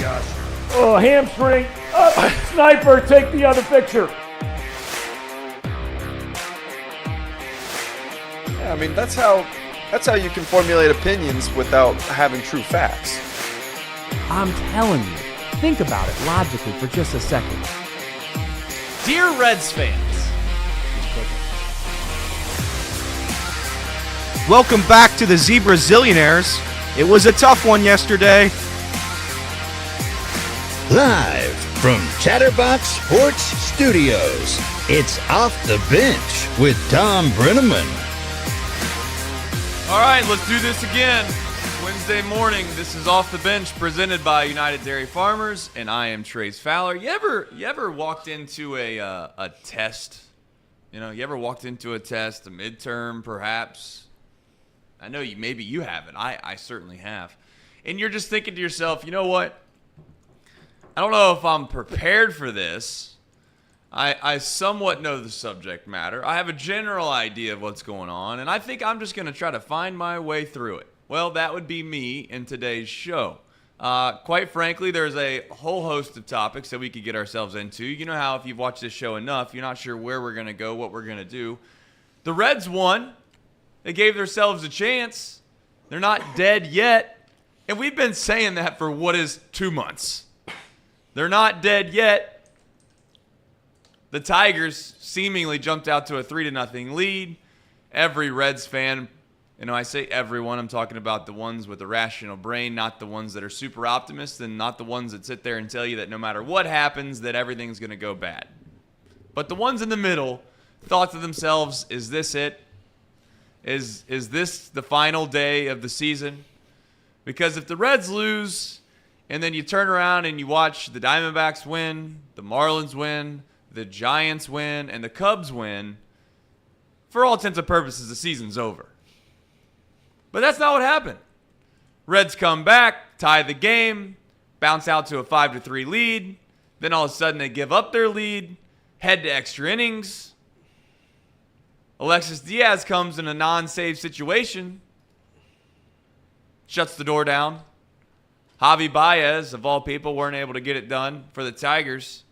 gosh. Oh, hamstring. Up. Sniper, take the other picture. Yeah, I mean, that's how you can formulate opinions without having true facts. I'm telling you, think about it logically for just a second. Dear Reds fans, welcome back to the Zebra Zillionaires. It was a tough one yesterday. Live from Chatterbox Sports Studios, it's Off the Bench with Tom Brennaman. All right, let's do this again. Wednesday morning, this is Off the Bench presented by United Dairy Farmers, and I am Trace Fowler. You ever walked into a test? You know, you ever walked into a test, a midterm perhaps? I know maybe you haven't. I certainly have. And you're just thinking to yourself, you know what? I don't know if I'm prepared for this. I somewhat know the subject matter. I have a general idea of what's going on, and I think I'm just going to try to find my way through it. Well, that would be me in today's show. Quite frankly, there's a whole host of topics that we could get ourselves into. You know how if you've watched this show enough, you're not sure where we're going to go, what we're going to do. The Reds won. They gave themselves a chance. They're not dead yet. And we've been saying that for what is 2 months. They're not dead yet. The Tigers seemingly jumped out to a 3-0 lead. Every Reds fan, you know, I say everyone, I'm talking about the ones with a rational brain, not the ones that are super optimists and not the ones that sit there and tell you that no matter what happens, that everything's going to go bad. But the ones in the middle thought to themselves, is this it? Is this the final day of the season? Because if the Reds lose and then you turn around and you watch the Diamondbacks win, the Marlins win, the Giants win, and the Cubs win, for all intents and purposes, the season's over. But that's not what happened. Reds come back, tie the game, bounce out to a 5-3 lead. Then all of a sudden they give up their lead, head to extra innings. Alexis Diaz comes in a non-save situation, shuts the door down. Javi Baez, of all people, weren't able to get it done for the Tigers.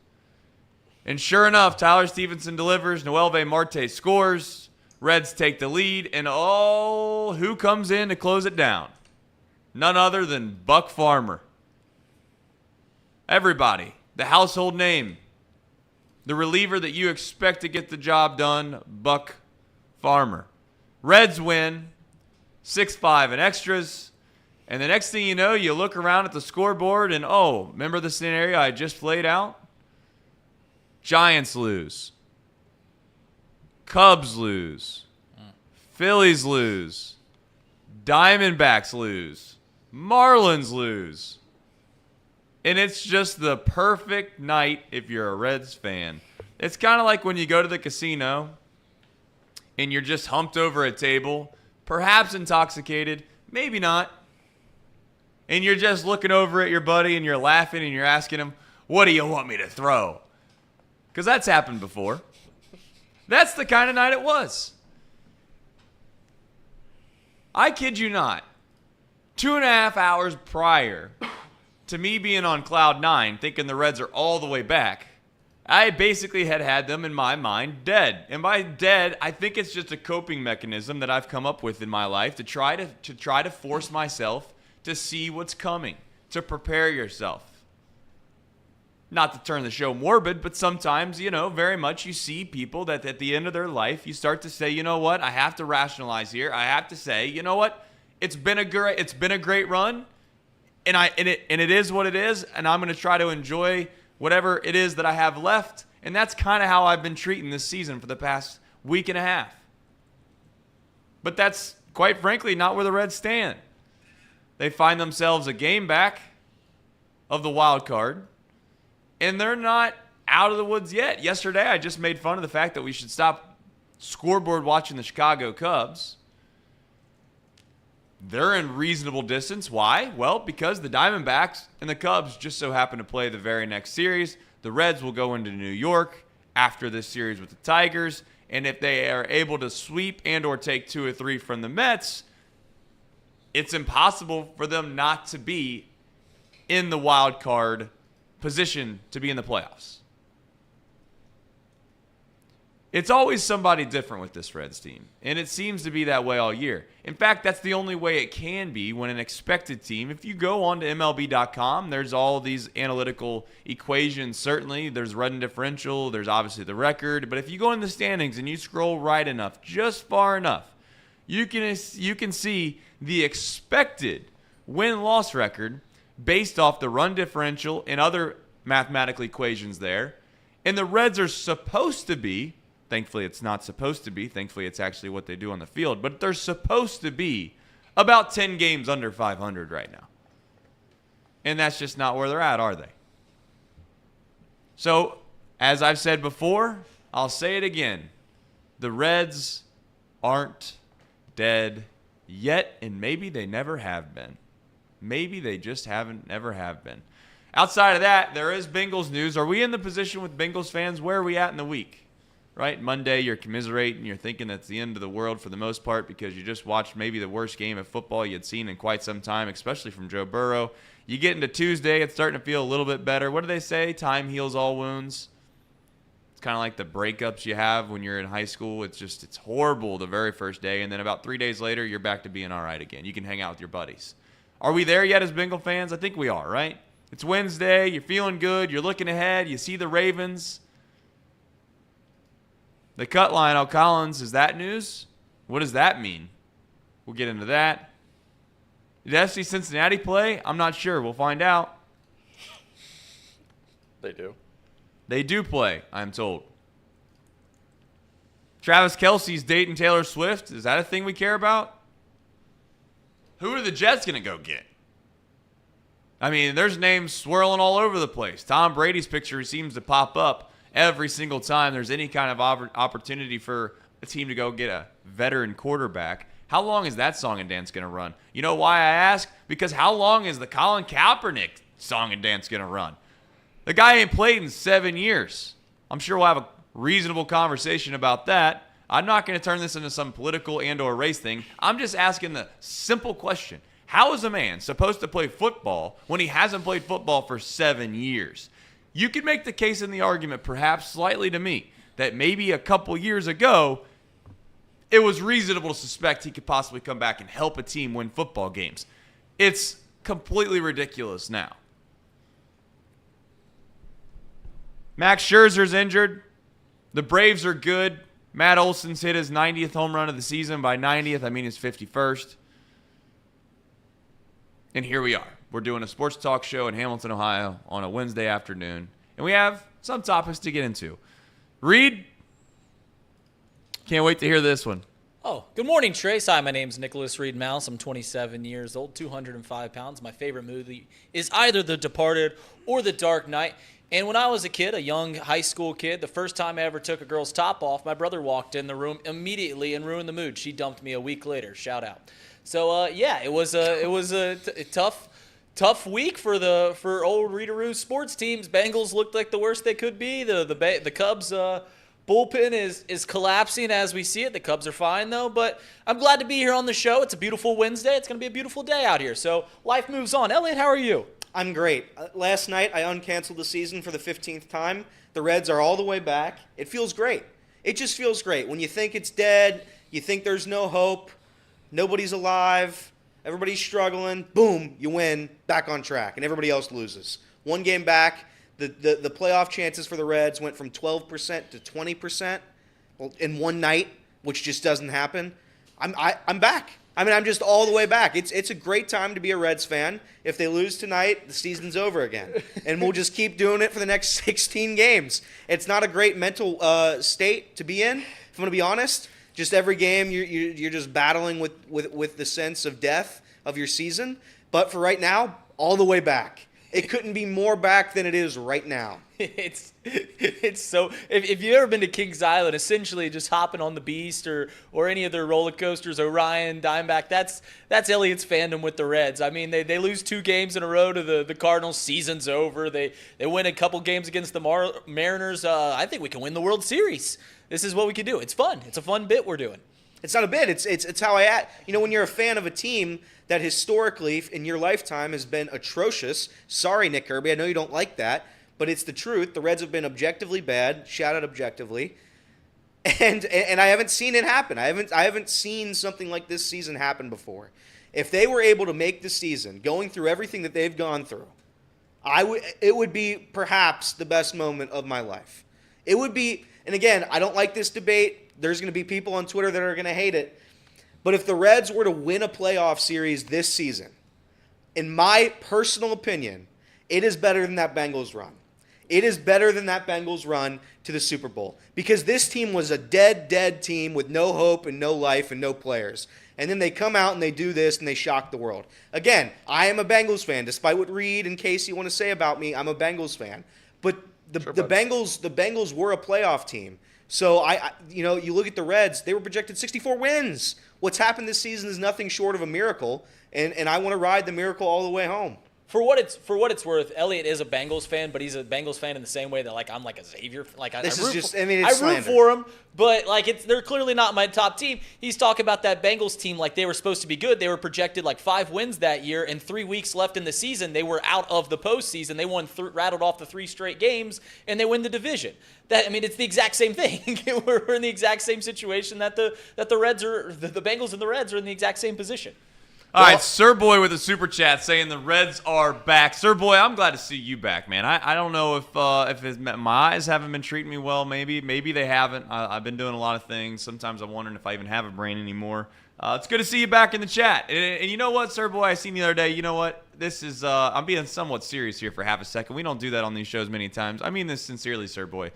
And sure enough, Tyler Stevenson delivers, Noelvi Marte scores, Reds take the lead, and who comes in to close it down? None other than Buck Farmer. Everybody, the household name, the reliever that you expect to get the job done, Buck Farmer. Reds win 6-5 in extras. And the next thing you know, you look around at the scoreboard and, remember the scenario I just laid out? Giants lose. Cubs lose. Phillies lose. Diamondbacks lose. Marlins lose. And it's just the perfect night if you're a Reds fan. It's kind of like when you go to the casino and you're just humped over a table, perhaps intoxicated, maybe not. And you're just looking over at your buddy and you're laughing and you're asking him, what do you want me to throw? Because that's happened before. That's the kind of night it was. I kid you not. 2.5 hours prior to me being on cloud 9, thinking the Reds are all the way back, I basically had them in my mind dead. And by dead, I think it's just a coping mechanism that I've come up with in my life to try to force myself to see what's coming, to prepare yourself. Not to turn the show morbid, but sometimes, very much you see people that at the end of their life, you start to say, you know what, I have to rationalize here. I have to say, you know what, it's been a great run, and it is what it is, and I'm going to try to enjoy whatever it is that I have left, and that's kind of how I've been treating this season for the past week and a half. But that's, quite frankly, not where the Reds stand. They find themselves a game back of the wild card, and they're not out of the woods yet. Yesterday, I just made fun of the fact that we should stop scoreboard watching the Chicago Cubs. They're in reasonable distance. Why? Well, because the Diamondbacks and the Cubs just so happen to play the very next series. The Reds will go into New York after this series with the Tigers, and if they are able to sweep and or take 2 or 3 from the Mets, it's impossible for them not to be in the wild card position to be in the playoffs. It's always somebody different with this Reds team, and it seems to be that way all year. In fact, that's the only way it can be when an expected team, if you go on to MLB.com, there's all these analytical equations. Certainly, there's run differential, there's obviously the record, but if you go in the standings and you scroll right enough, just far enough, you can see the expected win-loss record based off the run differential and other mathematical equations there. And the Reds are supposed to be, thankfully it's not supposed to be, thankfully it's actually what they do on the field, but they're supposed to be about 10 games under 500 right now. And that's just not where they're at, are they? So, as I've said before, I'll say it again. The Reds aren't dead yet, and maybe they never have been. Maybe they just never have been. Outside of that, there is Bengals news. Are we in the position with Bengals fans? Where are we at in the week? Right? Monday, you're commiserating. You're thinking that's the end of the world for the most part because you just watched maybe the worst game of football you'd seen in quite some time, especially from Joe Burrow. You get into Tuesday, it's starting to feel a little bit better. What do they say? Time heals all wounds. It's kind of like the breakups you have when you're in high school. It's horrible the very first day, and then about 3 days later, you're back to being all right again. You can hang out with your buddies. Are we there yet as Bengal fans? I think we are, right? It's Wednesday. You're feeling good. You're looking ahead. You see the Ravens. The cut line, Collins, is that news? What does that mean? We'll get into that. Did FC Cincinnati play? I'm not sure. We'll find out. They do. They do play, I'm told. Travis Kelsey's dating Taylor Swift. Is that a thing we care about? Who are the Jets going to go get? I mean, there's names swirling all over the place. Tom Brady's picture seems to pop up every single time there's any kind of opportunity for a team to go get a veteran quarterback. How long is that song and dance going to run? You know why I ask? Because how long is the Colin Kaepernick song and dance going to run? The guy ain't played in 7 years. I'm sure we'll have a reasonable conversation about that. I'm not going to turn this into some political and or race thing. I'm just asking the simple question. How is a man supposed to play football when he hasn't played football for 7 years? You could make the case in the argument, perhaps slightly to me, that maybe a couple years ago, it was reasonable to suspect he could possibly come back and help a team win football games. It's completely ridiculous now. Max Scherzer's injured. The Braves are good. Matt Olson's hit his 90th home run of the season. By 90th, I mean his 51st. And here we are. We're doing a sports talk show in Hamilton, Ohio on a Wednesday afternoon. And we have some topics to get into. Reed, can't wait to hear this one. Oh, good morning, Trace. Hi, my name's Nicholas Reed Mouse. I'm 27 years old, 205 pounds. My favorite movie is either The Departed or The Dark Knight. And when I was a kid, a young high school kid, the first time I ever took a girl's top off, my brother walked in the room immediately and ruined the mood. She dumped me a week later. Shout out. So, it was a tough week for old Readeroo sports teams. Bengals looked like the worst they could be. The Cubs bullpen is collapsing as we see it. The Cubs are fine, though. But I'm glad to be here on the show. It's a beautiful Wednesday. It's going to be a beautiful day out here. So life moves on. Elliott, how are you? I'm great. Last night, I uncanceled the season for the 15th time. The Reds are all the way back. It feels great. It just feels great. When you think it's dead, you think there's no hope, nobody's alive, everybody's struggling, boom, you win, back on track, and everybody else loses. One game back, the playoff chances for the Reds went from 12% to 20% in one night, which just doesn't happen. I'm back. I mean, I'm just all the way back. It's a great time to be a Reds fan. If they lose tonight, the season's over again. And we'll just keep doing it for the next 16 games. It's not a great mental state to be in, if I'm going to be honest. Just every game, you're just battling with the sense of death of your season. But for right now, all the way back. It couldn't be more back than it is right now. It's so. If you've ever been to Kings Island, essentially just hopping on the Beast or any of their roller coasters, Orion, Diamondback, that's Elliott's fandom with the Reds. I mean, they lose 2 games in a row to the Cardinals. Season's over. They win a couple games against the Mariners. I think we can win the World Series. This is what we can do. It's fun. It's a fun bit we're doing. It's not a bit. It's how I act. You know, when you're a fan of a team that historically in your lifetime has been atrocious. Sorry, Nick Kirby, I know you don't like that, but it's the truth. The Reds have been objectively bad. Shout out objectively. And I haven't seen it happen. I haven't seen something like this season happen before. If they were able to make the season, going through everything that they've gone through, it would be perhaps the best moment of my life. It would be, and again, I don't like this debate. There's going to be people on Twitter that are going to hate it. But if the Reds were to win a playoff series this season, in my personal opinion, it is better than that Bengals run. It is better than that Bengals run to the Super Bowl. Because this team was a dead team with no hope and no life and no players. And then they come out and they do this and they shock the world. Again, I am a Bengals fan. Despite what Reed and Casey want to say about me, I'm a Bengals fan. But the Bengals were a playoff team. So you look at the Reds, they were projected 64 wins. What's happened this season is nothing short of a miracle, and I want to ride the miracle all the way home. For what it's worth, Elliott is a Bengals fan, but he's a Bengals fan in the same way that I'm like a Xavier. Like I root for him, but they're clearly not my top team. He's talking about that Bengals team like they were supposed to be good. They were projected 5 wins that year, and 3 weeks left in the season, they were out of the postseason. They rattled off the 3 straight games, and they win the division. It's the exact same thing. We're in the exact same situation that the Reds are. The Bengals and the Reds are in the exact same position. All right, Sir Boy with a super chat saying the Reds are back. Sir Boy, I'm glad to see you back, man. I don't know if my eyes haven't been treating me well. Maybe they haven't. I've been doing a lot of things. Sometimes I'm wondering if I even have a brain anymore. It's good to see you back in the chat. And you know what, Sir Boy, I seen the other day. You know what? This is I'm being somewhat serious here for half a second. We don't do that on these shows many times. I mean this sincerely, Sir Boy.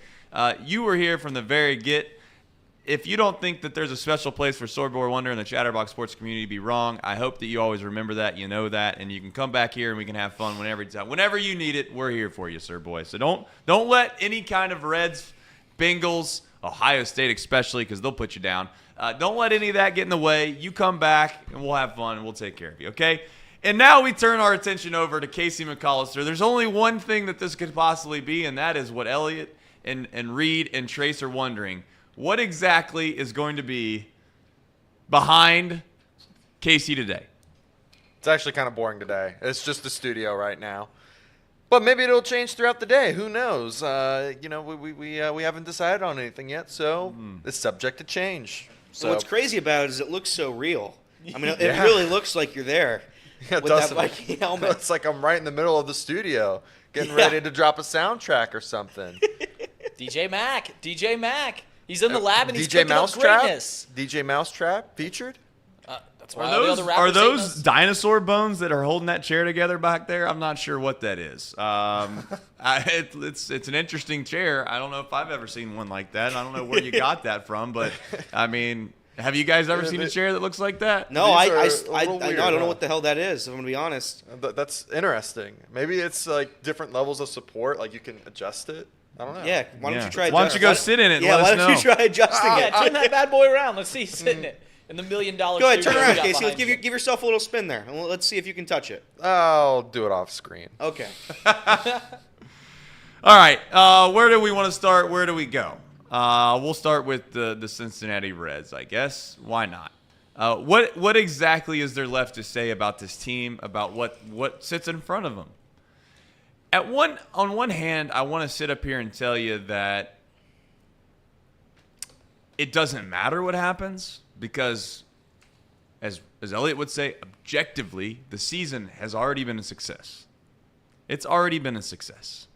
You were here from the very get. If you don't think that there's a special place for Swordboy Wonder in the Chatterbox sports community, be wrong. I hope that you always remember that, you know that, and you can come back here and we can have fun whenever you need it. We're here for you, Sir Boy. So don't let any kind of Reds, Bengals, Ohio State especially, because they'll put you down. Don't let any of that get in the way. You come back and we'll have fun and we'll take care of you, okay? And now we turn our attention over to Casey McAllister. There's only one thing that this could possibly be, and that is what Elliott and Reed and Trace are wondering. What exactly is going to be behind Casey today? It's actually kind of boring today. It's just the studio right now. But maybe it'll change throughout the day. Who knows? We haven't decided on anything yet, so it's subject to change. So what's crazy about it is it looks so real. I mean, it really looks like you're there with that Viking helmet. It's like I'm right in the middle of the studio getting ready to drop a soundtrack or something. DJ Mac. He's in the lab and he's DJ cooking up greatness. DJ Mousetrap featured? That's why are those dinosaur bones that are holding that chair together back there? I'm not sure what that is. It's an interesting chair. I don't know if I've ever seen one like that. I don't know where you got that from, but I mean, have you guys ever seen a chair that looks like that? No, I don't know what the hell that is, if I'm going to be honest. That's interesting. Maybe it's like different levels of support, like you can adjust it. I don't know. Yeah, why don't you try adjusting? Why don't you go sit in it and let us know? Yeah, why don't you try adjusting it? Turn that bad boy around. Let's see you sit in it. In the $1 million Go ahead, turn around, Casey. Let's give yourself a little spin there. And let's see if you can touch it. I'll do it off screen. Okay. All right. Where do we want to start? Where do we go? We'll start with the Cincinnati Reds, I guess. Why not? What exactly is there left to say about this team, about what sits in front of them? On one hand, I want to sit up here and tell you that it doesn't matter what happens because, as Elliott would say, objectively, the season has already been a success. It's already been a success.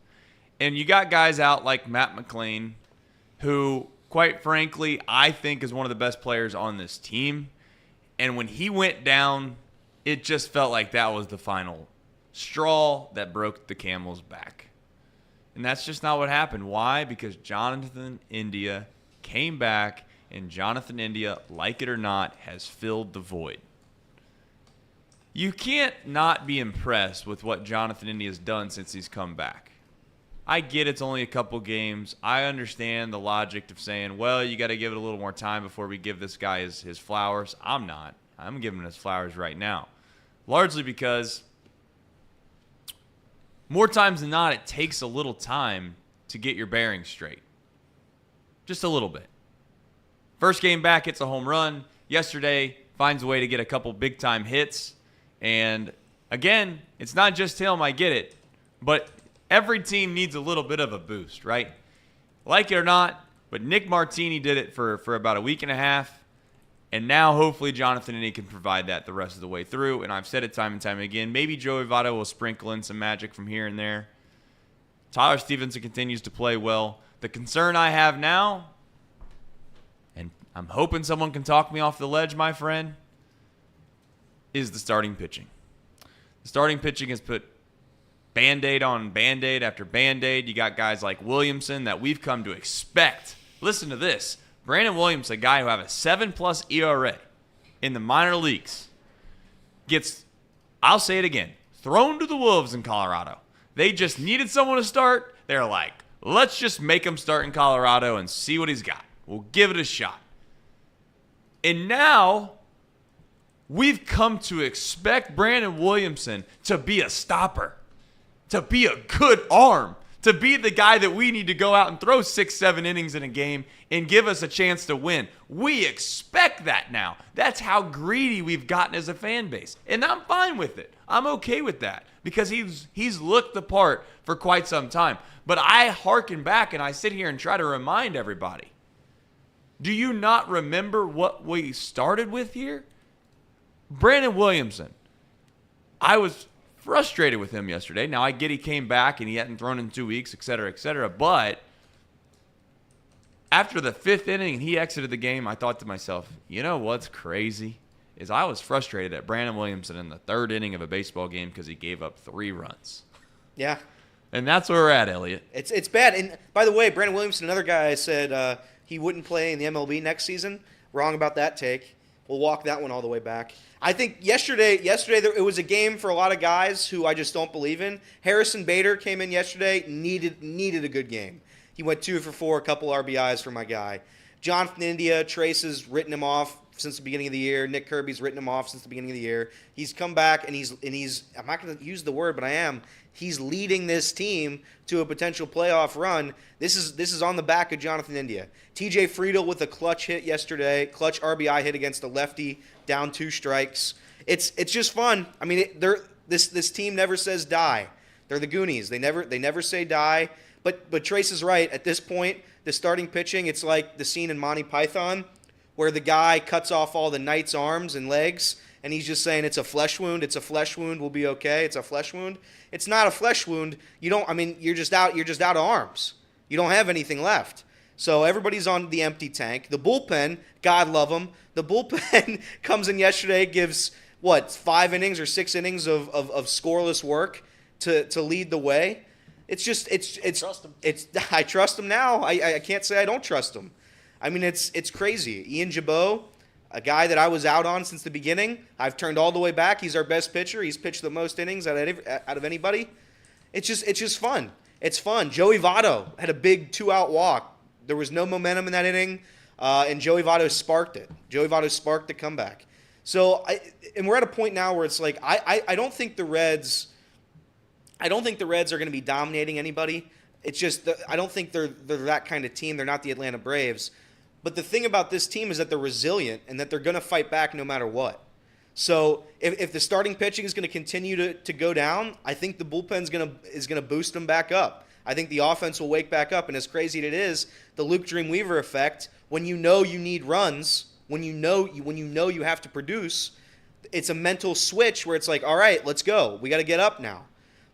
And you got guys out like Matt McClain, who, quite frankly, I think is one of the best players on this team. And when he went down, it just felt like that was the final straw that broke the camel's back. And that's just not what happened. Why? Because Jonathan India came back, and Jonathan India, like it or not, has filled the void. You can't not be impressed with what Jonathan India has done since he's come back. I get it's only a couple games. I understand the logic of saying, well, you got to give it a little more time before we give this guy his flowers. I'm not. I'm giving him his flowers right now. Largely because more times than not, it takes a little time to get your bearings straight. Just a little bit. First game back, hits a home run. yesterday finds a way to get a couple big-time hits. And, again, it's not just him, I get it. But every team needs a little bit of a boost, right? Like it or not, but Nick Martini did it for about a week and a half. And now, hopefully, Jonathan Innie can provide that the rest of the way through. And I've said it time and time again. Maybe Joey Votto will sprinkle in some magic from here and there. Tyler Stevenson continues to play well. The concern I have now, and I'm hoping someone can talk me off the ledge, my friend, is the starting pitching. The starting pitching has put Band-Aid on Band-Aid after Band-Aid. You got guys like Williamson that we've come to expect. Listen to this. Brandon Williams, a guy who have a 7+ ERA in the minor leagues, gets, I'll say it again, thrown to the wolves in Colorado. They just needed someone to start. They're like, let's just make him start in Colorado and see what he's got. We'll give it a shot. And now we've come to expect Brandon Williamson to be a stopper, to be a good arm, to be the guy that we need to go out and throw 6-7 innings in a game and give us a chance to win. We expect that now. That's how greedy we've gotten as a fan base. And I'm fine with it. I'm okay with that because he's looked the part for quite some time. But I hearken back and I sit here and try to remind everybody. Do you not remember what we started with here? Brandon Williamson. I was frustrated with him yesterday. Now, I get he came back and he hadn't thrown in 2 weeks, et cetera, but after the 5th inning and he exited the game, I thought to myself, you know what's crazy is I was frustrated at Brandon Williamson in the 3rd inning of a baseball game because he gave up 3 runs. Yeah. And that's where we're at, Elliott. It's bad. And by the way, Brandon Williamson, another guy I said he wouldn't play in the MLB next season. Wrong about that take. We'll walk that one all the way back. I think yesterday it was a game for a lot of guys who I just don't believe in. Harrison Bader came in yesterday, needed a good game. He went 2 for 4, a couple RBIs for my guy. Jonathan India, Trace has written him off since the beginning of the year. Nick Kirby's written him off since the beginning of the year. He's come back and he's I'm not going to use the word, but I am. He's leading this team to a potential playoff run. This is on the back of Jonathan India. TJ Friedel with a clutch hit yesterday, clutch RBI hit against a lefty, down 2 strikes. It's just fun. I mean, this team never says die. They're the Goonies. They never say die. But Trace is right. At this point, the starting pitching, it's like the scene in Monty Python where the guy cuts off all the knight's arms and legs, and he's just saying it's a flesh wound. It's a flesh wound. We'll be okay. It's a flesh wound. It's not a flesh wound. You're just out of arms. You don't have anything left. So everybody's on the empty tank. The bullpen, God love them. The bullpen comes in yesterday, gives 5 innings or 6 innings of scoreless work to lead the way. It's trust him. I trust him now. I can't say I don't trust him. I mean, it's crazy. Ian Jabot, a guy that I was out on since the beginning, I've turned all the way back. He's our best pitcher. He's pitched the most innings out of anybody. It's just fun. It's fun. Joey Votto had a big 2-out walk. There was no momentum in that inning, and Joey Votto sparked it. Joey Votto sparked the comeback. So, we're at a point now where it's like I don't think the Reds. I don't think the Reds are going to be dominating anybody. It's just I don't think they're that kind of team. They're not the Atlanta Braves. But the thing about this team is that they're resilient and that they're going to fight back no matter what. So if the starting pitching is going to continue to go down, I think the bullpen is going to boost them back up. I think the offense will wake back up. And as crazy as it is, the Luke Dreamweaver effect, when you know you need runs, when you know you have to produce, it's a mental switch where it's like, all right, let's go. We got to get up now.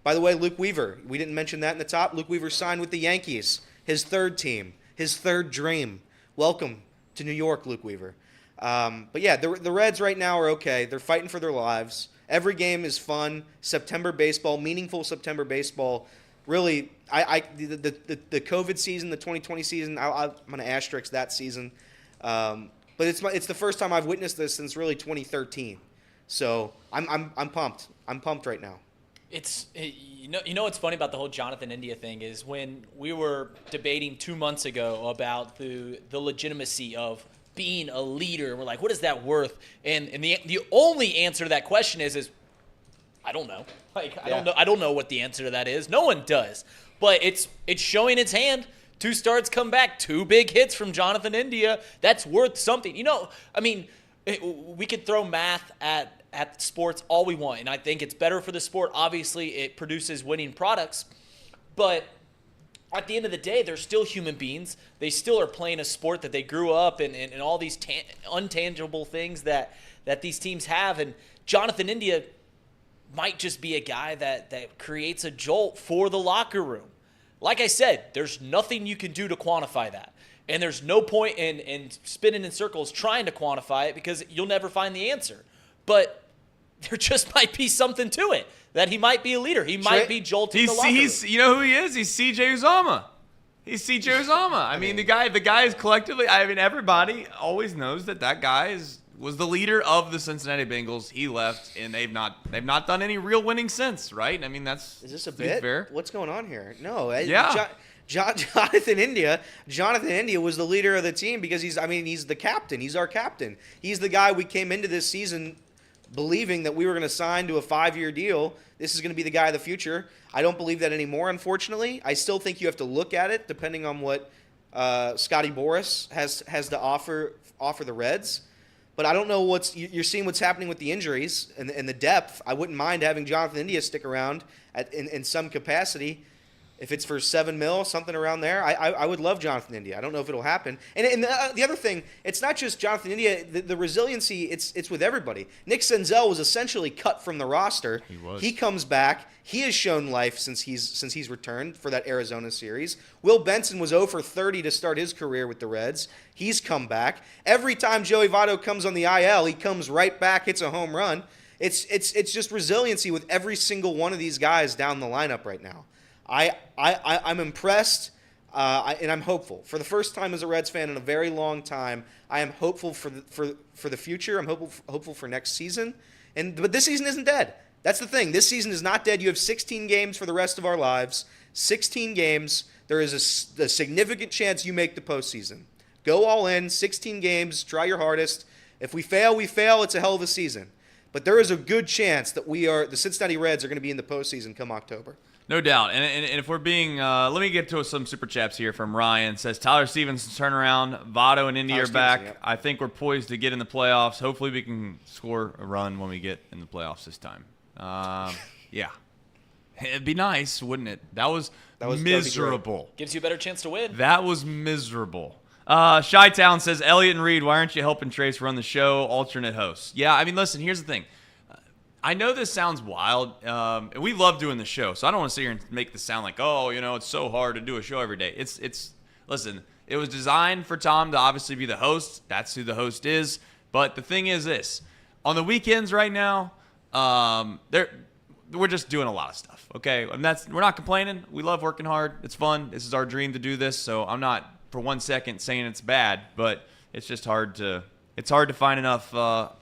By the way, Luke Weaver, we didn't mention that in the top. Luke Weaver signed with the Yankees, his 3rd team, his 3rd dream. Welcome to New York, Luke Weaver. But yeah, the Reds right now are okay. They're fighting for their lives. Every game is fun. September baseball, meaningful September baseball. Really, the COVID season, the 2020 season, I'm going to asterisk that season. But it's the first time I've witnessed this since really 2013. So I'm pumped. I'm pumped right now. You know what's funny about the whole Jonathan India thing is when we were debating 2 months ago about the legitimacy of being a leader, we're like, what is that worth? And the only answer to that question is I don't know. I don't know what the answer to that is. No one does. But it's showing its hand. 2 starts come back, 2 big hits from Jonathan India. That's worth something. we could throw math at sports all we want, and I think it's better for the sport. Obviously, it produces winning products, but at the end of the day, they're still human beings. They still are playing a sport that they grew up in, and all these untangible things that these teams have. And Jonathan India might just be a guy that creates a jolt for the locker room. Like I said, there's nothing you can do to quantify that. And there's no point in spinning in circles trying to quantify it because you'll never find the answer. But there just might be something to it, that he might be a leader. He might be jolting the locker room. You know who he is? He's CJ Uzomah. He's CJ Uzomah. I mean, the guy is collectively, I mean, everybody always knows that guy was the leader of the Cincinnati Bengals. He left, and they've not done any real winning since, right? I mean, is this a bit? Fair. What's going on here? No. Yeah. Jonathan India was the leader of the team because he's the captain. He's our captain. He's the guy we came into this season believing that we were going to sign to a 5-year deal. This is going to be the guy of the future. I don't believe that anymore, unfortunately. I still think you have to look at it depending on what Scotty Boras has to offer the Reds. But I don't know you're seeing what's happening with the injuries and the depth. I wouldn't mind having Jonathan India stick around in some capacity. If it's for $7 million, something around there, I would love Jonathan India. I don't know if it'll happen. And the other thing, it's not just Jonathan India. The resiliency, it's with everybody. Nick Senzel was essentially cut from the roster. He was. He comes back. He has shown life since he's returned for that Arizona series. Will Benson was 0 for 30 to start his career with the Reds. He's come back. Every time Joey Votto comes on the IL, he comes right back, hits a home run. It's just resiliency with every single one of these guys down the lineup right now. I'm impressed, and I'm hopeful. For the first time as a Reds fan in a very long time, I am hopeful for the future. I'm hopeful for next season. But this season isn't dead. That's the thing. This season is not dead. You have 16 games for the rest of our lives. 16 games. There is a significant chance you make the postseason. Go all in. 16 games. Try your hardest. If we fail, we fail. It's a hell of a season. But there is a good chance that the Cincinnati Reds are going to be in the postseason come October. No doubt. And if we're being, let me get to some super chats here from Ryan. Says Tyler Stevenson's turnaround. Votto and Indy are back. Yep. I think we're poised to get in the playoffs. Hopefully we can score a run when we get in the playoffs this time. Yeah. It'd be nice, wouldn't it? That was miserable. Gives you a better chance to win. That was miserable. Chi-Town says, Elliott and Reed, why aren't you helping Trace run the show? Alternate hosts. Yeah, I mean, listen, here's the thing. I know this sounds wild, and we love doing the show, so I don't want to sit here and make this sound like, it's so hard to do a show every day. Listen, it was designed for Tom to obviously be the host. That's who the host is. But the thing is this. On the weekends right now, we're just doing a lot of stuff, okay? And we're not complaining. We love working hard. It's fun. This is our dream to do this, so I'm not for 1 second saying it's bad, but it's just hard to find enough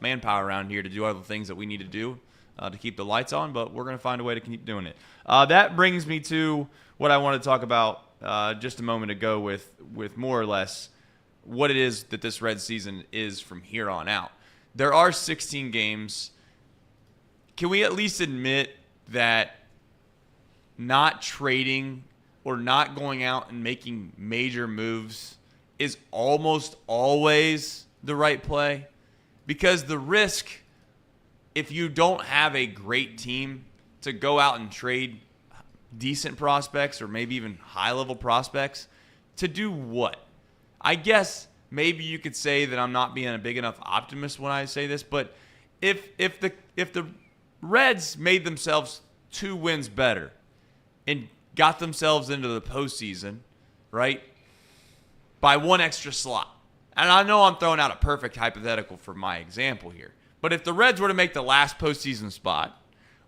manpower around here to do all the things that we need to do. To keep the lights on, but we're going to find a way to keep doing it. That brings me to what I want to talk about just a moment ago with more or less what it is that this Red season is from here on out. There are 16 games. Can we at least admit that not trading or not going out and making major moves is almost always the right play? Because the risk, if you don't have a great team to go out and trade decent prospects or maybe even high-level prospects, to do what? I guess maybe you could say that I'm not being a big enough optimist when I say this, but if the Reds made themselves 2 wins better and got themselves into the postseason, right, by 1 extra slot, and I know I'm throwing out a perfect hypothetical for my example here, but if the Reds were to make the last postseason spot,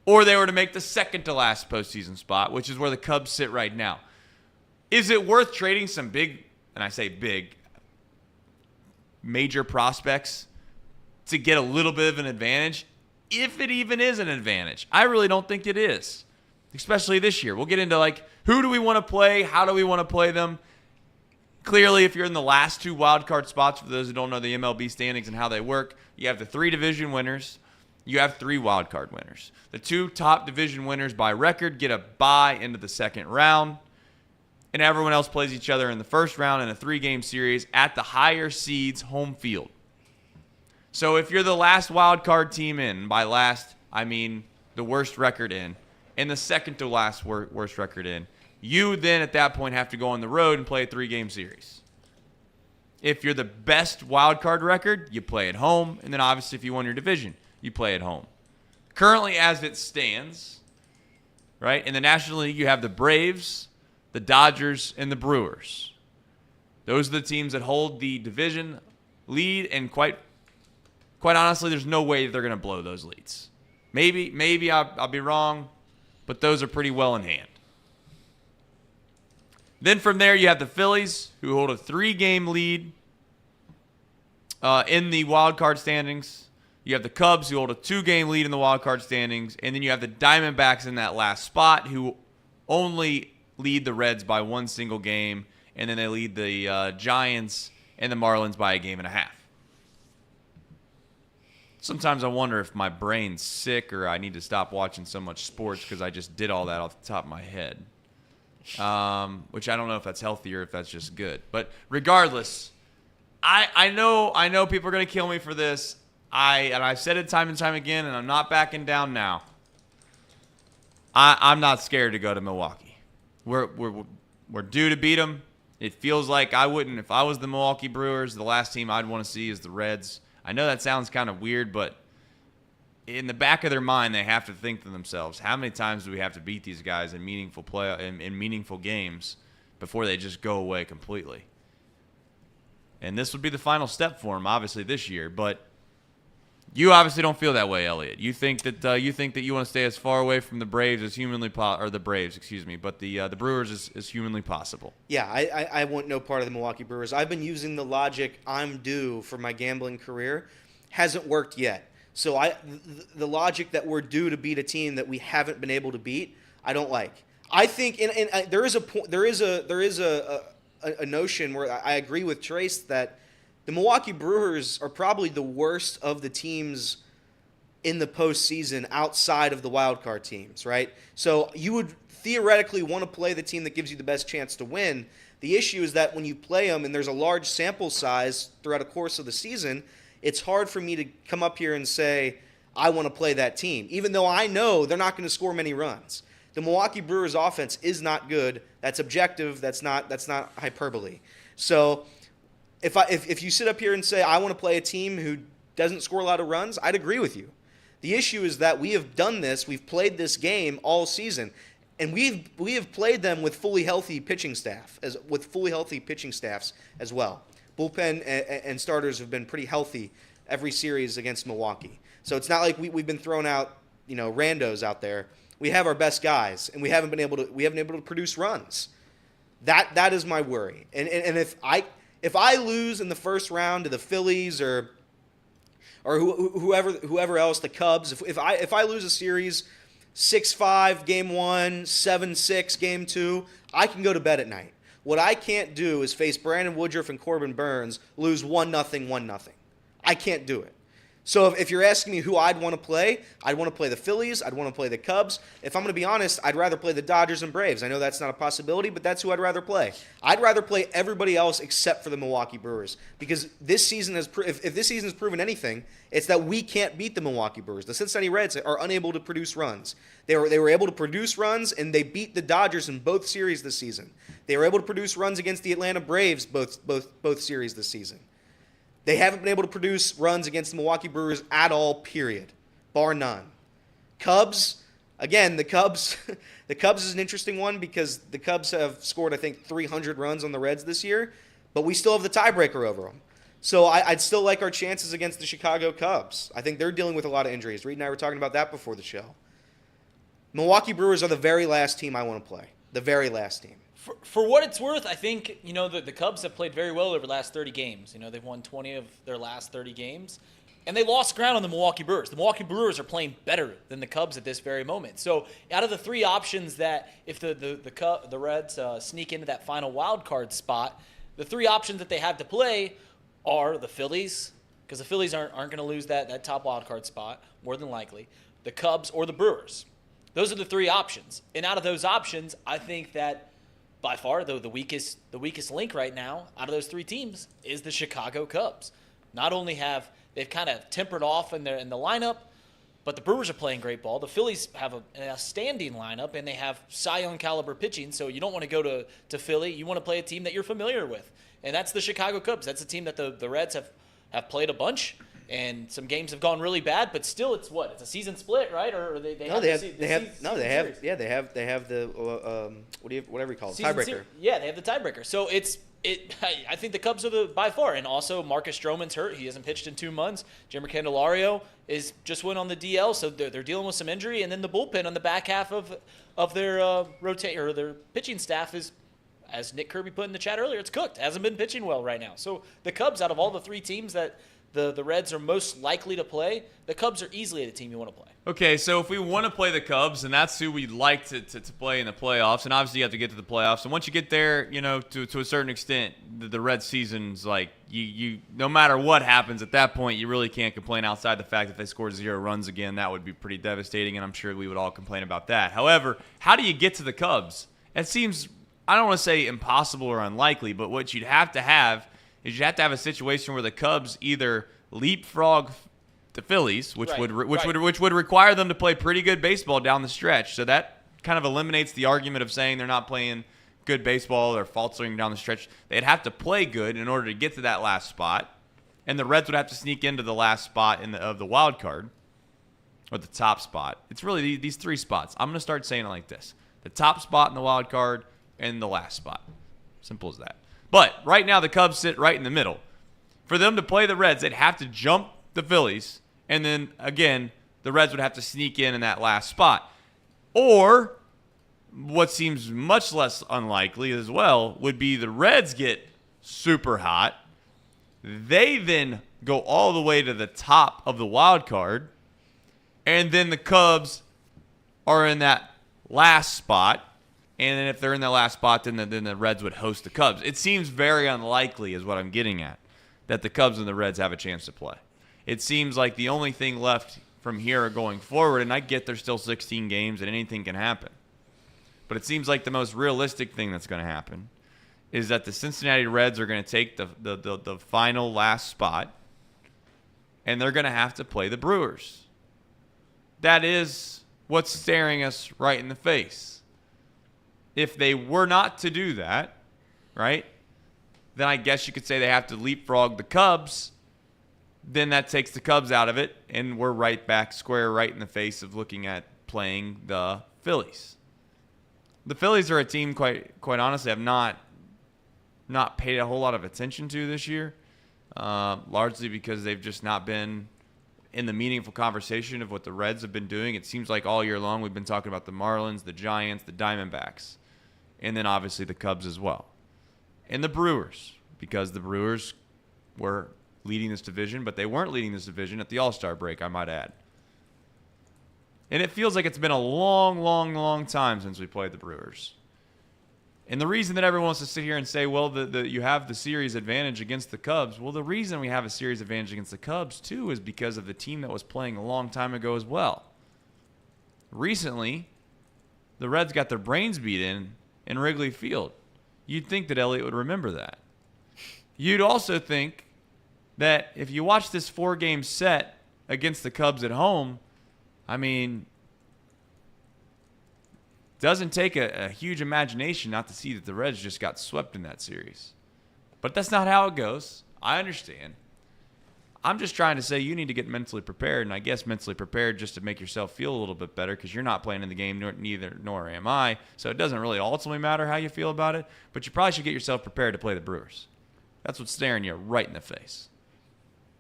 or they were to make the second to last postseason spot, which is where the Cubs sit right now, is it worth trading some big, and I say big, major prospects to get a little bit of an advantage? If it even is an advantage. I really don't think it is, especially this year. We'll get into who do we want to play? How do we want to play them? Clearly, if you're in the last 2 wildcard spots, for those who don't know the MLB standings and how they work, you have the 3 division winners. You have 3 wildcard winners. The 2 top division winners by record get a bye into the second round, and everyone else plays each other in the first round in a 3-game series at the higher seeds home field. So if you're the last wild card team in, by last, I mean the worst record in, and the second to last worst record in, you then at that point have to go on the road and play a 3-game series. If you're the best wild card record, you play at home, and then obviously if you won your division, you play at home. Currently, as it stands, right, in the National League, you have the Braves, the Dodgers, and the Brewers. Those are the teams that hold the division lead, and quite honestly, there's no way they're going to blow those leads. Maybe I'll be wrong, but those are pretty well in hand. Then from there, you have the Phillies, who hold a 3-game lead in the wild card standings. You have the Cubs, who hold a 2-game lead in the wild card standings. And then you have the Diamondbacks in that last spot, who only lead the Reds by 1 single game. And then they lead the Giants and the Marlins by 1.5 games. Sometimes I wonder if my brain's sick or I need to stop watching so much sports because I just did all that off the top of my head. Which I don't know if that's healthy or if that's just good. But regardless, I know people are going to kill me for this. I've said it time and time again, and I'm not backing down now. I'm not scared to go to Milwaukee. We're due to beat them. It feels like I wouldn't. If I was the Milwaukee Brewers, the last team I'd want to see is the Reds. I know that sounds kind of weird, but in the back of their mind, they have to think to themselves, how many times do we have to beat these guys in meaningful games before they just go away completely? And this would be the final step for them, obviously, this year. But you obviously don't feel that way, Elliott. You think that you want to stay as far away from the Braves as humanly possible, or the Braves, excuse me, but the Brewers is humanly possible. Yeah, I want no part of the Milwaukee Brewers. I've been using the logic I'm due for my gambling career. Hasn't worked yet. So the logic that we're due to beat a team that we haven't been able to beat, I don't like. I think there is a notion where I agree with Trace that the Milwaukee Brewers are probably the worst of the teams in the postseason outside of the wild card teams, right? So you would theoretically want to play the team that gives you the best chance to win. The issue is that when you play them and there's a large sample size throughout a course of the season, it's hard for me to come up here and say, I want to play that team, even though I know they're not going to score many runs. The Milwaukee Brewers offense is not good. That's objective. That's not hyperbole. So if you sit up here and say, I want to play a team who doesn't score a lot of runs, I'd agree with you. The issue is that we have done this. We've played this game all season, and we have played them with fully healthy pitching staffs as well. Bullpen and starters have been pretty healthy every series against Milwaukee. So it's not like we've been throwing out, randos out there. We have our best guys, and we haven't been able to produce runs. That is my worry. And if I lose in the first round to the Phillies or whoever else, the Cubs, if I lose a series 6-5 game 1, 7-6 game 2, I can go to bed at night. What I can't do is face Brandon Woodruff and Corbin Burns lose 1-0, 1-0. I can't do it. So if you're asking me who I'd want to play, I'd want to play the Phillies. I'd want to play the Cubs. If I'm going to be honest, I'd rather play the Dodgers and Braves. I know that's not a possibility, but that's who I'd rather play. I'd rather play everybody else except for the Milwaukee Brewers, because this season if this season has proven anything, it's that we can't beat the Milwaukee Brewers. The Cincinnati Reds are unable to produce runs. They were able to produce runs, and they beat the Dodgers in both series this season. They were able to produce runs against the Atlanta Braves both series this season. They haven't been able to produce runs against the Milwaukee Brewers at all, period, bar none. Cubs, again, the Cubs is an interesting one because the Cubs have scored, I think, 300 runs on the Reds this year, but we still have the tiebreaker over them. So I'd still like our chances against the Chicago Cubs. I think they're dealing with a lot of injuries. Reed and I were talking about that before the show. Milwaukee Brewers are the very last team I want to play, the very last team. For what it's worth, I think, the Cubs have played very well over the last 30 games. They've won 20 of their last 30 games, and they lost ground on the Milwaukee Brewers. The Milwaukee Brewers are playing better than the Cubs at this very moment. So out of the three options that if the Reds sneak into that final wild card spot, the three options that they have to play are the Phillies, because the Phillies aren't going to lose that top wild card spot, more than likely, the Cubs, or the Brewers. Those are the three options. And out of those options, I think that by far, though, the weakest link right now out of those three teams is the Chicago Cubs. Not only have they've kind of tempered off in the lineup. But the Brewers are playing great ball. The Phillies have a standing lineup, and they have Cy Young caliber pitching. So you don't want to go to Philly. You want to play a team that you're familiar with, and that's the Chicago Cubs. That's a team that the Reds have played a bunch, and some games have gone really bad. But still, it's a season split, right? Or they have the whatever you call it, tiebreaker. Yeah, they have the tiebreaker. So I think the Cubs are by far, and also Marcus Stroman's hurt. He hasn't pitched in 2 months. Jimmer Candelario just went on the DL, so they're dealing with some injury. And then the bullpen on the back half of their their pitching staff is, as Nick Kirby put in the chat earlier, it's cooked. Hasn't been pitching well right now. So the Cubs, out of all the 3 teams that the Reds are most likely to play, the Cubs are easily the team you want to play. Okay, so if we want to play the Cubs, and that's who we'd like to play in the playoffs, and obviously you have to get to the playoffs. And once you get there, to a certain extent, the Red season's like you no matter what happens at that point, you really can't complain outside the fact that if they scored 0 runs again, that would be pretty devastating, and I'm sure we would all complain about that. However, how do you get to the Cubs? It seems, I don't want to say impossible or unlikely, but what you'd have to have is you'd have to have a situation where the Cubs either leapfrog the Phillies, which would require them to play pretty good baseball down the stretch. So that kind of eliminates the argument of saying they're not playing good baseball or faltering down the stretch. They'd have to play good in order to get to that last spot, and the Reds would have to sneak into the last spot of the wild card, or the top spot. It's really these 3 spots. I'm going to start saying it like this: the top spot in the wild card and the last spot. Simple as that. But right now the Cubs sit right in the middle. For them to play the Reds, they'd have to jump the Phillies, and then, again, the Reds would have to sneak in that last spot. Or, what seems much less unlikely as well, would be the Reds get super hot. They then go all the way to the top of the wild card, and then the Cubs are in that last spot. And then if they're in that last spot, then the Reds would host the Cubs. It seems very unlikely, is what I'm getting at, that the Cubs and the Reds have a chance to play. It seems like the only thing left from here going forward, and I get there's still 16 games and anything can happen, but it seems like the most realistic thing that's going to happen is that the Cincinnati Reds are going to take the final last spot, and they're going to have to play the Brewers. That is what's staring us right in the face. If they were not to do that, right, then I guess you could say they have to leapfrog the Cubs. Then that takes the Cubs out of it, and we're right back square right in the face of looking at playing the Phillies. The Phillies are a team, quite honestly, I've not paid a whole lot of attention to this year, largely because they've just not been in the meaningful conversation of what the Reds have been doing. It seems like all year long we've been talking about the Marlins, the Giants, the Diamondbacks, and then obviously the Cubs as well. And the Brewers, because the Brewers were leading this division, but they weren't leading this division at the All-Star break, I might add. And it feels like it's been a long, long, long time since we played the Brewers. And the reason that everyone wants to sit here and say, well, you have the series advantage against the Cubs. Well, the reason we have a series advantage against the Cubs, too, is because of the team that was playing a long time ago as well. Recently, the Reds got their brains beat in Wrigley Field. You'd think that Elliott would remember that. You'd also think that if you watch this 4-game set against the Cubs at home, I mean, it doesn't take a huge imagination not to see that the Reds just got swept in that series. But that's not how it goes. I understand. I'm just trying to say you need to get mentally prepared, and I guess mentally prepared just to make yourself feel a little bit better because you're not playing in the game, nor am I, so it doesn't really ultimately matter how you feel about it, but you probably should get yourself prepared to play the Brewers. That's what's staring you right in the face.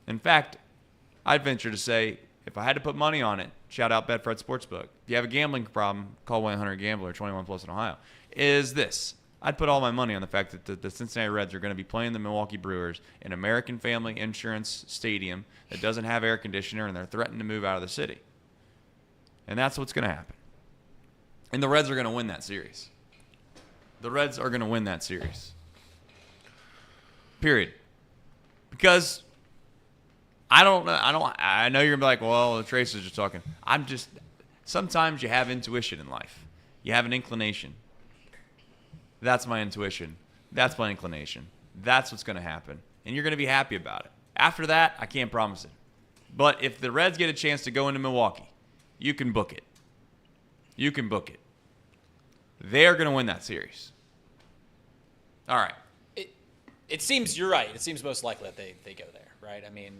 In fact, I'd venture to say, if I had to put money on it, shout out Betfred Sportsbook. If you have a gambling problem, call 1-800-GAMBLER, 21 plus in Ohio. Is this. I'd put all my money on the fact that the Cincinnati Reds are going to be playing the Milwaukee Brewers in American Family Insurance Stadium that doesn't have air conditioner, and they're threatening to move out of the city. And that's what's going to happen. And the Reds are going to win that series. The Reds are going to win that series. Period. Because I know you're going to be like, well, the Trace is just talking. Sometimes you have intuition in life. You have an inclination. That's my intuition. That's my inclination. That's what's going to happen. And you're going to be happy about it. After that, I can't promise it. But if the Reds get a chance to go into Milwaukee, you can book it. You can book it. They are going to win that series. All right. It seems you're right. It seems most likely that they go there, right? I mean,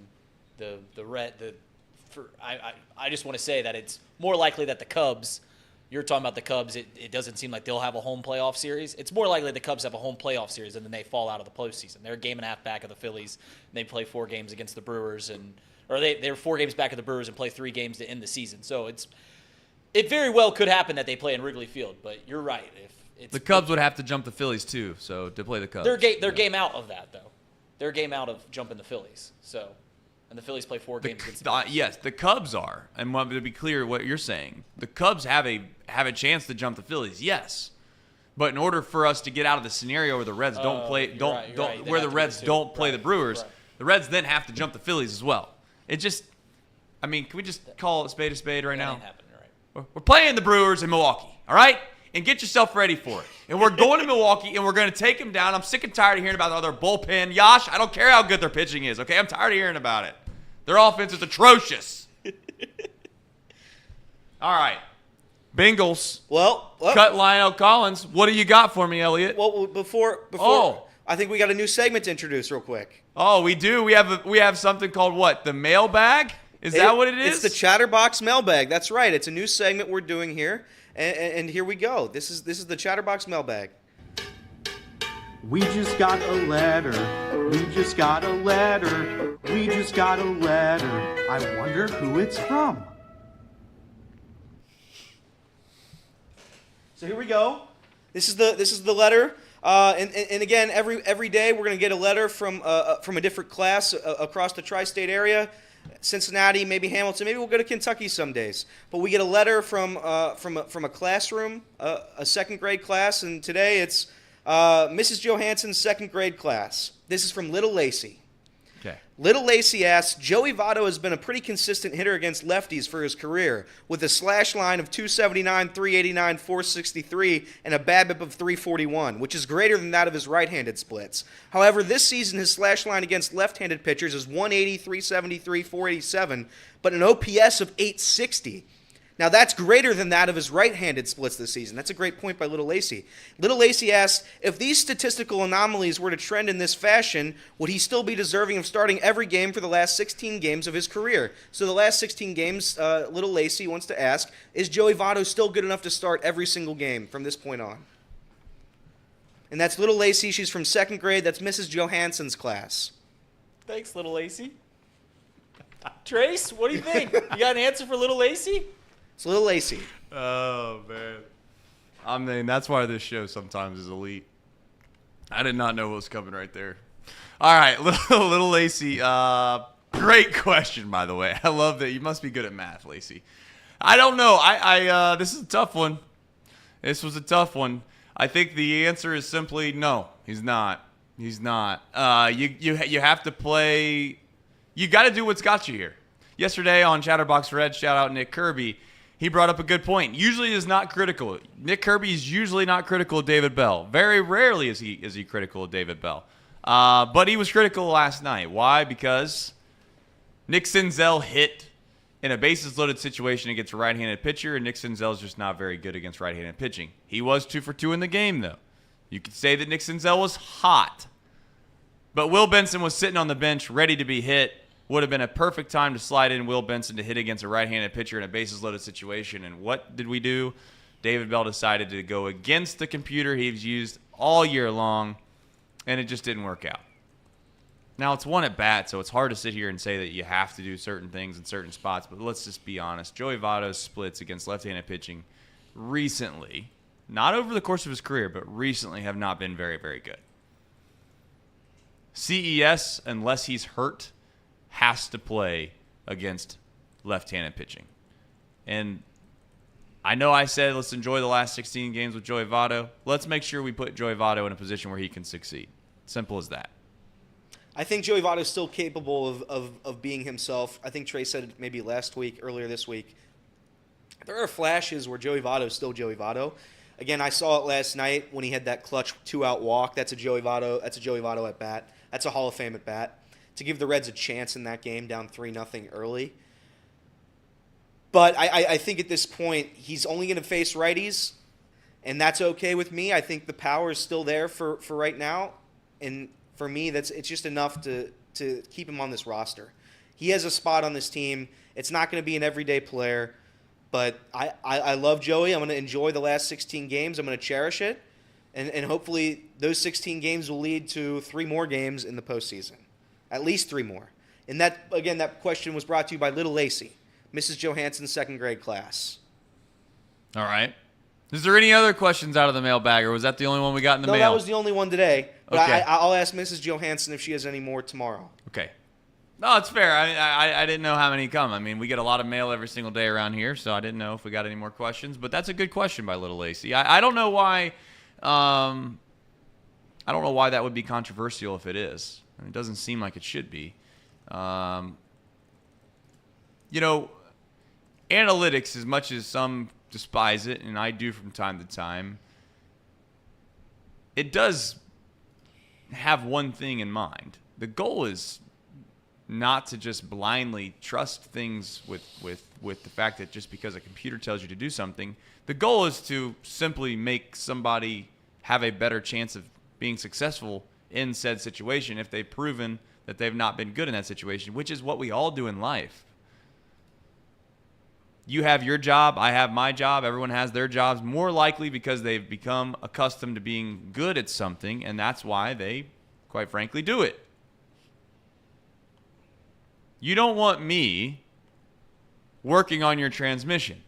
I just want to say that it's more likely that the Cubs. You're talking about the Cubs. It doesn't seem like they'll have a home playoff series. It's more likely the Cubs have a home playoff series and then they fall out of the postseason. They're a game and a half back of the Phillies. And they play 4 games against the Brewers, they're 4 games back of the Brewers and play 3 games to end the season. So it very well could happen that they play in Wrigley Field. But you're right. The Cubs would have to jump the Phillies too, so to play the Cubs. They're game out of that though. They're game out of jumping the Phillies. So. And the Phillies play 4 games against the Phillies. Yes, the Cubs are. And to be clear what you're saying, the Cubs have a chance to jump the Phillies, yes. But in order for us to get out of the scenario where the Reds don't play the Brewers, the Reds then have to jump the Phillies as well. Can we just call it a spade right now? Ain't happening, right? We're playing the Brewers in Milwaukee, all right? And get yourself ready for it. And we're going to Milwaukee, and we're going to take them down. I'm sick and tired of hearing about their bullpen. Yosh, I don't care how good their pitching is, okay? I'm tired of hearing about it. Their offense is atrocious. All right. Bengals. Well, cut Lionel Collins. What do you got for me, Elliott? Well, before I think we got a new segment to introduce real quick. Oh, we do? We have something called what? The mailbag? Is that what it is? It's the Chatterbox mailbag. That's right. It's a new segment we're doing here. And here we go. This is the Chatterbox mailbag. We just got a letter. We just got a letter. We just got a letter. I wonder who it's from. So here we go. This is the letter. And again, every day we're going to get a letter from a different class across the tri-state area. Cincinnati, maybe Hamilton, maybe we'll go to Kentucky some days. But we get a letter from a classroom, a second grade class, and today it's Mrs. Johansson's second grade class. This is from Little Lacey. Okay. Little Lacey asks, Joey Votto has been a pretty consistent hitter against lefties for his career, with a slash line of 279, 389, 463, and a BABIP of 341, which is greater than that of his right-handed splits. However, this season his slash line against left-handed pitchers is 180, 373, 487, but an OPS of 860. Now, that's greater than that of his right-handed splits this season. That's a great point by Little Lacey. Little Lacey asks, if these statistical anomalies were to trend in this fashion, would he still be deserving of starting every game for the last 16 games of his career? So the last 16 games, Little Lacey wants to ask, is Joey Votto still good enough to start every single game from this point on? And that's Little Lacey. She's from second grade. That's Mrs. Johansson's class. Thanks, Little Lacey. Trace, what do you think? You got an answer for Little Lacey? It's Little Lacey. Oh, man. I mean, that's why this show sometimes is elite. I did not know what was coming right there. All right, Little Lacey. Great question, by the way. I love that. You must be good at math, Lacey. I don't know. This is a tough one. This was a tough one. I think the answer is simply no. He's not. He's not. You have to play. You got to do what's got you here. Yesterday on Chatterbox Reds, shout out Nick Kirby. He brought up a good point. Usually is not critical. Nick Kirby is usually not critical of David Bell. Very rarely is he critical of David Bell. But he was critical last night. Why? Because Nick Senzel hit in a bases-loaded situation against a right-handed pitcher, and Nick Senzel is just not very good against right-handed pitching. He was 2 for 2 in the game, though. You could say that Nick Senzel was hot. But Will Benson was sitting on the bench ready to be hit. Would have been a perfect time to slide in Will Benson to hit against a right-handed pitcher in a bases-loaded situation. And what did we do? David Bell decided to go against the computer he's used all year long, and it just didn't work out. Now, it's one at bat, so it's hard to sit here and say that you have to do certain things in certain spots, but let's just be honest. Joey Votto's splits against left-handed pitching recently, not over the course of his career, but recently have not been very, very good. CES, unless he's hurt, has to play against left-handed pitching. And I know I said let's enjoy the last 16 games with Joey Votto. Let's make sure we put Joey Votto in a position where he can succeed. Simple as that. I think Joey Votto is still capable of being himself. I think Trey said it maybe earlier this week. There are flashes where Joey Votto is still Joey Votto. Again, I saw it last night when he had that clutch 2-out walk. That's a Joey Votto at bat. That's a Hall of Fame at bat. to give the Reds a chance in that game, down 3-0 early. But I think at this point, he's only going to face righties, and that's okay with me. I think the power is still there for right now. And for me, it's just enough to keep him on this roster. He has a spot on this team. It's not going to be an everyday player, but I love Joey. I'm going to enjoy the last 16 games. I'm going to cherish it, and hopefully those 16 games will lead to 3 more games in the postseason, at least 3 more. And that question was brought to you by Little Lacey, Mrs. Johansson's second grade class. All right. Is there any other questions out of the mailbag, or was that the only one we got in the mail? No, that was the only one today. But Okay. I'll ask Mrs. Johansson if she has any more tomorrow. Okay. No, it's fair. I didn't know how many come. I mean, we get a lot of mail every single day around here, so I didn't know if we got any more questions. But that's a good question by Little Lacey. I don't know why. I don't know why that would be controversial if it is. I mean, it doesn't seem like it should be. Analytics, as much as some despise it, and I do from time to time, it does have one thing in mind. The goal is not to just blindly trust things with the fact that just because a computer tells you to do something. The goal is to simply make somebody have a better chance of being successful in said situation if they've proven that they've not been good in that situation, which is what we all do in life. You have your job, I have my job, everyone has their jobs, more likely because they've become accustomed to being good at something, and that's why they, quite frankly, do it. You don't want me working on your transmission.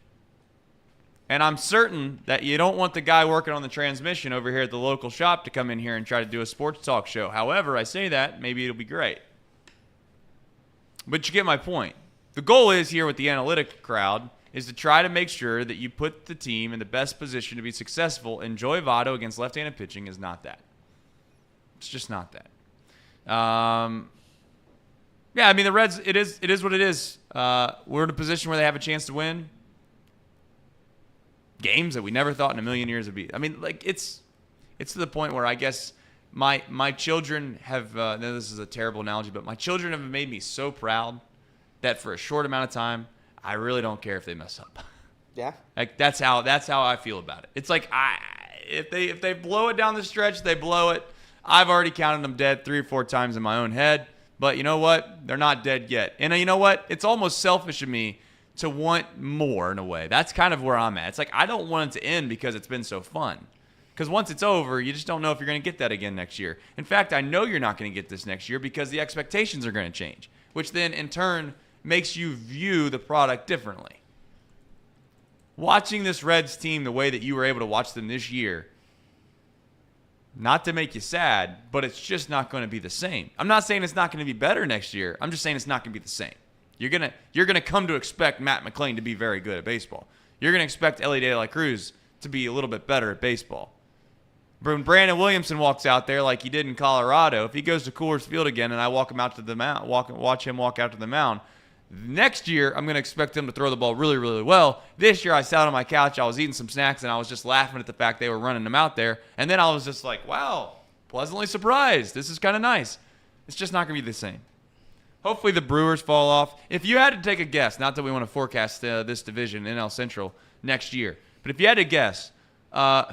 And I'm certain that you don't want the guy working on the transmission over here at the local shop to come in here and try to do a sports talk show. However, I say that, maybe it'll be great. But you get my point. The goal is here with the analytic crowd is to try to make sure that you put the team in the best position to be successful, and Joey Votto against left-handed pitching is not that. It's just not that. Yeah, I mean, the Reds, it is what it is. We're in a position where they have a chance to win games that we never thought in a million years would be. I mean, like, it's to the point where I guess my children have, no, this is a terrible analogy, but my children have made me so proud that for a short amount of time, I really don't care if they mess up. Yeah. Like, that's how I feel about it. It's like, if they blow it down the stretch, they blow it. I've already counted them dead 3 or 4 times in my own head. But you know what? They're not dead yet. And you know what? It's almost selfish of me to want more in a way. That's kind of where I'm at. It's like I don't want it to end because it's been so fun. Because once it's over, you just don't know if you're going to get that again next year. In fact, I know you're not going to get this next year because the expectations are going to change, which then in turn makes you view the product differently. Watching this Reds team the way that you were able to watch them this year, not to make you sad, but it's just not going to be the same. I'm not saying it's not going to be better next year. I'm just saying it's not going to be the same. You're gonna come to expect Matt McClain to be very good at baseball. You're going to expect Elliott De La Cruz to be a little bit better at baseball. When Brandon Williamson walks out there like he did in Colorado, if he goes to Coors Field again and I walk him out to the mound, watch him walk out to the mound, next year I'm going to expect him to throw the ball really, really well. This year I sat on my couch, I was eating some snacks, and I was just laughing at the fact they were running him out there. And then I was just like, wow, pleasantly surprised. This is kind of nice. It's just not going to be the same. Hopefully the Brewers fall off. If you had to take a guess, not that we want to forecast this division, NL Central, next year, but if you had to guess,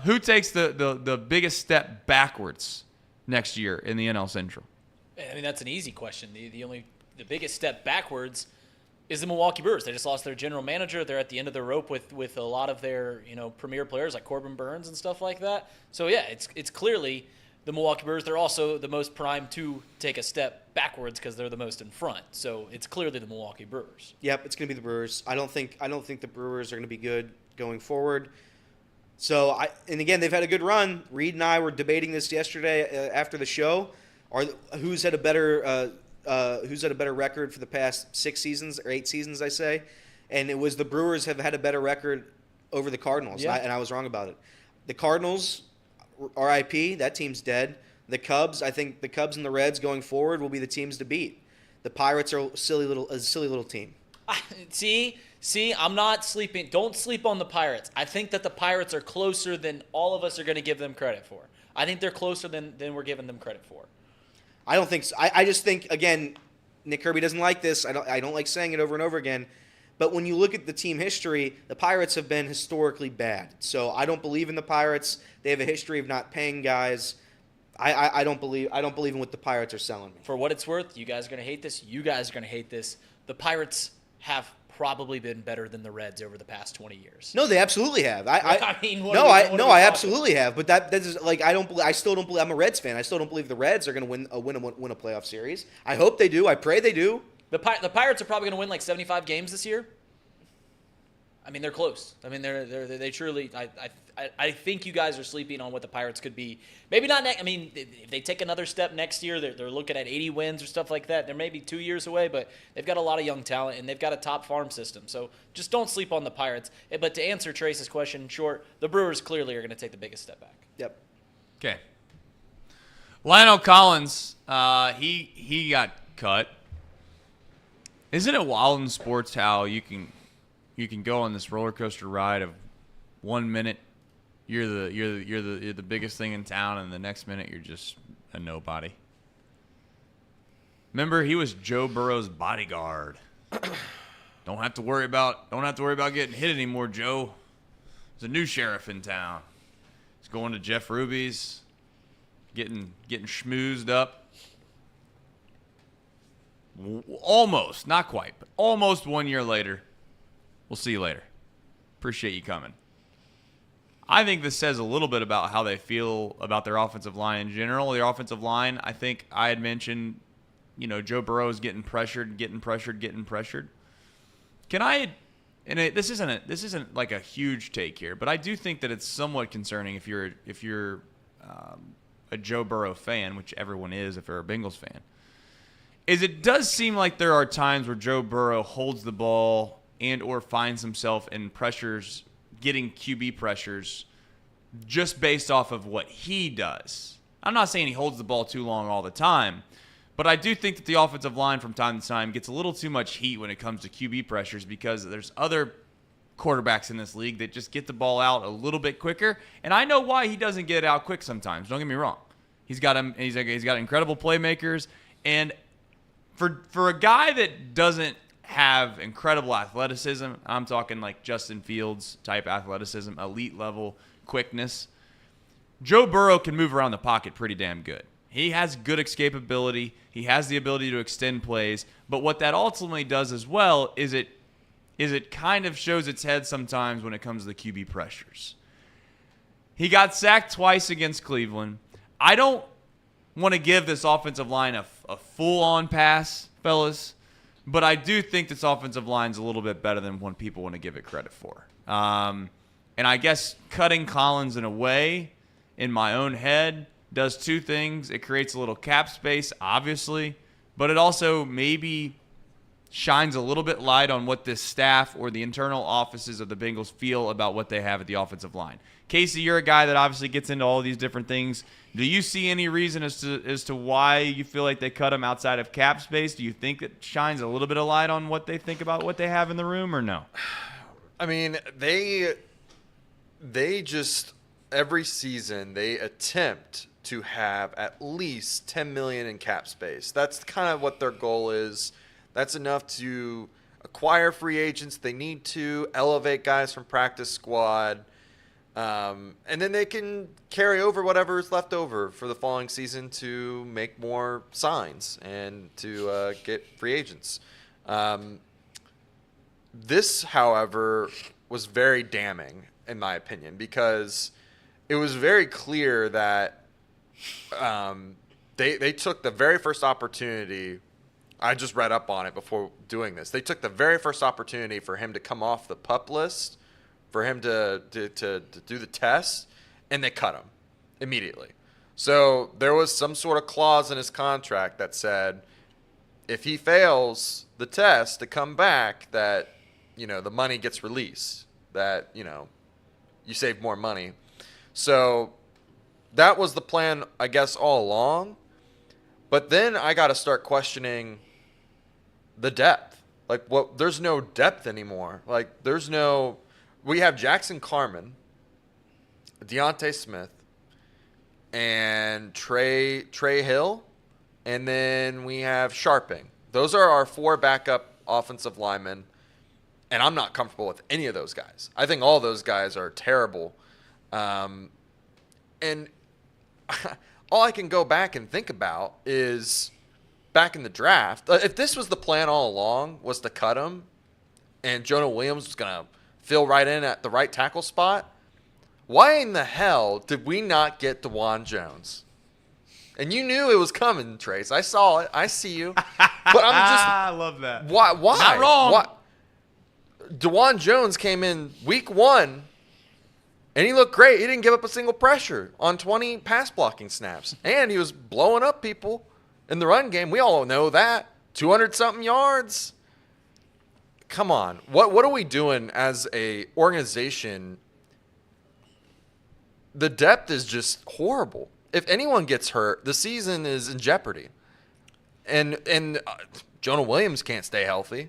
who takes the biggest step backwards next year in the NL Central? I mean, that's an easy question. The biggest step backwards is the Milwaukee Brewers. They just lost their general manager. They're at the end of the rope with a lot of their premier players like Corbin Burns and stuff like that. So yeah, it's clearly the Milwaukee Brewers. They're also the most primed to take a step backwards because they're the most in front. So it's clearly the Milwaukee Brewers. Yep, it's going to be the Brewers. I don't think the Brewers are going to be good going forward. So and again, they've had a good run. Reed and I were debating this yesterday after the show. Who's had a better record for the past 6 seasons or 8 seasons, I say, and it was the Brewers have had a better record over the Cardinals, yeah. and I was wrong about it. The Cardinals, RIP, that team's dead. The Cubs, I think the Cubs and the Reds going forward will be the teams to beat. The Pirates are a silly little team. See, I'm not sleeping. Don't sleep on the Pirates. I think that the Pirates are closer than all of us are going to give them credit for. I think they're closer than we're giving them credit for. I don't think so. I just think, again, Nick Kirby doesn't like this. I don't like saying it over and over again. But when you look at the team history, the Pirates have been historically bad. So I don't believe in the Pirates. They have a history of not paying guys. I don't believe in what the Pirates are selling me. For what it's worth, you guys are going to hate this. You guys are going to hate this. The Pirates have probably been better than the Reds over the past 20 years. No, they absolutely have. I Absolutely have. But that is like I still don't believe. I'm a Reds fan. I still don't believe the Reds are going to win a playoff series. I hope they do. I pray they do. The Pirates are probably going to win like 75 games this year. I mean, they're close. I mean, they truly. I think you guys are sleeping on what the Pirates could be. Maybe not next. I mean, if they take another step next year, they're looking at 80 wins or stuff like that. They're maybe 2 years away, but they've got a lot of young talent and they've got a top farm system. So just don't sleep on the Pirates. But to answer Trace's question in short, the Brewers clearly are going to take the biggest step back. Yep. Okay. Lionel Collins, he got cut. Isn't it wild in sports how you can go on this roller coaster ride of 1 minute you're the biggest thing in town, and the next minute you're just a nobody. Remember, he was Joe Burrow's bodyguard. Don't have to worry about getting hit anymore, Joe. There's a new sheriff in town. He's going to Jeff Ruby's, getting schmoozed up. Almost, not quite, but almost 1 year later. We'll see you later. Appreciate you coming. I think this says a little bit about how they feel about their offensive line in general. Their offensive line, I think I had mentioned, Joe Burrow is getting pressured. Can I, and this isn't like a huge take here, but I do think that it's somewhat concerning if you're a Joe Burrow fan, which everyone is if you're a Bengals fan, is it does seem like there are times where Joe Burrow holds the ball and or finds himself in pressures, getting QB pressures just based off of what he does. I'm not saying he holds the ball too long all the time, but I do think that the offensive line from time to time gets a little too much heat when it comes to QB pressures because there's other quarterbacks in this league that just get the ball out a little bit quicker, and I know why he doesn't get it out quick sometimes. Don't get me wrong. He's got incredible playmakers, and for a guy that doesn't have incredible athleticism, I'm talking like Justin Fields type athleticism, elite level quickness, Joe Burrow can move around the pocket pretty damn good. He has good escapability. He has the ability to extend plays, but what that ultimately does as well is it kind of shows its head sometimes when it comes to the QB pressures. He got sacked twice against Cleveland. I don't want to give this offensive line a full-on pass, fellas, but I do think this offensive line is a little bit better than what people want to give it credit for. And I guess cutting Collins in a way, in my own head, does two things. It creates a little cap space, obviously, but it also maybe shines a little bit light on what this staff or the internal offices of the Bengals feel about what they have at the offensive line. Casey, you're a guy that obviously gets into all these different things. Do you see any reason as to why you feel like they cut him outside of cap space? Do you think it shines a little bit of light on what they think about what they have in the room, or no? I mean, they just every season they attempt to have at least $10 million in cap space. That's kind of what their goal is. That's enough to acquire free agents they need to, elevate guys from practice squad, and then they can carry over whatever is left over for the following season to make more signs and to get free agents. This, however, was very damning, in my opinion, because it was very clear that they took the very first opportunity. I just read up on it before doing this. They took the very first opportunity for him to come off the PUP list, for him to do the test, and they cut him immediately. So there was some sort of clause in his contract that said if he fails the test to come back, that the money gets released, that you save more money. So that was the plan, I guess, all along. But then I got to start questioning the depth. Like, there's no depth anymore. Like, we have Jackson Carman, Deontay Smith, and Trey Hill, and then we have Sharping. Those are our 4 backup offensive linemen, and I'm not comfortable with any of those guys. I think all those guys are terrible. And all I can go back and think about is back in the draft. If this was the plan all along, was to cut him, and Jonah Williams was going to fill right in at the right tackle spot, why in the hell did we not get DeJuan Jones? And you knew it was coming, Trace. I saw it. I see you. But I'm just... I love that. Why? Not wrong. Why? DeJuan Jones came in week 1, and he looked great. He didn't give up a single pressure on 20 pass blocking snaps. And he was blowing up people in the run game. We all know that. 200-something yards. Come on. What are we doing as a organization? The depth is just horrible. If anyone gets hurt, the season is in jeopardy. And Jonah Williams can't stay healthy.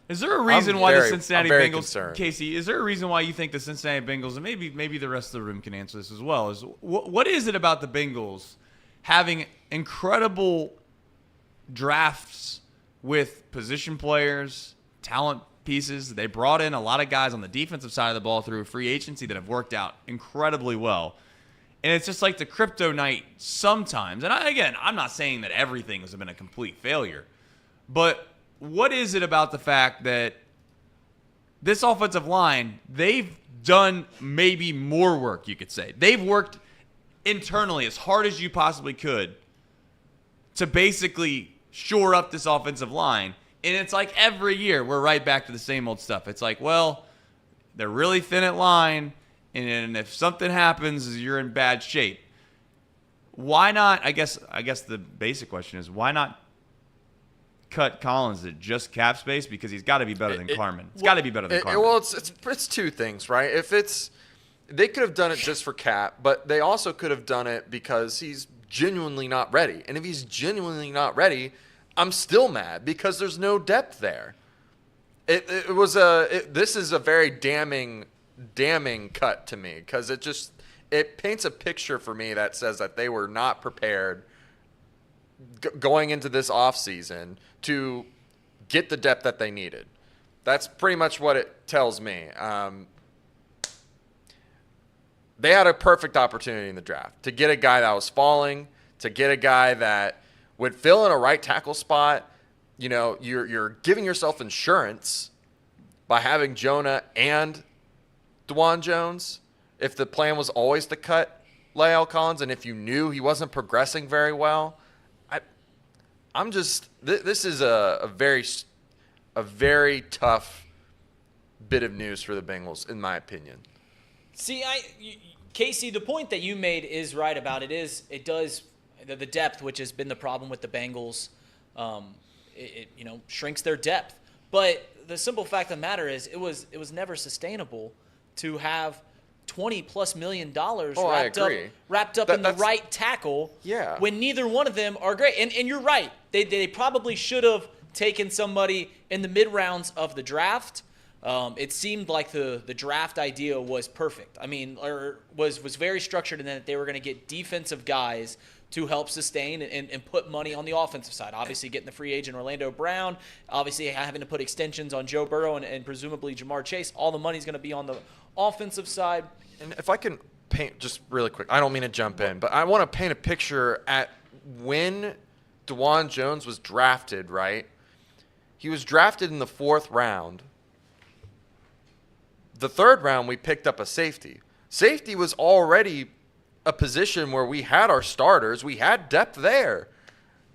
Is there a reason why the Cincinnati Bengals, concerned. Casey? Is there a reason why you think the Cincinnati Bengals, and maybe the rest of the room can answer this as well? Is what is it about the Bengals having incredible drafts with position players, talent pieces? They brought in a lot of guys on the defensive side of the ball through free agency that have worked out incredibly well. And it's just like the crypto night sometimes. And I'm not saying that everything has been a complete failure. But what is it about the fact that this offensive line, they've done maybe more work, you could say. They've worked internally as hard as you possibly could to basically shore up this offensive line. And it's like every year we're right back to the same old stuff. It's like, well, they're really thin at line. And if something happens, you're in bad shape. Why not? I guess the basic question is, why not cut Collins at just cap space? Because he's got to be better than Carmen. It's got to be better than Carmen. Well, it's two things, right? They could have done it just for cap, but they also could have done it because he's genuinely not ready. And if he's genuinely not ready, I'm still mad because there's no depth there. This is a very damning cut to me because it paints a picture for me that says that they were not prepared going into this offseason to get the depth that they needed. That's pretty much what it tells me. They had a perfect opportunity in the draft to get a guy that was falling, to get a guy that would fill in a right tackle spot. You know, you're giving yourself insurance by having Jonah and DeJuan Jones. If the plan was always to cut La'el Collins, and if you knew he wasn't progressing very well, this is a very tough bit of news for the Bengals, in my opinion. See, Casey, the point that you made is right about it. It does the depth, which has been the problem with the Bengals. It shrinks their depth. But the simple fact of the matter is, it was never sustainable to have $20+ million wrapped up in the right tackle. Yeah. When neither one of them are great. And you're right. They probably should have taken somebody in the mid rounds of the draft. It seemed like the draft idea was perfect. I mean, or was very structured in that they were going to get defensive guys to help sustain and put money on the offensive side. Obviously, getting the free agent Orlando Brown, obviously having to put extensions on Joe Burrow and presumably Jamar Chase. All the money's going to be on the offensive side. And if I can paint just really quick, I don't mean to jump in, but I want to paint a picture at when DeJuan Jones was drafted, right? He was drafted in the 4th round. The 3rd round, we picked up a safety. Safety was already a position where we had our starters. We had depth there.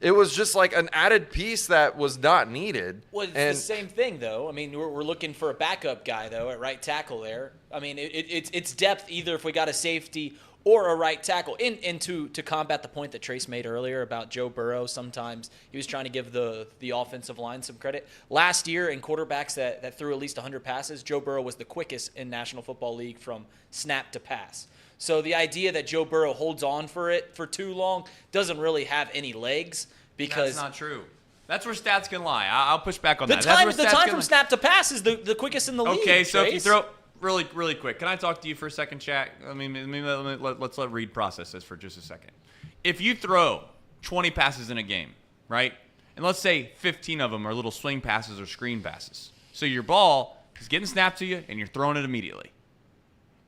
It was just like an added piece that was not needed. Well, it's the same thing, though. I mean, we're looking for a backup guy, though, at right tackle there. I mean, it's depth either if we got a safety or a right tackle. And to combat the point that Trace made earlier about Joe Burrow, sometimes he was trying to give the offensive line some credit. Last year, in quarterbacks that threw at least 100 passes, Joe Burrow was the quickest in National Football League from snap to pass. So the idea that Joe Burrow holds on for it for too long doesn't really have any legs because... That's not true. That's where stats can lie. I'll push back on that. The time from snap to pass is the quickest in the league. Okay, so Trace. if you throw... Really quick, can I talk to you for a second, chat? Let's let Reed process this for just a second. If you throw 20 passes in a game, right, and let's say 15 of them are little swing passes or screen passes. So your ball is getting snapped to you, and you're throwing it immediately.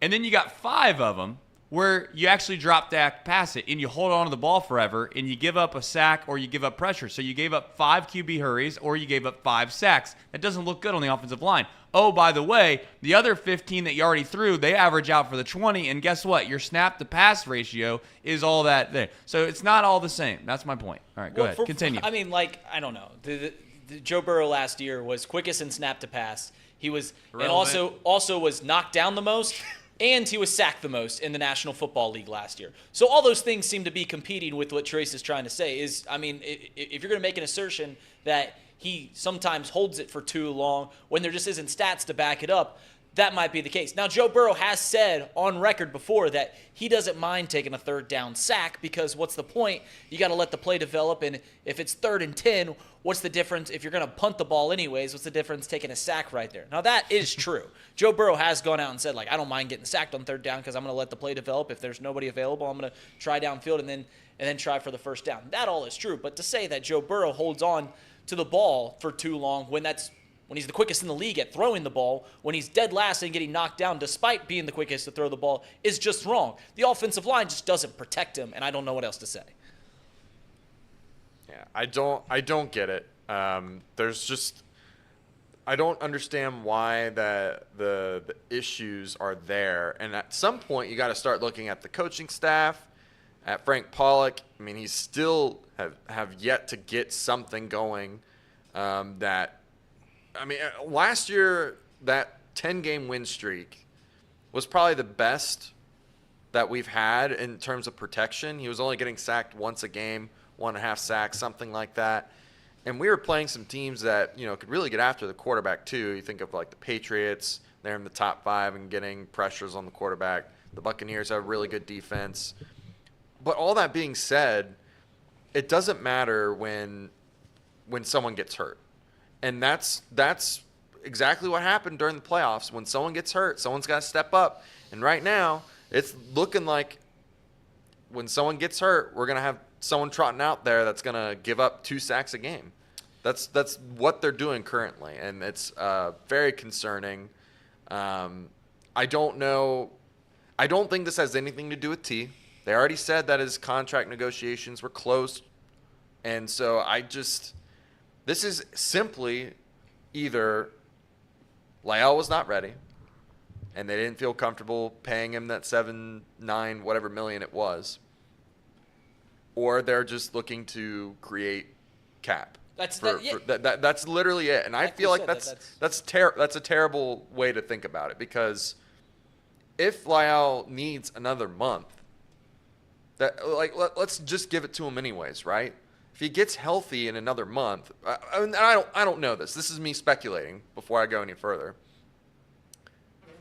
And then you got 5 of them where you actually drop back, pass it, and you hold on to the ball forever, and you give up a sack or you give up pressure. So you gave up 5 QB hurries or you gave up 5 sacks. That doesn't look good on the offensive line. Oh, by the way, the other 15 that you already threw, they average out for the 20, and guess what? Your snap-to-pass ratio is all that there. So it's not all the same. That's my point. All right, go ahead. Continue. I mean, like, I don't know. The Joe Burrow last year was quickest in snap-to-pass. He was relevant. And also was knocked down the most. And he was sacked the most in the National Football League last year. So all those things seem to be competing with what Trace is trying to say. I mean, if you're going to make an assertion that he sometimes holds it for too long when there just isn't stats to back it up, that might be the case. Now, Joe Burrow has said on record before that he doesn't mind taking a third down sack because what's the point? You got to let the play develop, and if it's 3rd and 10, what's the difference? If you're going to punt the ball anyways, what's the difference taking a sack right there? Now, that is true. Joe Burrow has gone out and said, like, I don't mind getting sacked on 3rd down because I'm going to let the play develop. If there's nobody available, I'm going to try downfield and then try for the first down. That all is true. But to say that Joe Burrow holds on to the ball for too long when he's the quickest in the league at throwing the ball, when he's dead last and getting knocked down despite being the quickest to throw the ball, is just wrong. The offensive line just doesn't protect him, and I don't know what else to say. Yeah, I don't get it. I don't understand why the issues are there. And at some point, you got to start looking at the coaching staff, at Frank Pollock. I mean, he's still have yet to get something going last year, that 10-game win streak was probably the best that we've had in terms of protection. He was only getting sacked once a game, 1.5 sacks, something like that. And we were playing some teams that, could really get after the quarterback too. You think of like the Patriots, they're in the top 5 and getting pressures on the quarterback. The Buccaneers have really good defense. But all that being said, it doesn't matter when someone gets hurt. And that's exactly what happened during the playoffs. When someone gets hurt, someone's got to step up. And right now, it's looking like when someone gets hurt, we're going to have someone trotting out there that's going to give up 2 sacks a game. That's what they're doing currently, and it's very concerning. I don't know. I don't think this has anything to do with T. They already said that his contract negotiations were closed, and so this is simply either Lyle was not ready and they didn't feel comfortable paying him that 7, 9, whatever million it was, or they're just looking to create cap. That's literally it. And I feel like that's a terrible way to think about it, because if Lyle needs another month, let's just give it to him anyways, right? If he gets healthy in another month, I don't know this. This is me speculating before I go any further.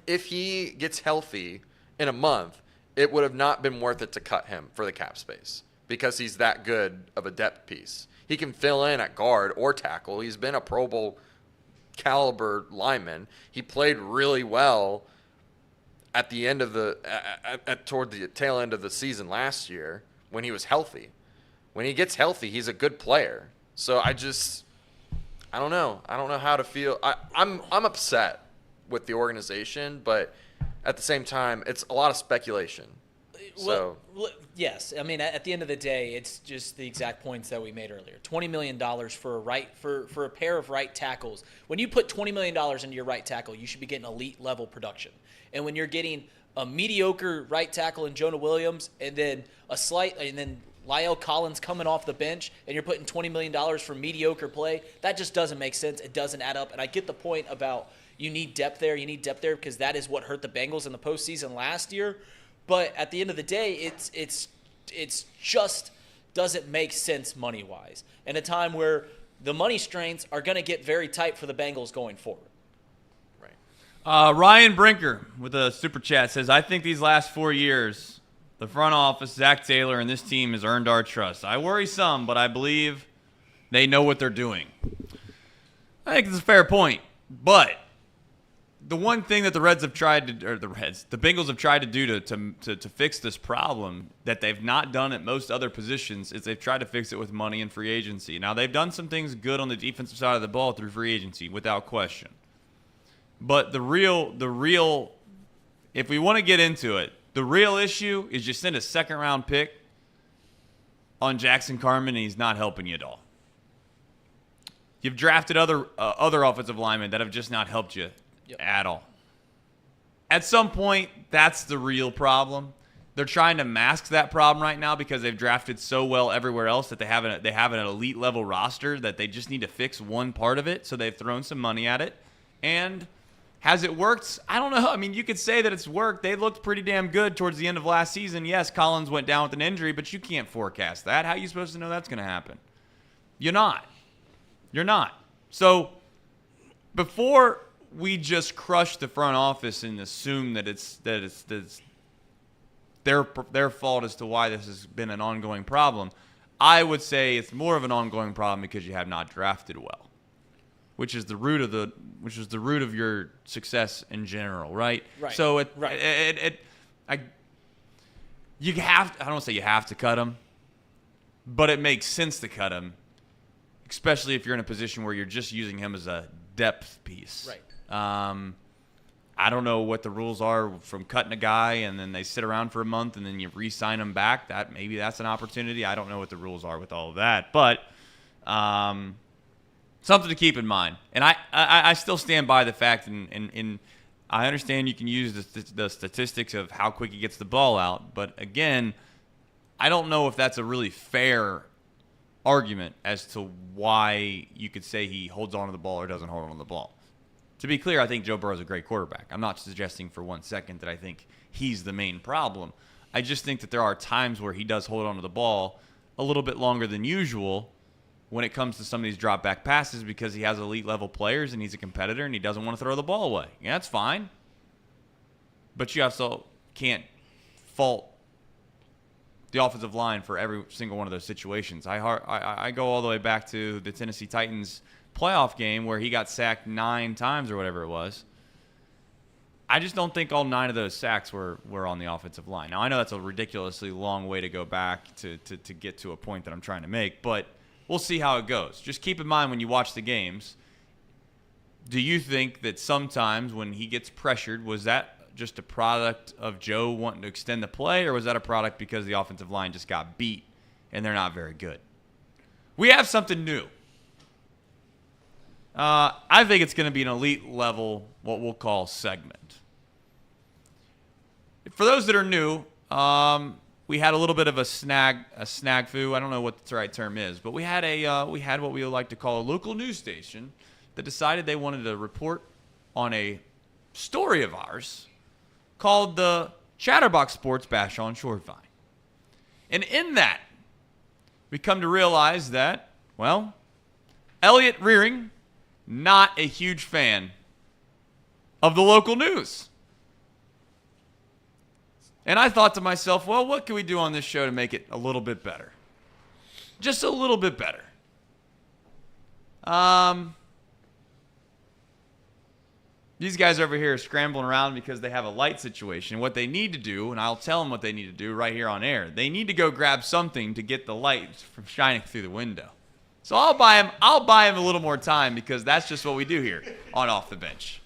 If he gets healthy in a month, it would have not been worth it to cut him for the cap space, because he's that good of a depth piece. He can fill in at guard or tackle. He's been a Pro Bowl caliber lineman. He played really well at the end of toward the tail end of the season last year when he was healthy. When he gets healthy, he's a good player. So I don't know. I don't know how to feel. I'm upset with the organization, but at the same time, it's a lot of speculation. Well, yes. I mean, at the end of the day, it's just the exact points that we made earlier. $20 million for a pair of right tackles. When you put $20 million into your right tackle, you should be getting elite level production. And when you're getting a mediocre right tackle in Jonah Williams, and then Lyle Collins coming off the bench, and you're putting $20 million for mediocre play, that just doesn't make sense. It doesn't add up. And I get the point about you need depth there. You need depth there because that is what hurt the Bengals in the postseason last year. But at the end of the day, it's just doesn't make sense money-wise. In a time where the money strains are going to get very tight for the Bengals going forward. Right. Ryan Brinker with a super chat says, I think these last 4 years, the front office, Zach Taylor, and this team has earned our trust. I worry some, but I believe they know what they're doing. I think it's a fair point, but the one thing that the Bengals have tried to do to fix this problem that they've not done at most other positions is they've tried to fix it with money and free agency. Now, they've done some things good on the defensive side of the ball through free agency, without question. But the real, if we want to get into it, the real issue is you send a second-round pick on Jackson Carman, and he's not helping you at all. You've drafted other offensive linemen that have just not helped you at all. At some point, that's the real problem. They're trying to mask that problem right now because they've drafted so well everywhere else that they have an elite level roster that they just need to fix one part of it. So they've thrown some money at it. And has it worked? I don't know. I mean, you could say that it's worked. They looked pretty damn good towards the end of last season. Yes, Collins went down with an injury, but you can't forecast that. How are you supposed to know that's going to happen? You're not. So before we just crush the front office and assume that it's their fault as to why this has been an ongoing problem, I would say it's more of an ongoing problem because you have not drafted well, which is the root of your success in general, right? Right. So I don't want to say you have to cut him, but it makes sense to cut him, especially if you're in a position where you're just using him as a depth piece. Right. I don't know what the rules are from cutting a guy and then they sit around for a month and then you re-sign them back. Maybe that's an opportunity. I don't know what the rules are with all of that, but something to keep in mind. And I still stand by the fact, and I understand you can use the statistics of how quick he gets the ball out, but again, I don't know if that's a really fair argument as to why you could say he holds on to the ball or doesn't hold on to the ball. To be clear, I think Joe Burrow is a great quarterback. I'm not suggesting for 1 second that I think he's the main problem. I just think that there are times where he does hold on to the ball a little bit longer than usual when it comes to some of these drop back passes because he has elite level players and he's a competitor and he doesn't want to throw the ball away. Yeah, that's fine. But you also can't fault the offensive line for every single one of those situations. I go all the way back to the Tennessee Titans playoff game where he got sacked 9 times or whatever it was. I just don't think all 9 of those sacks were on the offensive line. Now, I know that's a ridiculously long way to go back to get to a point that I'm trying to make, but we'll see how it goes. Just keep in mind when you watch the games, do you think that sometimes when he gets pressured, was that just a product of Joe wanting to extend the play, or was that a product because the offensive line just got beat and they're not very good? We have something new. I think it's going to be an elite level, what we'll call segment. For those that are new, we had a little bit of a snag-foo. I don't know what the right term is, but we had what we would like to call a local news station that decided they wanted to report on a story of ours called the Chatterbox Sports Bash on Shortvine. And in that, we come to realize that, well, Elliott Rearing, not a huge fan of the local news. And I thought to myself, well, what can we do on this show to make it a little bit better? Just a little bit better. These guys over here are scrambling around because they have a light situation. What they need to do, and I'll tell them what they need to do right here on air, they need to go grab something to get the light from shining through the window. So I'll buy him a little more time because that's just what we do here on Off the Bench.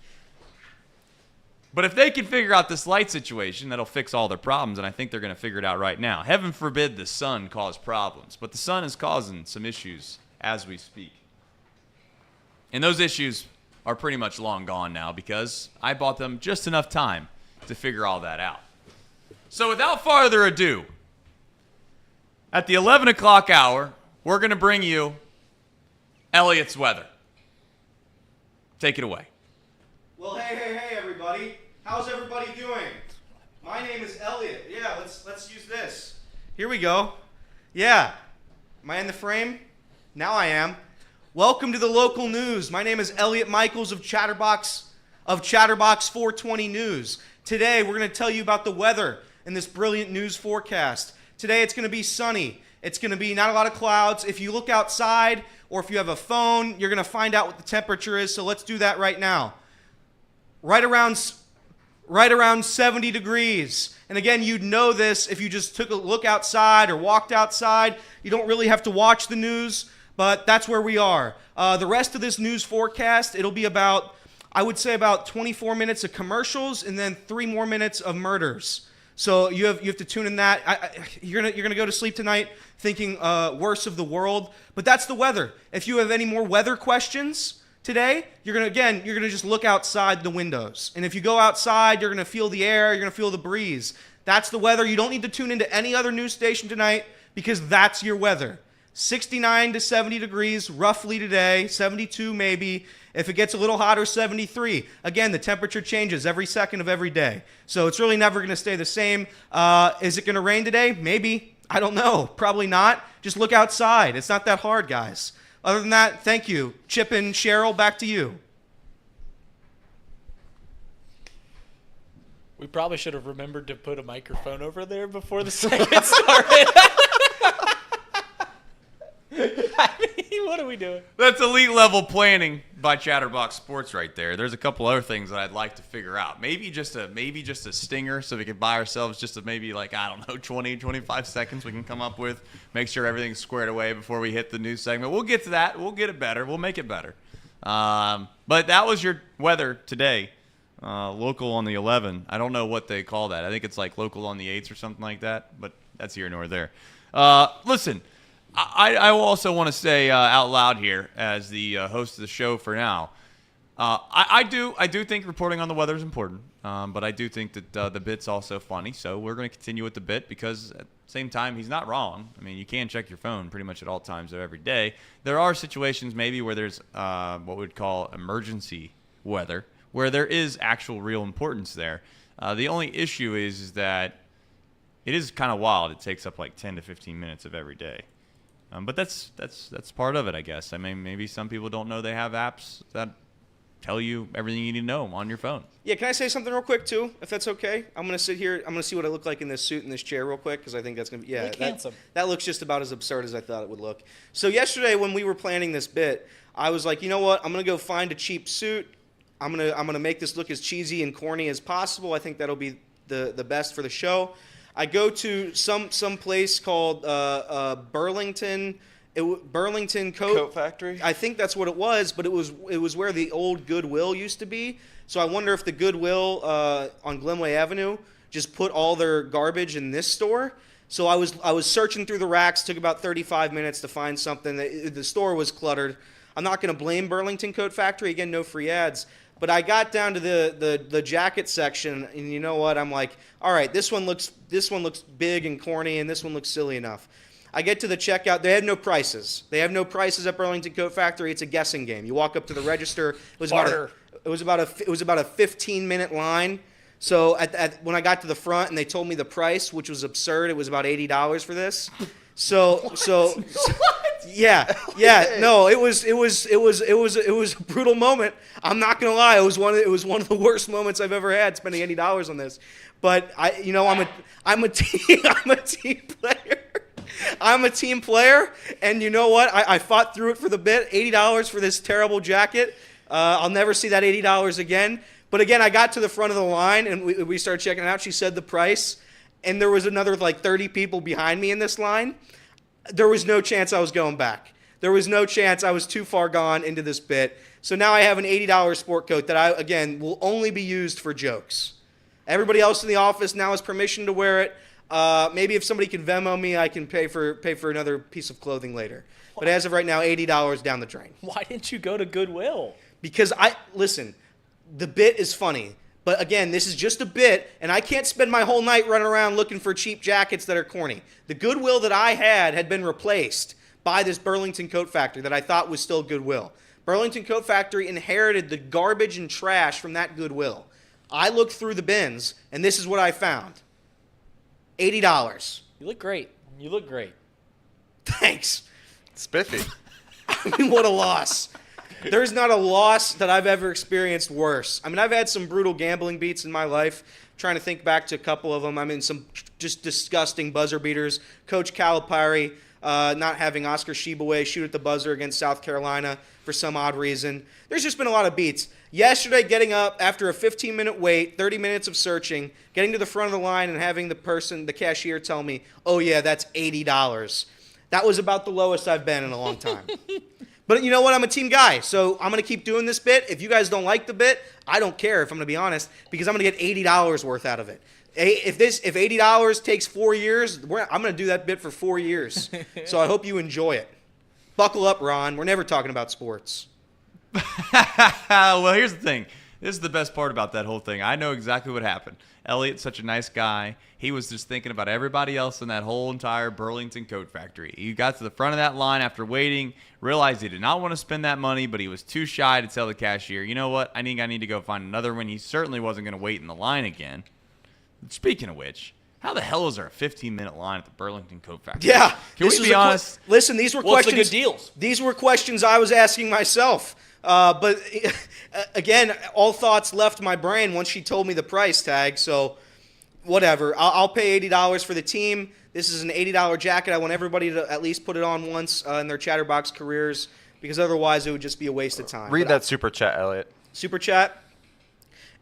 But if they can figure out this light situation, that'll fix all their problems, and I think they're going to figure it out right now. Heaven forbid the sun cause problems, but the sun is causing some issues as we speak. And those issues are pretty much long gone now because I bought them just enough time to figure all that out. So without further ado, at the 11 o'clock hour, we're going to bring you Elliott's weather. Take it away. Well, hey, everybody. How's everybody doing? My name is Elliott. Yeah, let's use this. Here we go. Yeah. Am I in the frame? Now I am. Welcome to the local news. My name is Elliott Michaels of Chatterbox 420 News. Today, we're going to tell you about the weather and this brilliant news forecast. Today, it's going to be sunny. It's going to be not a lot of clouds. If you look outside or if you have a phone, you're going to find out what the temperature is, so let's do that right now. right around 70 degrees. And again, you'd know this if you just took a look outside or walked outside. You don't really have to watch the news, but that's where we are. The rest of this news forecast, it'll be about, I would say, about 24 minutes of commercials and then 3 more minutes of murders. So you have to tune in that. You're gonna go to sleep tonight thinking worse of the world. But that's the weather. If you have any more weather questions today, you're gonna just look outside the windows. And if you go outside, you're gonna feel the air. You're gonna feel the breeze. That's the weather. You don't need to tune into any other news station tonight because that's your weather. 69 to 70 degrees roughly today, 72 maybe. If it gets a little hotter, 73. Again, the temperature changes every second of every day. So it's really never going to stay the same. Is it going to rain today? Maybe. I don't know. Probably not. Just look outside. It's not that hard, guys. Other than that, thank you. Chip and Cheryl, back to you. We probably should have remembered to put a microphone over there before the segment started. I mean, what are we doing? That's elite level planning by Chatterbox Sports right there. There's a couple other things that I'd like to figure out. Maybe just a stinger so we can buy ourselves just a maybe like, I don't know, 20, 25 seconds we can come up with. Make sure everything's squared away before we hit the news segment. We'll get to that. We'll get it better. We'll make it better. But that was your weather today. Local on the 11. I don't know what they call that. I think it's like local on the 8s or something like that. But that's here nor there. Listen. I also want to say out loud here as the host of the show for now. I do think reporting on the weather is important, but I do think that the bit's also funny. So we're going to continue with the bit because at the same time he's not wrong. I mean, you can check your phone pretty much at all times of every day. There are situations maybe where there's what we'd call emergency weather, where there is actual real importance there. The only issue is that it is kind of wild. It takes up like 10 to 15 minutes of every day. But that's part of it, I guess. I mean, maybe some people don't know they have apps that tell you everything you need to know on your phone. Yeah, can I say something real quick, too, if that's okay? I'm going to sit here. I'm going to see what I look like in this suit and this chair real quick because I think that's going to be, that looks just about as absurd as I thought it would look. So yesterday when we were planning this bit, I was like, you know what? I'm going to go find a cheap suit. I'm gonna make this look as cheesy and corny as possible. I think that'll be the best for the show. I go to some place called Burlington Coat Factory. I think that's what it was, but it was where the old Goodwill used to be. So I wonder if the Goodwill on Glenway Avenue just put all their garbage in this store. So I was searching through the racks. Took about 35 minutes to find something. The store was cluttered. I'm not going to blame Burlington Coat Factory. Again, no free ads. But I got down to the jacket section, and you know what? I'm like, all right, this one looks big and corny, and this one looks silly enough. I get to the checkout. They had no prices. They have no prices at Burlington Coat Factory. It's a guessing game. You walk up to the register. It was about a 15-minute line. So when I got to the front and they told me the price, which was absurd, it was about $80 for this. So yeah, no, it was a brutal moment. I'm not gonna lie, it was one of the worst moments I've ever had spending $80 on this. But I'm a team player. I'm a team player, and you know what? I fought through it for the bit. $80 for this terrible jacket. I'll never see that $80 again. But again, I got to the front of the line, and we started checking it out. She said the price, and there was another like 30 people behind me in this line. There was no chance I was going back. There was no chance. I was too far gone into this bit. So now I have an $80 sport coat that again, will only be used for jokes. Everybody else in the office now has permission to wear it. Maybe if somebody can Venmo me, I can pay for another piece of clothing later. But as of right now, $80 down the drain. Why didn't you go to Goodwill? Because listen, the bit is funny. But again, this is just a bit, and I can't spend my whole night running around looking for cheap jackets that are corny. The Goodwill that I had been replaced by this Burlington Coat Factory that I thought was still Goodwill. Burlington Coat Factory inherited the garbage and trash from that Goodwill. I looked through the bins, and this is what I found. $80. You look great. You look great. Thanks. Spiffy. I mean, what a loss. There's not a loss that I've ever experienced worse. I mean, I've had some brutal gambling beats in my life. I'm trying to think back to a couple of them. I mean, some just disgusting buzzer beaters. Coach Calipari not having Oscar Shibaway shoot at the buzzer against South Carolina for some odd reason. There's just been a lot of beats. Yesterday, getting up after a 15-minute wait, 30 minutes of searching, getting to the front of the line and having the cashier tell me, oh, yeah, that's $80. That was about the lowest I've been in a long time. But you know what? I'm a team guy, so I'm going to keep doing this bit. If you guys don't like the bit, I don't care, if I'm going to be honest, because I'm going to get $80 worth out of it. If $80 takes 4 years, I'm going to do that bit for 4 years. So I hope you enjoy it. Buckle up, Ron. We're never talking about sports. Well, here's the thing. This is the best part about that whole thing. I know exactly what happened. Elliott's such a nice guy. He was just thinking about everybody else in that whole entire Burlington Coat Factory. He got to the front of that line after waiting, realized he did not want to spend that money, but he was too shy to tell the cashier, you know what, I think I need to go find another one. He certainly wasn't going to wait in the line again. Speaking of which, how the hell is there a 15-minute line at the Burlington Coat Factory? Yeah. Can we be honest? Listen, these were questions. What's the good deals? These were questions I was asking myself. But again, all thoughts left my brain once she told me the price tag. So whatever. I'll pay $80 for the team. This is an $80 jacket. I want everybody to at least put it on once in their Chatterbox careers, because otherwise it would just be a waste of time. Read that super chat, Elliott. Super chat.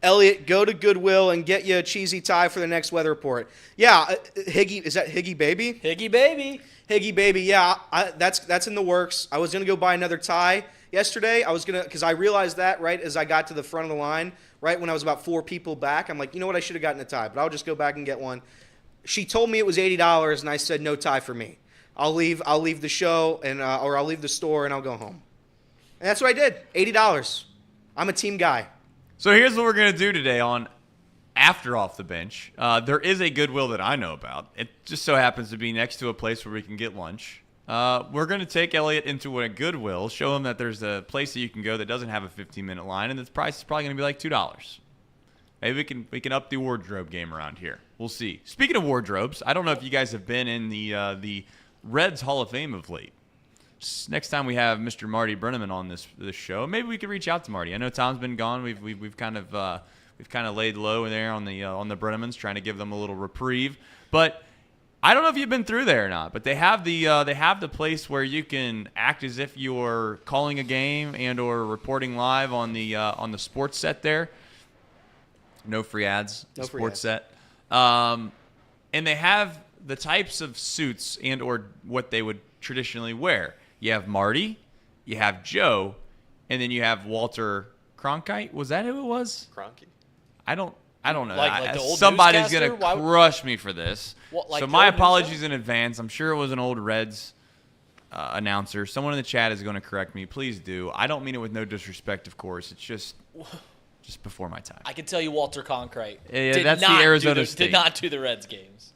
Elliott, go to Goodwill and get you a cheesy tie for the next weather report. Yeah, Higgy, is that Higgy Baby? Higgy Baby. Higgy Baby, yeah, that's in the works. I was going to go buy another tie yesterday. I was going to, because I realized that right as I got to the front of the line, right when I was about 4 people back. I'm like, you know what, I should have gotten a tie, but I'll just go back and get one. She told me it was $80, and I said, no tie for me. I'll leave the show, and or I'll leave the store, and I'll go home. And that's what I did, $80. I'm a team guy. So here's what we're going to do today on After Off the Bench. There is a Goodwill that I know about. It just so happens to be next to a place where we can get lunch. We're going to take Elliott into a Goodwill, show him that there's a place that you can go that doesn't have a 15-minute line, and the price is probably going to be like $2. Maybe we can up the wardrobe game around here. We'll see. Speaking of wardrobes, I don't know if you guys have been in the Reds Hall of Fame of late. Next time we have Mr. Marty Brennaman on this show, maybe we could reach out to Marty. I know Tom's been gone. We've kind of laid low in there on the Brennamans, trying to give them a little reprieve. But I don't know if you've been through there or not. But they have the place where you can act as if you're calling a game and or reporting live on the sports set there. No free ads. No free sports ads. set. And they have the types of suits and or what they would traditionally wear. You have Marty, you have Joe, and then you have Walter Cronkite. Was that who it was? Cronky. I don't know. Like the old Somebody's newscaster? gonna crush me for this. What, like so the my old apologies in advance. I'm sure it was an old Reds announcer. Someone in the chat is going to correct me. Please do. I don't mean it with no disrespect, of course. It's just before my time. I can tell you Walter Cronkite. Yeah, that's the Arizona State. Did not do the Reds games.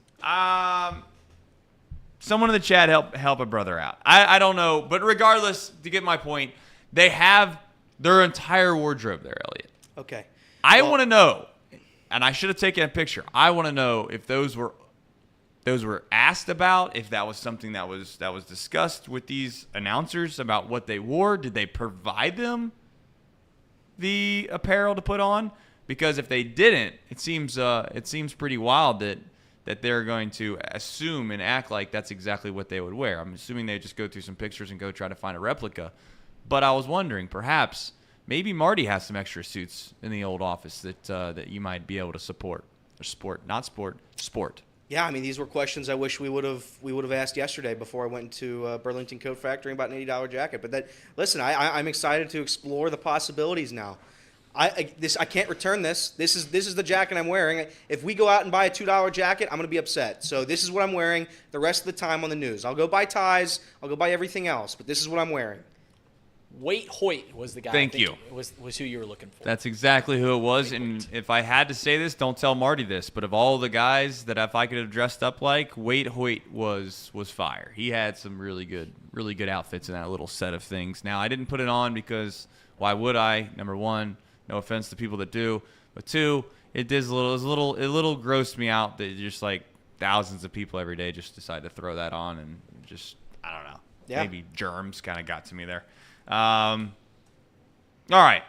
Someone in the chat help a brother out. I don't know, but regardless, to get my point, they have their entire wardrobe there, Elliott. Okay. I want to know, and I should have taken a picture. I want to know if those were asked about, if that was something that was discussed with these announcers about what they wore. Did they provide them the apparel to put on? Because if they didn't, it seems pretty wild that they're going to assume and act like that's exactly what they would wear. I'm assuming they just go through some pictures and go try to find a replica. But I was wondering, perhaps, maybe Marty has some extra suits in the old office that you might be able to support. Or sport. Yeah, I mean, these were questions I wish we would have asked yesterday before I went to Burlington Coat Factory and bought an $80 jacket. But listen, I'm excited to explore the possibilities now. I can't return this. This is the jacket I'm wearing. If we go out and buy a $2 jacket, I'm going to be upset. So this is what I'm wearing the rest of the time on the news. I'll go buy ties. I'll go buy everything else. But this is what I'm wearing. Wait Hoyt was the guy. Thank you. Was who you were looking for. That's exactly who it was. And if I had to say this, don't tell Marty this, but of all the guys that if I could have dressed up like, Wade Hoyt was fire. He had some really good outfits in that little set of things. Now, I didn't put it on because why would I? Number one, no offense to people that do, but two, it little grossed me out that just like thousands of people every day just decide to throw that on, and just I don't know. Yeah. Maybe germs kind of got to me there. All right.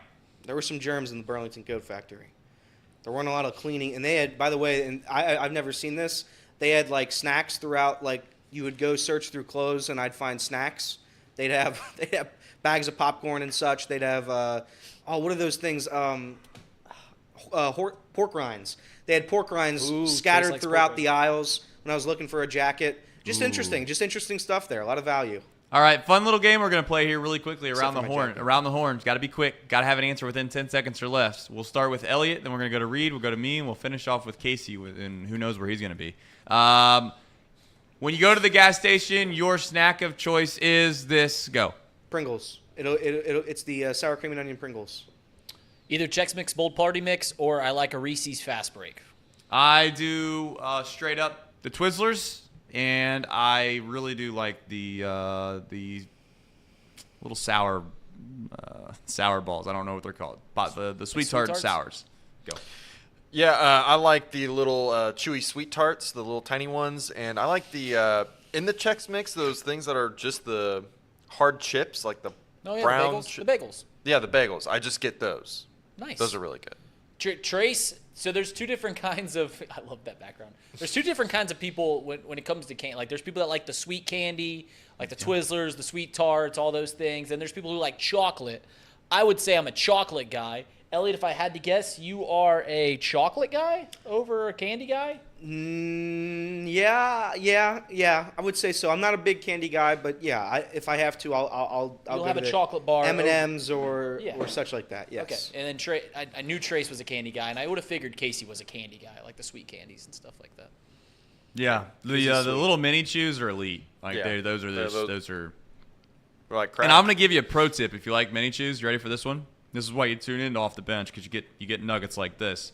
There were some germs in the Burlington Coat Factory. There weren't a lot of cleaning, and they had, by the way, and I've never seen this. They had like snacks throughout. Like you would go search through clothes, and I'd find snacks. They'd have bags of popcorn and such. They'd have, what are those things? Pork rinds. They had pork rinds scattered throughout the aisles when I was looking for a jacket. Just interesting stuff there. A lot of value. All right, fun little game we're going to play here really quickly around the for my horn. jacket. Around the horns. Got to be quick. Got to have an answer within 10 seconds or less. We'll start with Elliott, then we're going to go to Reed, we'll go to me, and we'll finish off with Casey, and who knows where he's going to be. When you go to the gas station, your snack of choice is this. Go. Pringles. It's the sour cream and onion Pringles. Either Chex Mix Bold Party Mix or I like a Reese's Fast Break. I do straight up the Twizzlers, and I really do like the little sour balls. I don't know what they're called, but the sweet tart sours. Go. Yeah, I like the little chewy sweet tarts, the little tiny ones, and I like the in the Chex Mix those things that are just the hard chips, like the brown. The bagels. Yeah, the bagels. I just get those. Nice. Those are really good. Trace, so there's two different kinds of, I love that background. There's two different kinds of people when it comes to candy. Like there's people that like the sweet candy, like the Twizzlers, the sweet tarts, all those things. And there's people who like chocolate. I would say I'm a chocolate guy. Elliott, if I had to guess, you are a chocolate guy over a candy guy? Yeah. I would say so. I'm not a big candy guy, but yeah, if I have to, I'll You'll have a chocolate bar. M&Ms or such like that. Yes. Okay. And then I knew Trace was a candy guy, and I would have figured Casey was a candy guy, like the sweet candies and stuff like that. Yeah, the little mini chews are elite. Like those are like crap. And I'm gonna give you a pro tip if you like mini chews. You ready for this one? This is why you tune in to Off the Bench, because you get nuggets like this.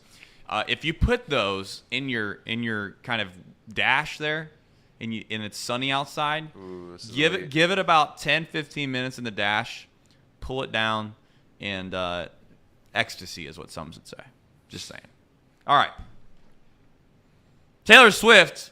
If you put those in your kind of dash there, and it's sunny outside, give it about 10-15 minutes in the dash, pull it down, and ecstasy is what some would say. Just saying. All right. Taylor Swift.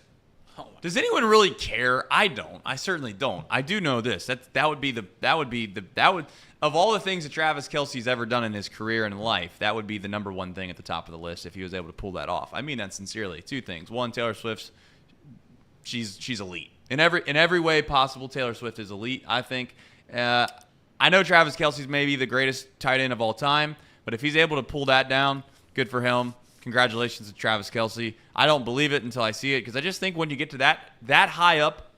Does anyone really care? I don't. I certainly don't. I do know this. That would of all the things that Travis Kelce's ever done in his career and life, that would be the number one thing at the top of the list if he was able to pull that off. I mean that sincerely. Two things. One, Taylor Swift's she's elite. In every way possible, Taylor Swift is elite, I think. I know Travis Kelce's maybe the greatest tight end of all time, but if he's able to pull that down, good for him. Congratulations to Travis Kelce. I don't believe it until I see it, because I just think when you get to that high up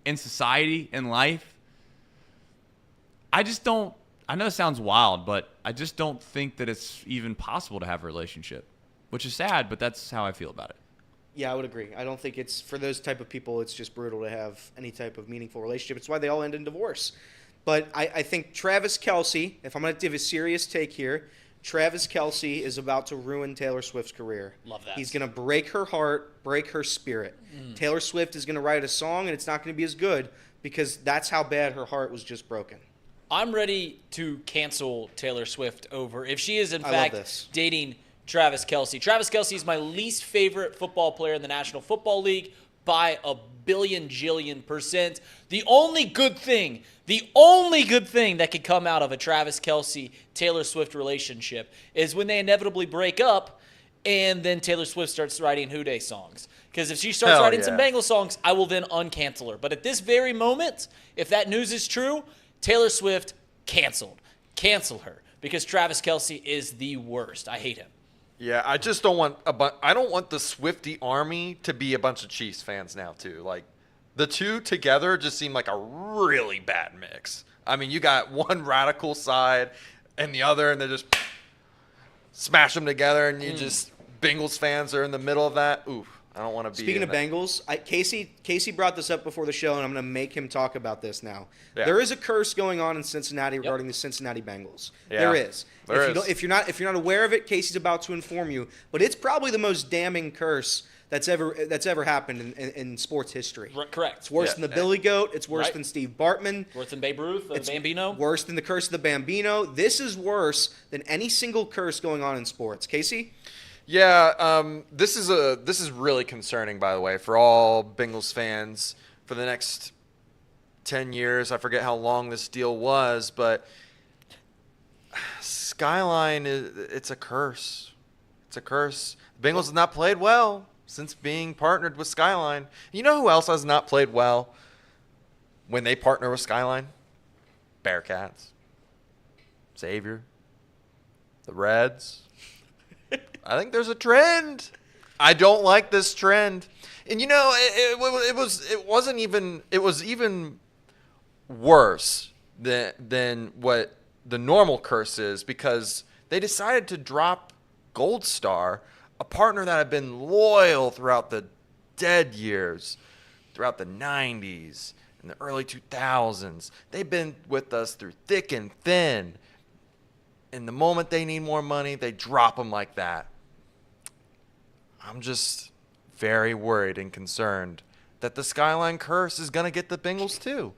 in society, in life, I just don't – I know it sounds wild, but I just don't think that it's even possible to have a relationship, which is sad, but that's how I feel about it. Yeah, I would agree. I don't think it's – for those type of people, it's just brutal to have any type of meaningful relationship. It's why they all end in divorce. But I think Travis Kelce, if I'm going to give a serious take here – Travis Kelce is about to ruin Taylor Swift's career. Love that. He's going to break her heart, break her spirit. Taylor Swift is going to write a song, and it's not going to be as good because that's how bad her heart was just broken. I'm ready to cancel Taylor Swift over if she is in fact dating Travis Kelce. Travis Kelce is my least favorite football player in the National Football League by a billion jillion %. The only good thing that could come out of a Travis Kelce Taylor Swift relationship is when they inevitably break up and then Taylor Swift starts writing Who Dey songs. Because if she starts writing some Bengal songs, I will then uncancel her. But at this very moment, if that news is true, Taylor Swift canceled. Cancel her, because Travis Kelce is the worst. I hate him. Yeah, I just don't want I don't want the Swiftie army to be a bunch of Chiefs fans now too. Like the two together just seem like a really bad mix. I mean, you got one radical side and the other, and they just smash them together, and you just Bengals fans are in the middle of that. Oof. I don't want to be. Speaking of Bengals, Casey brought this up before the show, and I'm going to make him talk about this now. Yeah. There is a curse going on in Cincinnati regarding the Cincinnati Bengals. Yeah. There is. There is. If you're not aware of it, Casey's about to inform you. But it's probably the most damning curse that's ever happened in sports history. Correct. It's worse than the Billy Goat. It's worse than Steve Bartman. Worse than Babe Ruth, the Bambino. Worse than the curse of the Bambino. This is worse than any single curse going on in sports. Casey? Yeah, this is really concerning, by the way, for all Bengals fans for the next 10 years. I forget how long this deal was, but Skyline, it's a curse. It's a curse. The Bengals have not played well since being partnered with Skyline. You know who else has not played well when they partner with Skyline? Bearcats, Xavier, the Reds. I think there's a trend. I don't like this trend. And it was even worse than what the normal curse is, because they decided to drop Gold Star, a partner that had been loyal throughout the dead years, throughout the 90s and the early 2000s. They've been with us through thick and thin. And the moment they need more money, they drop them like that. I'm just very worried and concerned that the Skyline curse is going to get the Bengals too.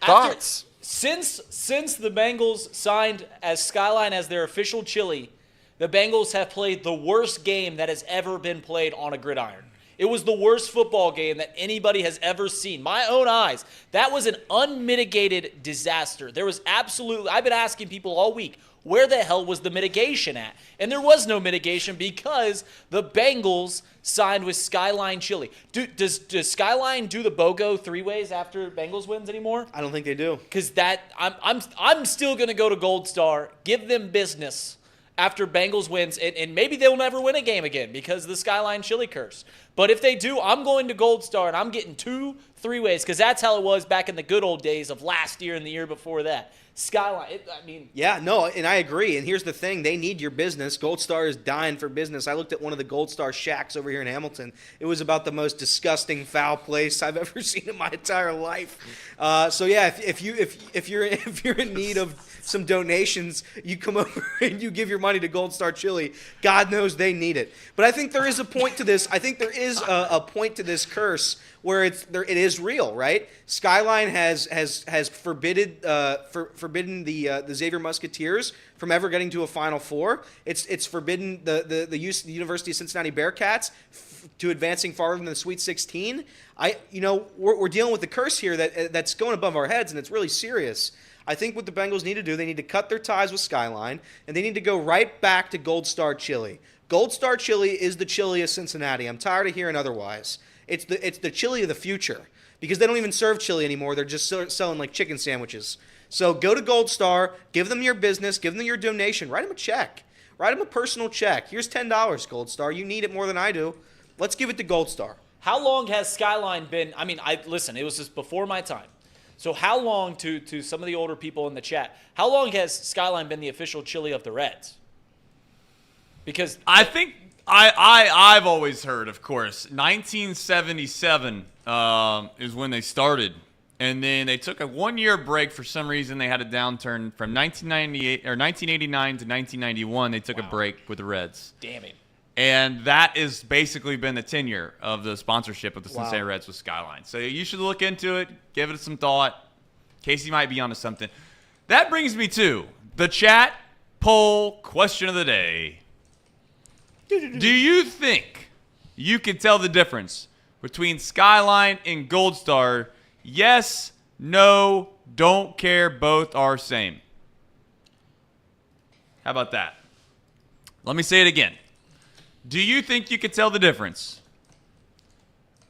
Thoughts? Since the Bengals signed as Skyline as their official chili, the Bengals have played the worst game that has ever been played on a gridiron. It was the worst football game that anybody has ever seen. My own eyes. That was an unmitigated disaster. There was absolutely, I've been asking people all week, where the hell was the mitigation at? And there was no mitigation because the Bengals signed with Skyline Chili. Does Skyline do the BOGO three-ways after Bengals wins anymore? I don't think they do. Because I'm still going to go to Gold Star, give them business after Bengals wins, and maybe they'll never win a game again because of the Skyline Chili curse. But if they do, I'm going to Gold Star, and I'm getting 2 three-ways because that's how it was back in the good old days of last year and the year before that. Skyline, Yeah, no, and I agree. And here's the thing. They need your business. Gold Star is dying for business. I looked at one of the Gold Star shacks over here in Hamilton. It was about the most disgusting, foul place I've ever seen in my entire life. So yeah, if you're in need of some donations, you come over and you give your money to Gold Star Chili. God knows they need it. But I think there is a point to this. I think there is a point to this curse where it is real, right? Skyline has forbidden the Xavier Musketeers from ever getting to a Final Four. It's forbidden the University of Cincinnati Bearcats to advancing farther than the Sweet 16. We're dealing with the curse here that's going above our heads, and it's really serious. I think what the Bengals need to do, they need to cut their ties with Skyline, and they need to go right back to Gold Star Chili. Gold Star Chili is the chili of Cincinnati. I'm tired of hearing otherwise. It's the chili of the future, because they don't even serve chili anymore. They're just selling like chicken sandwiches. So go to Gold Star, give them your business, give them your donation, write them a check. Write them a personal check. Here's $10, Gold Star. You need it more than I do. Let's give it to Gold Star. How long has Skyline been? Listen, it was just before my time. So how long, to some of the older people in the chat, how long has Skyline been the official chili of the Reds? Because I think I've always heard, of course, 1977 is when they started, and then they took a 1-year break for some reason. They had a downturn from 1989 to 1991. They took a break with the Reds. Damning. And that has basically been the tenure of the sponsorship of the Cincinnati Reds with Skyline. So you should look into it, give it some thought. Casey might be onto something. That brings me to the chat poll question of the day. Do you think you can tell the difference between Skyline and Gold Star? Yes, no, don't care, both are same. How about that? Let me say it again. Do you think you could tell the difference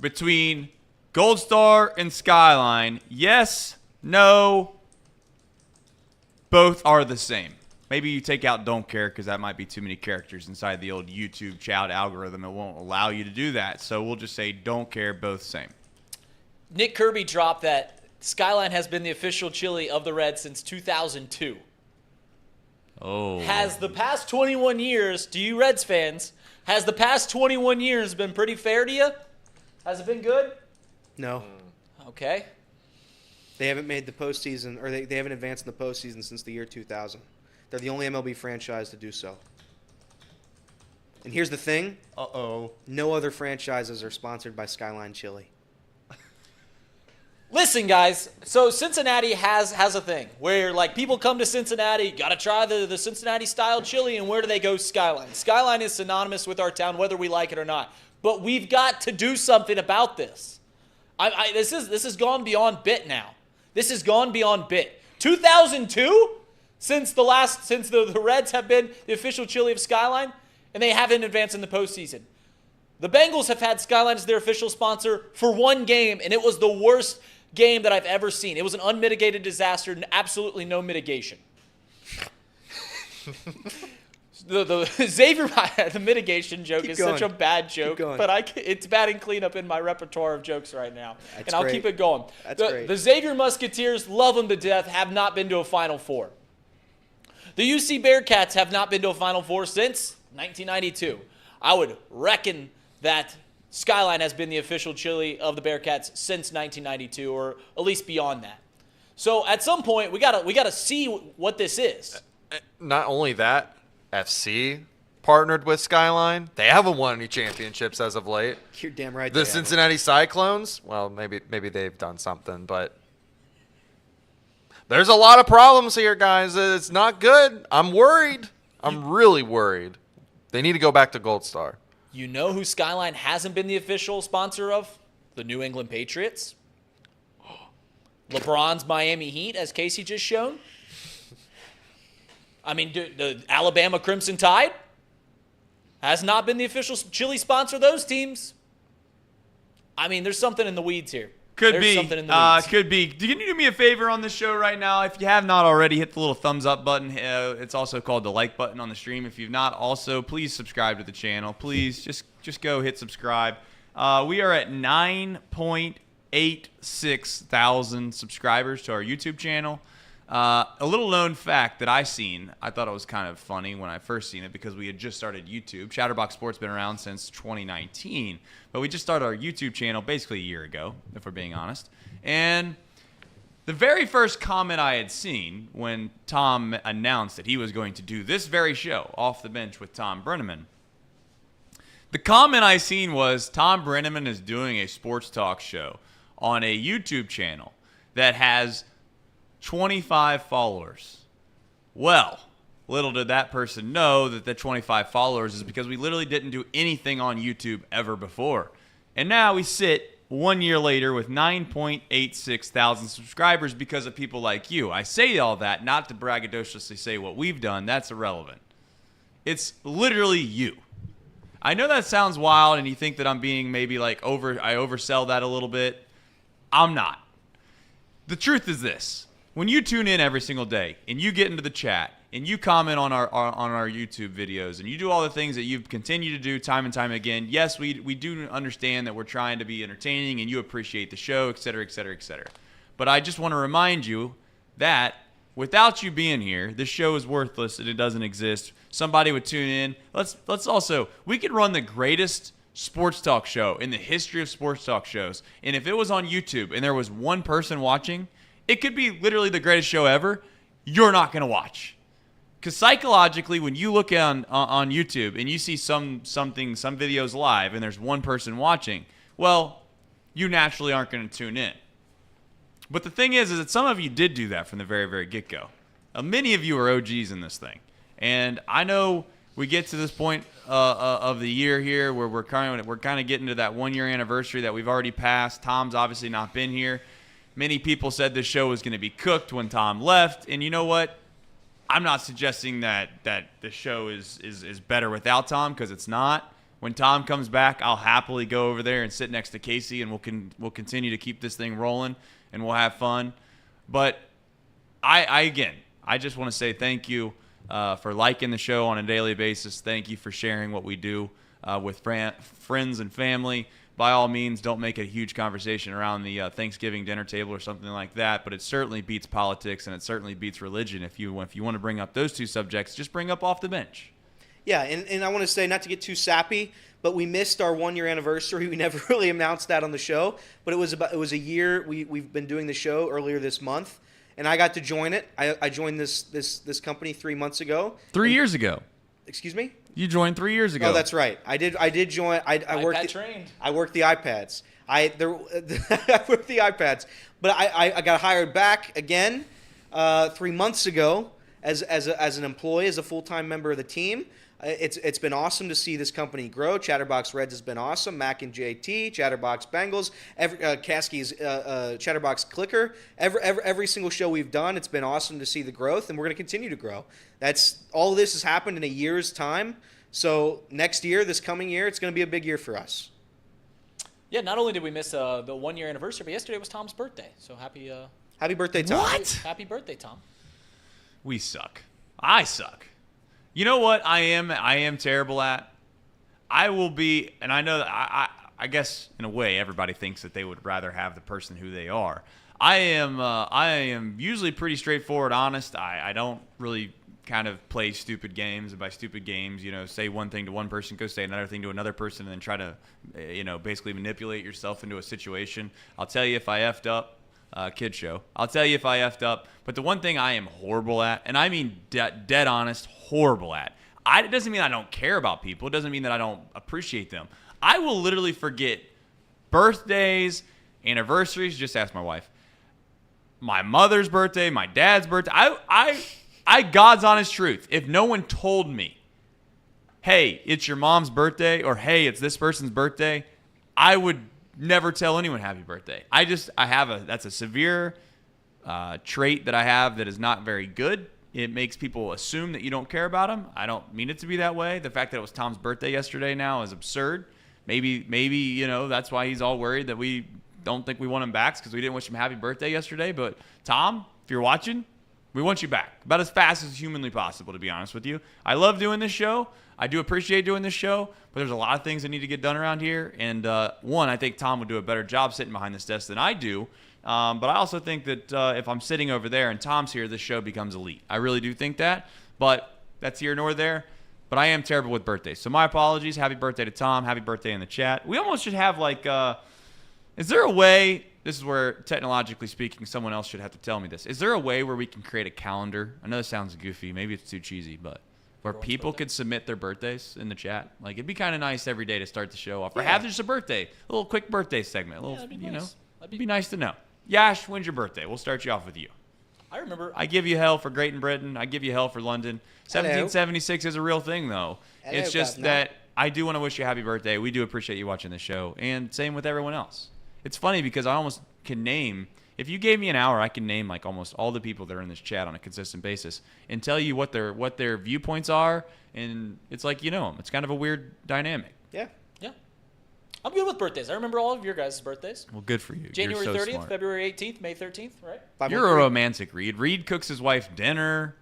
between Gold Star and Skyline? Yes, no, both are the same. Maybe you take out don't care because that might be too many characters inside the old YouTube chat algorithm. It won't allow you to do that. So we'll just say don't care, both same. Nick Kirby dropped that Skyline has been the official chili of the Reds since 2002. Oh. Has the past 21 years, to you Reds fans, has the past 21 years been pretty fair to you? Has it been good? No. Okay. They haven't made the postseason, or they haven't advanced in the postseason since the year 2000. They're the only MLB franchise to do so. And here's the thing. No other franchises are sponsored by Skyline Chili. Listen, guys. So Cincinnati has a thing where, like, people come to Cincinnati, got to try the Cincinnati-style chili, and where do they go? Skyline. Skyline is synonymous with our town, whether we like it or not. But we've got to do something about this. This has gone beyond bit now. This has gone beyond bit. 2002, since the Reds have been the official chili of Skyline, and they haven't advanced in the postseason. The Bengals have had Skyline as their official sponsor for one game, and it was the worst game that I've ever seen. It was an unmitigated disaster and absolutely no mitigation. The Xavier, the mitigation joke is such a bad joke, but it's batting cleanup in my repertoire of jokes right now, and I'll keep it going. The Xavier Musketeers, love them to death, have not been to a Final Four. The UC Bearcats have not been to a Final Four since 1992. I would reckon that Skyline has been the official chili of the Bearcats since 1992, or at least beyond that. So at some point, we gotta see what this is. Not only that, FC partnered with Skyline. They haven't won any championships as of late. You're damn right. The Cincinnati Cyclones, well, maybe they've done something, but there's a lot of problems here, guys. It's not good. I'm worried. I'm really worried. They need to go back to Gold Star. You know who Skyline hasn't been the official sponsor of? The New England Patriots. LeBron's Miami Heat, as Casey just shown. I mean, the Alabama Crimson Tide has not been the official chili sponsor of those teams. I mean, there's something in the weeds here. Could be. Can you do me a favor on this show right now? If you have not already, hit the little thumbs up button. It's also called the like button on the stream. If you've not, also, please subscribe to the channel. Please, just go hit subscribe. We are at 9.86 thousand subscribers to our YouTube channel. A little known fact that I thought it was kind of funny when I first seen it, because we had just started YouTube. Chatterbox Sports been around since 2019, but we just started our YouTube channel basically a year ago, if we're being honest. And the very first comment I had seen when Tom announced that he was going to do this very show, Off the Bench with Tom Brennaman, the comment I seen was, Tom Brennaman is doing a sports talk show on a YouTube channel that has 25 followers. Well, little did that person know that the 25 followers is because we literally didn't do anything on YouTube ever before. And now we sit 1 year later with 9.86 thousand subscribers because of people like you. I say all that not to braggadociously say what we've done. That's irrelevant. It's literally you. I know that sounds wild and you think that I'm being maybe like I oversell that a little bit. I'm not. The truth is this. When you tune in every single day and you get into the chat and you comment on our YouTube videos and you do all the things that you've continued to do time and time again, yes, we do understand that we're trying to be entertaining and you appreciate the show, et cetera, et cetera, et cetera. But I just want to remind you that without you being here, this show is worthless and it doesn't exist. Somebody would tune in. Let's also, we could run the greatest sports talk show in the history of sports talk shows, and if it was on YouTube and there was one person watching, it could be literally the greatest show ever. You're not going to watch. Because psychologically, when you look on YouTube and you see some videos live and there's one person watching, well, you naturally aren't going to tune in. But the thing is that some of you did do that from the very, very get-go. Many of you are OGs in this thing. And I know we get to this point of the year here where we're kind of getting to that 1 year anniversary that we've already passed. Tom's obviously not been here. Many people said this show was going to be cooked when Tom left, and you know what? I'm not suggesting that the show is better without Tom, because it's not. When Tom comes back, I'll happily go over there and sit next to Casey, and we'll continue to keep this thing rolling, and we'll have fun. But I just want to say thank you for liking the show on a daily basis. Thank you for sharing what we do with friends and family. By all means, don't make a huge conversation around the Thanksgiving dinner table or something like that, but it certainly beats politics and it certainly beats religion. If you want to bring up those two subjects, just bring up Off the Bench. Yeah, and I want to say, not to get too sappy, but we missed our 1 year anniversary. We never really announced that on the show, but it was a year. We've been doing the show earlier this month, and I got to join it. I joined this company 3 months ago. 3 years ago. Excuse me? You joined 3 years ago. Oh, that's right. I did join. I worked trained. I worked the iPads. I worked the iPads, but I got hired back again 3 months ago as an employee, as a full-time member of the team. It's been awesome to see this company grow. Chatterbox Reds has been awesome. Mac and JT, Chatterbox Bengals, Caskey's Chatterbox Clicker. Every single show we've done, it's been awesome to see the growth, and we're going to continue to grow. All of this has happened in a year's time. So next year, this coming year, it's going to be a big year for us. Yeah, not only did we miss the 1-year anniversary, but yesterday was Tom's birthday. So happy birthday, Tom. Happy birthday, Tom. We suck. I suck. You know what I am terrible at? I will be, and I know that I guess in a way everybody thinks that they would rather have the person who they are. I am usually pretty straightforward, honest. I don't really kind of play stupid games. And by stupid games, say one thing to one person, go say another thing to another person, and then try to, basically manipulate yourself into a situation. I'll tell you if I effed up. Kid show. I'll tell you if I effed up. But the one thing I am horrible at, and I mean dead honest, horrible at. It doesn't mean I don't care about people. It doesn't mean that I don't appreciate them. I will literally forget birthdays, anniversaries. Just ask my wife. My mother's birthday, my dad's birthday. I God's honest truth. If no one told me, hey, it's your mom's birthday, or hey, it's this person's birthday, I would never tell anyone happy birthday. That's a severe trait that I have that is not very good. It makes people assume that you don't care about them. I don't mean it to be that way. The fact that it was Tom's birthday yesterday now is absurd. Maybe that's why he's all worried that we don't think we want him back, because we didn't wish him happy birthday yesterday. But Tom, if you're watching, we want you back about as fast as humanly possible, to be honest with you. I love doing this show. I do appreciate doing this show, but there's a lot of things that need to get done around here. And one, I think Tom would do a better job sitting behind this desk than I do. But I also think that if I'm sitting over there and Tom's here, this show becomes elite. I really do think that. But that's here nor there. But I am terrible with birthdays. So my apologies. Happy birthday to Tom. Happy birthday in the chat. We almost should have is there a way, this is where technologically speaking someone else should have to tell me this. Is there a way where we can create a calendar? I know this sounds goofy. Maybe it's too cheesy, but where people could submit their birthdays in the chat. Like, it'd be kind of nice every day to start the show off. Or have just a birthday, a little quick birthday segment. That'd be nice. It'd be nice to know. Yash, when's your birthday? We'll start you off with you. I remember. I give you hell for Great Britain. I give you hell for London. 1776 is a real thing, though. Hello, it's just Governor. that I do want to wish you a happy birthday. We do appreciate you watching the show. And same with everyone else. It's funny because I almost can name, if you gave me an hour, I can name like almost all the people that are in this chat on a consistent basis and tell you what their viewpoints are. And it's like, them. It's kind of a weird dynamic. Yeah. I'm good with birthdays. I remember all of your guys' birthdays. Well, good for you. January You're so 30th, smart. February 18th, May 13th, right? You're a romantic, Reed. Reed cooks his wife dinner,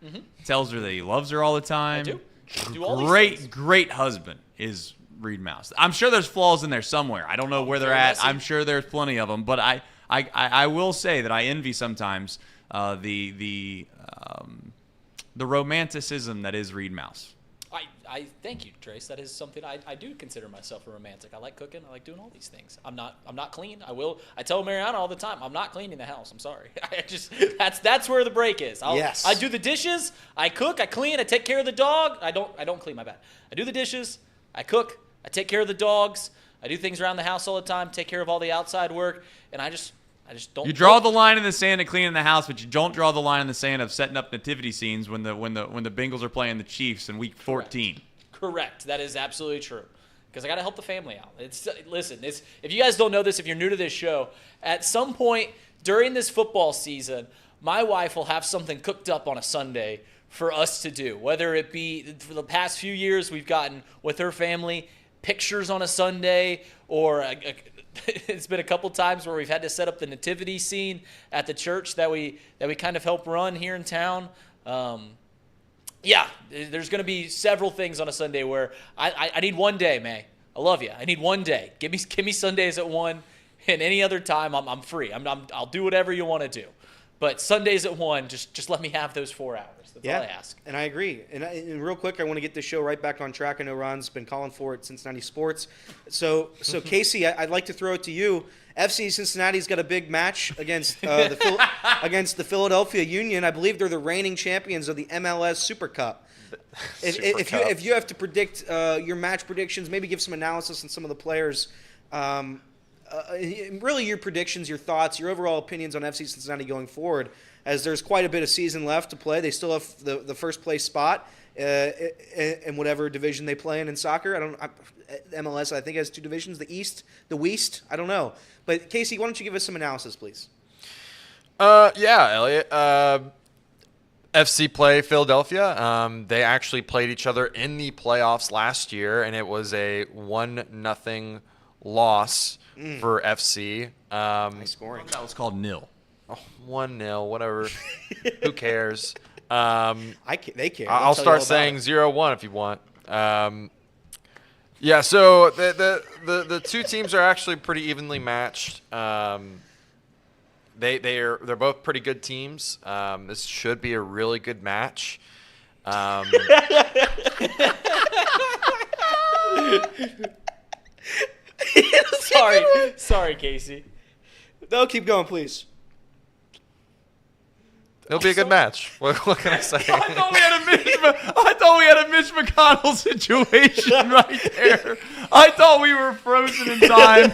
tells her that he loves her all the time. I do all these things. Great husband is Reed Mouse. I'm sure there's flaws in there somewhere. I don't know where they're at. I'm sure there's plenty of them. But I will say that I envy sometimes the romanticism that is Reed Mouse. I thank you, Trace. That is something I do consider myself a romantic. I like cooking. I like doing all these things. I'm not clean. I tell Mariana all the time, I'm not cleaning the house. I'm sorry. That's where the break is. Yes. I do the dishes. I cook. I clean. I take care of the dog. I don't clean, my bad. I do the dishes. I cook. I take care of the dogs. I do things around the house all the time. Take care of all the outside work. And I just don't. You draw the line in the sand of cleaning the house, but you don't draw the line in the sand of setting up nativity scenes when the Bengals are playing the Chiefs in Week 14. Correct. That is absolutely true. Because I got to help the family out. Listen, if you guys don't know this, if you're new to this show, at some point during this football season, my wife will have something cooked up on a Sunday for us to do. Whether it be for the past few years, we've gotten with her family pictures on a Sunday, or it's been a couple times where we've had to set up the nativity scene at the church that we kind of help run here in town. Yeah, there's going to be several things on a Sunday where I need one day, May. I love you. I need one day. Give me Sundays at 1, and any other time I'm free. I'll do whatever you want to do. But Sundays at 1, just let me have those 4 hours. That's all I ask. And I agree. And real quick, I want to get this show right back on track. I know Ron's been calling for it, Cincinnati Sports. So Casey, I'd like to throw it to you. FC Cincinnati's got a big match against against the Philadelphia Union. I believe they're the reigning champions of the MLS Super Cup. If you have to predict your match predictions, maybe give some analysis on some of the players. Really your predictions, your thoughts, your overall opinions on FC Cincinnati going forward, as there's quite a bit of season left to play. They still have the first place spot in whatever division they play in soccer. MLS, I think, has 2 divisions, the East, the West. I don't know. But, Casey, why don't you give us some analysis, please? Yeah, Elliott. FC play Philadelphia. They actually played each other in the playoffs last year, and it was a 1-0 loss for FC. Nice scoring. That was called nil. 1-0, whatever. Who cares? They care. I'll start saying 0-1 if you want. Yeah, so the two teams are actually pretty evenly matched. They're both pretty good teams. This should be a really good match. Sorry, Casey. No, keep going, please. It'll be a good match. What can I say? I thought we had a Mitch McConnell situation right there. I thought we were frozen in time.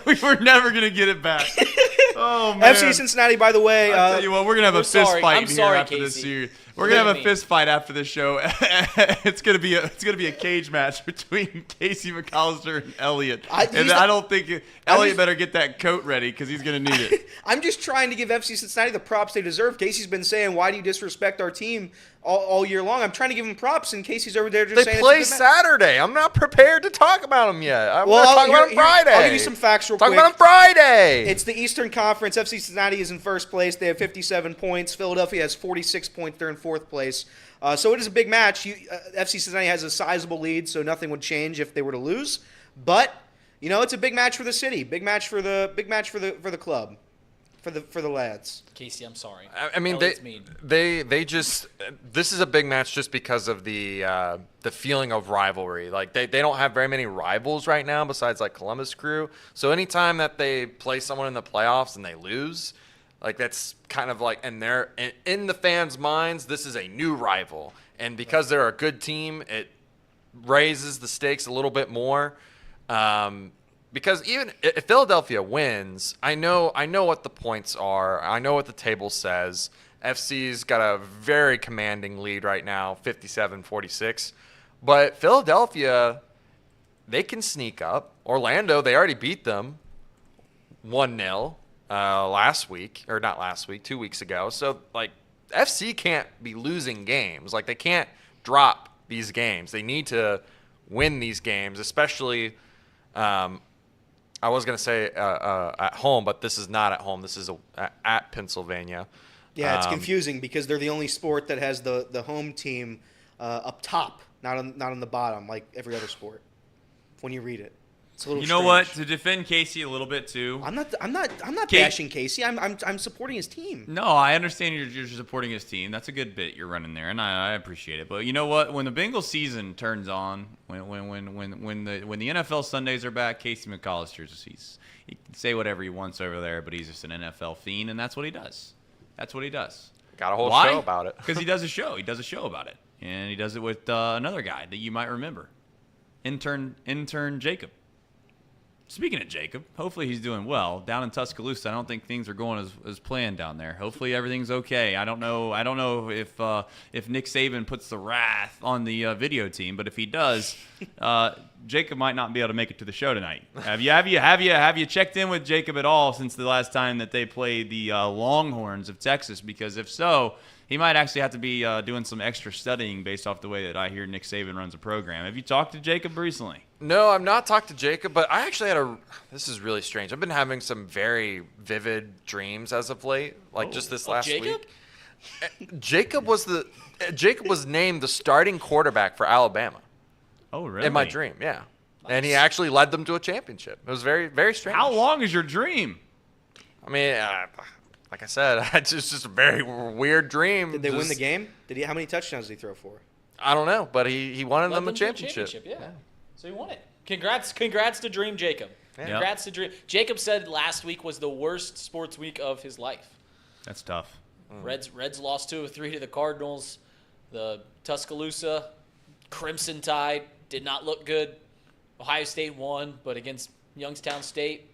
We were never gonna get it back. Oh man. FC Cincinnati, by the way. I'll tell you what, we're gonna have a fist fight here after this Casey. series. We're gonna have a fist fight after this show. It's gonna be a cage match between Casey McAllister and Elliott. I don't think Elliott better get that coat ready because he's gonna need it. I'm just trying to give FC Cincinnati the props they deserve. Casey's been saying, "Why do you disrespect our team all year long?" I'm trying to give him props, and Casey's over there just saying they play it's a good match. Saturday. I'm not prepared to talk about them yet. I'm Well, going to talk about them Friday. I'll give you some facts real quick. Talk about them Friday. It's the Eastern Conference. FC Cincinnati is in first place. They have 57 points. Philadelphia has 46 points. They're in fourth place. So it is a big match. FC Cincinnati has a sizable lead, so nothing would change if they were to lose. But it's a big match for the city. Big match for the club, for the lads. Casey, I'm sorry. I mean, they just this is a big match just because of the feeling of rivalry. Like they don't have very many rivals right now besides like Columbus Crew. So anytime that they play someone in the playoffs and they lose, like that's kind of like, and they're in the fans' minds, this is a new rival. And because they're a good team, it raises the stakes a little bit more. Because even if Philadelphia wins, I know what the points are. I know what the table says. FC's got a very commanding lead right now, 57-46. But Philadelphia, they can sneak up. Orlando, they already beat them 1-0 last week, or not last week, 2 weeks ago. So, like, FC can't be losing games. Like, they can't drop these games. They need to win these games, especially I was going to say at home, but this is not at home. This is at Pennsylvania. Yeah, it's confusing because they're the only sport that has the home team up top, not on the bottom like every other sport. When you read it, it's a little. You know strange. what? To defend Casey a little bit too. I'm not bashing Casey. I'm supporting his team. No, I understand you're supporting his team. That's a good bit you're running there, and I appreciate it. But you know what? When the Bengals season turns on, when the NFL Sundays are back, Casey McAllister's he can say whatever he wants over there, but he's just an NFL fiend, and that's what he does. That's what he does. Got a whole Why? show about it. Because he does a show. He does a show about it, and he does it with another guy that you might remember, intern Jacob. Speaking of Jacob, hopefully he's doing well down in Tuscaloosa. I don't think things are going as planned down there. Hopefully everything's okay. I don't know if Nick Saban puts the wrath on the video team, but if he does, Jacob might not be able to make it to the show tonight. Have you checked in with Jacob at all since the last time that they played the Longhorns of Texas? Because if so, he might actually have to be doing some extra studying based off the way that I hear Nick Saban runs a program. Have you talked to Jacob recently? No, I've not talked to Jacob, but I actually this is really strange. I've been having some very vivid dreams as of late, like just this last week. Jacob was named the starting quarterback for Alabama. Oh, really? In my dream, yeah. Nice. And he actually led them to a championship. It was very, very strange. How long is your dream? I mean, like I said, it's just a very weird dream. Did they win the game? How many touchdowns did he throw for? I don't know, but he wanted them a championship. Yeah. So he won it. Congrats to Dream Jacob. Yeah. Congrats to Dream. Jacob said last week was the worst sports week of his life. That's tough. Reds lost 2 of 3 to the Cardinals. The Tuscaloosa Crimson Tide did not look good. Ohio State won, but against Youngstown State,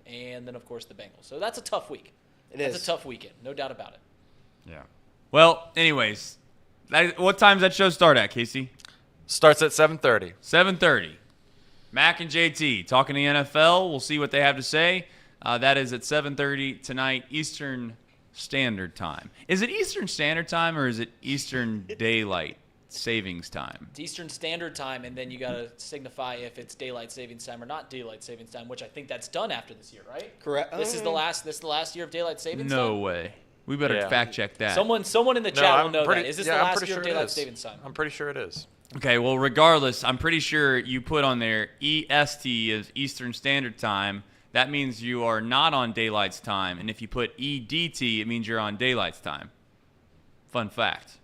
and then of course the Bengals. So that's a tough week. That's a tough weekend, no doubt about it. Yeah. Well, anyways, what time does that show start at, Casey? Starts at 7:30. 7:30. Mac and JT talking the NFL. We'll see what they have to say. That is at 7:30 tonight, Eastern Standard Time. Is it Eastern Standard Time or is it Eastern Daylight savings time. It's Eastern Standard Time, and then you got to signify if it's daylight savings time or not daylight savings time, which I think that's done after this year, right? Correct. This is the last year of daylight savings time. No way. We better Yeah. fact check that. Someone in the chat will know that. Is this the I'm last pretty year of sure it daylight is. savings time? I'm pretty sure it is. Okay, well, regardless, I'm pretty sure you put on there EST is Eastern Standard Time. That means you are not on daylight's time. And if you put EDT, it means you're on daylight's time. Fun fact.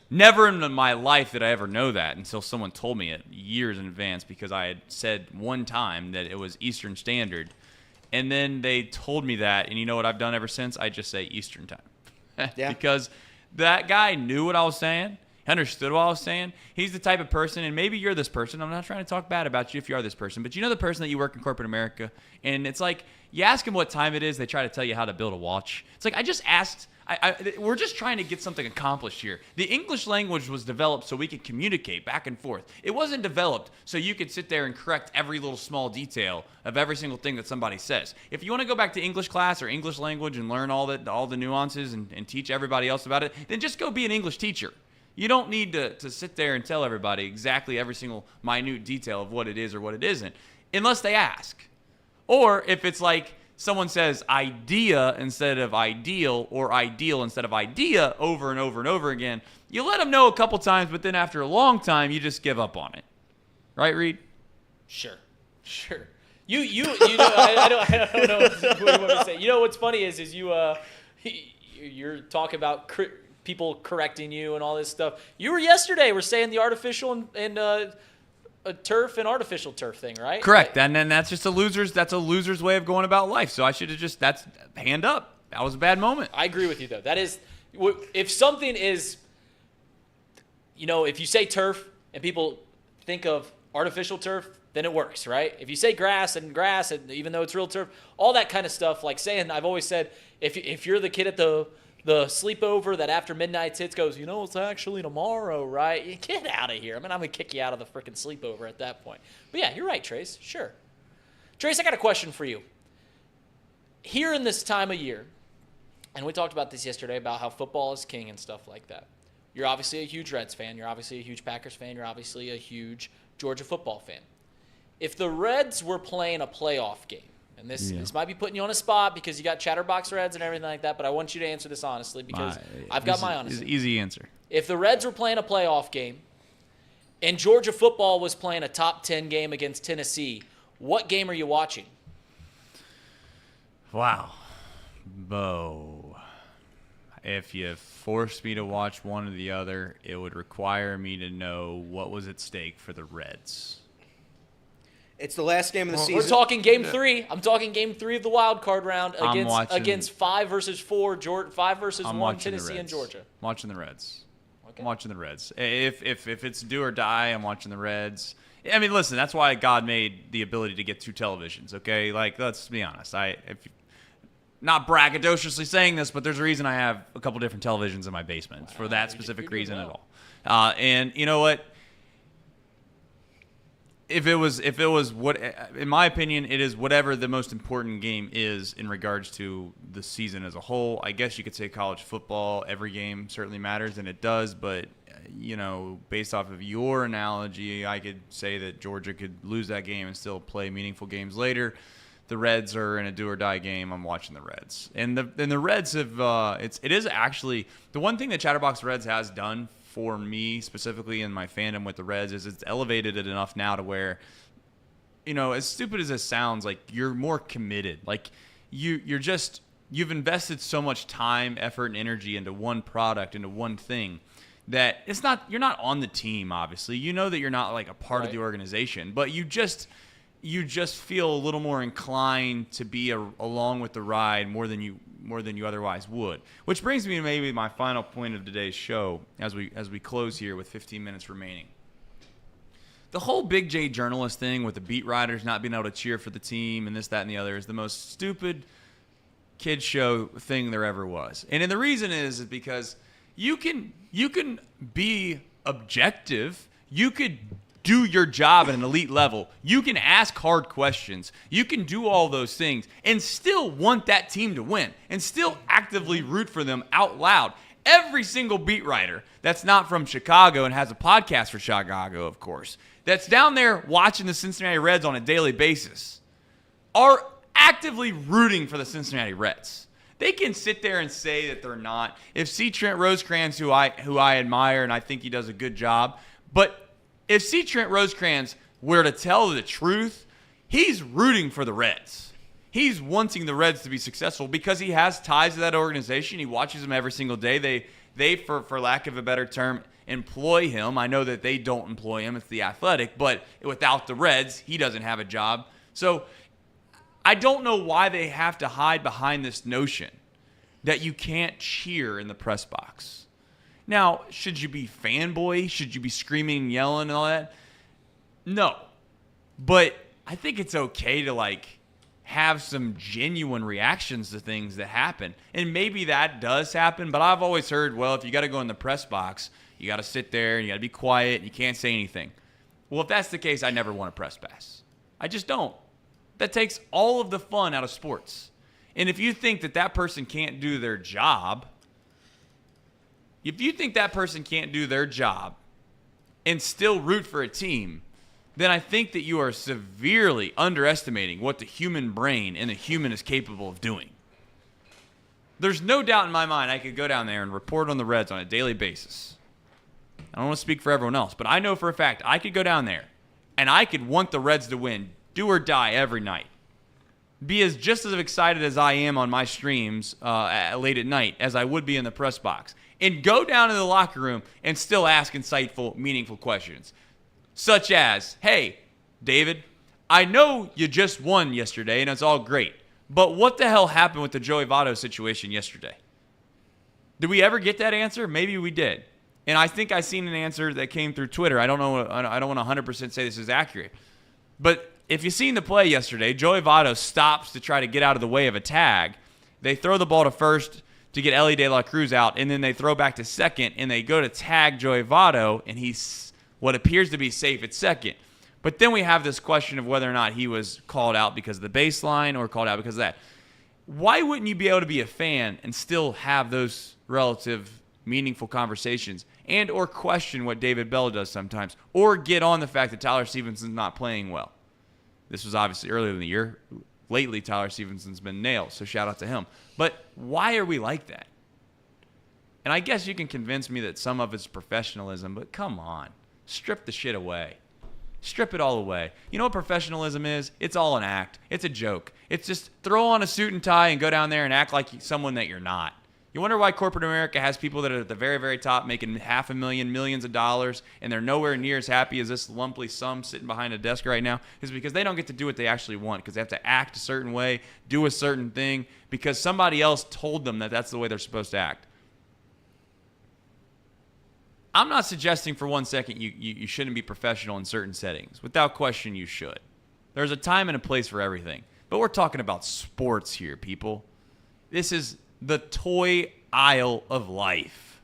Never in my life did I ever know that until someone told me it years in advance, because I had said one time that it was Eastern Standard. And then they told me that, and you know what I've done ever since? I just say Eastern Time. Yeah. Because that guy knew what I was saying. He understood what I was saying. He's the type of person, and maybe you're this person. I'm not trying to talk bad about you if you are this person, but you know the person that you work in corporate America, and it's like you ask them what time it is, they try to tell you how to build a watch. It's like I just asked. We're just trying to get something accomplished here. The English language was developed so we could communicate back and forth. It wasn't developed so you could sit there and correct every little small detail of every single thing that somebody says. If you want to go back to English class or English language and learn all the nuances and teach everybody else about it, then just go be an English teacher. You don't need to sit there and tell everybody exactly every single minute detail of what it is or what it isn't, unless they ask. Or if it's like someone says idea instead of ideal, or ideal instead of idea over and over and over again, you let them know a couple times, but then after a long time, you just give up on it. Right, Reed? Sure. You know, I don't know what you want me to say. You know what's funny is you're talking about people correcting you and all this stuff. You were yesterday. We're saying the artificial and turf and artificial turf thing, right? Correct. And then that's just a loser's way of going about life. So I should have that's hand up. That was a bad moment. I agree with you though. That is, if something is, if you say turf and people think of artificial turf, then it works, right? If you say grass, and even though it's real turf, all that kind of stuff, like saying, I've always said, if you're the kid at the sleepover that after midnight hits goes, it's actually tomorrow, right? You get out of here. I'm going to kick you out of the freaking sleepover at that point. But yeah, you're right, Trace. Sure. Trace, I got a question for you. Here in this time of year, and we talked about this yesterday about how football is king and stuff like that. You're obviously a huge Reds fan. You're obviously a huge Packers fan. You're obviously a huge Georgia football fan. If the Reds were playing a playoff game, and this might be putting you on a spot because you got Chatterbox Reds and everything like that, but I want you to answer this honestly because I've got my honesty. Easy answer. If the Reds were playing a playoff game and Georgia football was playing a top 10 game against Tennessee, what game are you watching? Wow. Bo. If you forced me to watch one or the other, it would require me to know what was at stake for the Reds. It's the last game of the season. We're talking game 3. I'm talking game 3 of the wild card round against 5 versus 4, 5 versus 1, Tennessee and Georgia. I'm watching the Reds. Okay. I'm watching the Reds. If it's do or die, I'm watching the Reds. I mean, listen, that's why God made the ability to get 2 televisions, okay? Like, let's be honest. Not braggadociously saying this, but there's a reason I have a couple different televisions in my basement for that specific reason at all. And you know what? If it was what, in my opinion, it is whatever the most important game is in regards to the season as a whole. I guess you could say college football, every game certainly matters, and it does. But, based off of your analogy, I could say that Georgia could lose that game and still play meaningful games later. The Reds are in a do or die game. I'm watching the Reds, and the Reds have. It is actually the one thing that Chatterbox Reds has done for me specifically in my fandom with the Reds is it's elevated it enough now to where, as stupid as this sounds, like you're more committed. Like you've invested so much time, effort, and energy into one product, into one thing, that you're not on the team. Obviously, you know that you're not like a part of the organization, but you just feel a little more inclined to be along with the ride more than you otherwise would. Which brings me to maybe my final point of today's show as we close here with 15 minutes remaining. The whole Big J journalist thing with the beat writers not being able to cheer for the team and this, that, and the other is the most stupid kid show thing there ever was. And the reason is because you can be objective. You could do your job at an elite level. You can ask hard questions. You can do all those things and still want that team to win and still actively root for them out loud. every single beat writer that's not from Chicago and has a podcast for Chicago, of course, that's down there watching the Cincinnati Reds on a daily basis, are actively rooting for the Cincinnati Reds. They can sit there and say that they're not. If C. Trent Rosecrans, who I admire and I think he does a good job, but if C. Trent Rosecrans were to tell the truth, he's rooting for the Reds. He's wanting the Reds to be successful because he has ties to that organization. He watches them every single day. They for lack of a better term, employ him. I know that they don't employ him. It's the Athletic. But without the Reds, he doesn't have a job. So I don't know why they have to hide behind this notion that you can't cheer in the press box. Now, should you be fanboy? Should you be screaming and yelling and all that? No. But I think it's okay to, have some genuine reactions to things that happen. And maybe that does happen, but I've always heard, well, if you got to go in the press box, you got to sit there and you got to be quiet and you can't say anything. Well, if that's the case, I never want a press pass. I just don't. That takes all of the fun out of sports. And if you think that person can't do their job, and still root for a team, then I think that you are severely underestimating what the human brain and the human is capable of doing. There's no doubt in my mind I could go down there and report on the Reds on a daily basis. I don't want to speak for everyone else, but I know for a fact I could go down there and I could want the Reds to win, do or die every night. Be just as excited as I am on my streams late at night as I would be in the press box. And go down to the locker room and still ask insightful, meaningful questions. Such as, hey, David, I know you just won yesterday and it's all great, but what the hell happened with the Joey Votto situation yesterday? Did we ever get that answer? Maybe we did. And I think I seen an answer that came through Twitter. I don't know. I don't want to 100% say this is accurate. But if you seen the play yesterday, Joey Votto stops to try to get out of the way of a tag. They throw the ball to first to get Elliott De La Cruz out, and then they throw back to second, and they go to tag Joey Votto, and he's what appears to be safe at second. But then we have this question of whether or not he was called out because of the baseline or called out because of that. Why wouldn't you be able to be a fan and still have those relative meaningful conversations and or question what David Bell does sometimes or get on the fact that Tyler Stevenson's not playing well? This was obviously earlier in the year. Lately, Tyler Stevenson's been nailed, so shout out to him. But why are we like that? And I guess you can convince me that some of it's professionalism, but come on. Strip the shit away. Strip it all away. You know what professionalism is? It's all an act. It's a joke. It's just throw on a suit and tie and go down there and act like someone that you're not. You wonder why corporate America has people that are at the very, very top making $500,000, millions of dollars, and they're nowhere near as happy as this lumpy sum sitting behind a desk right now? Is because they don't get to do what they actually want because they have to act a certain way, do a certain thing, because somebody else told them that that's the way they're supposed to act. I'm not suggesting for 1 second you shouldn't be professional in certain settings. Without question, you should. There's a time and a place for everything. But we're talking about sports here, people. This is the toy aisle of life.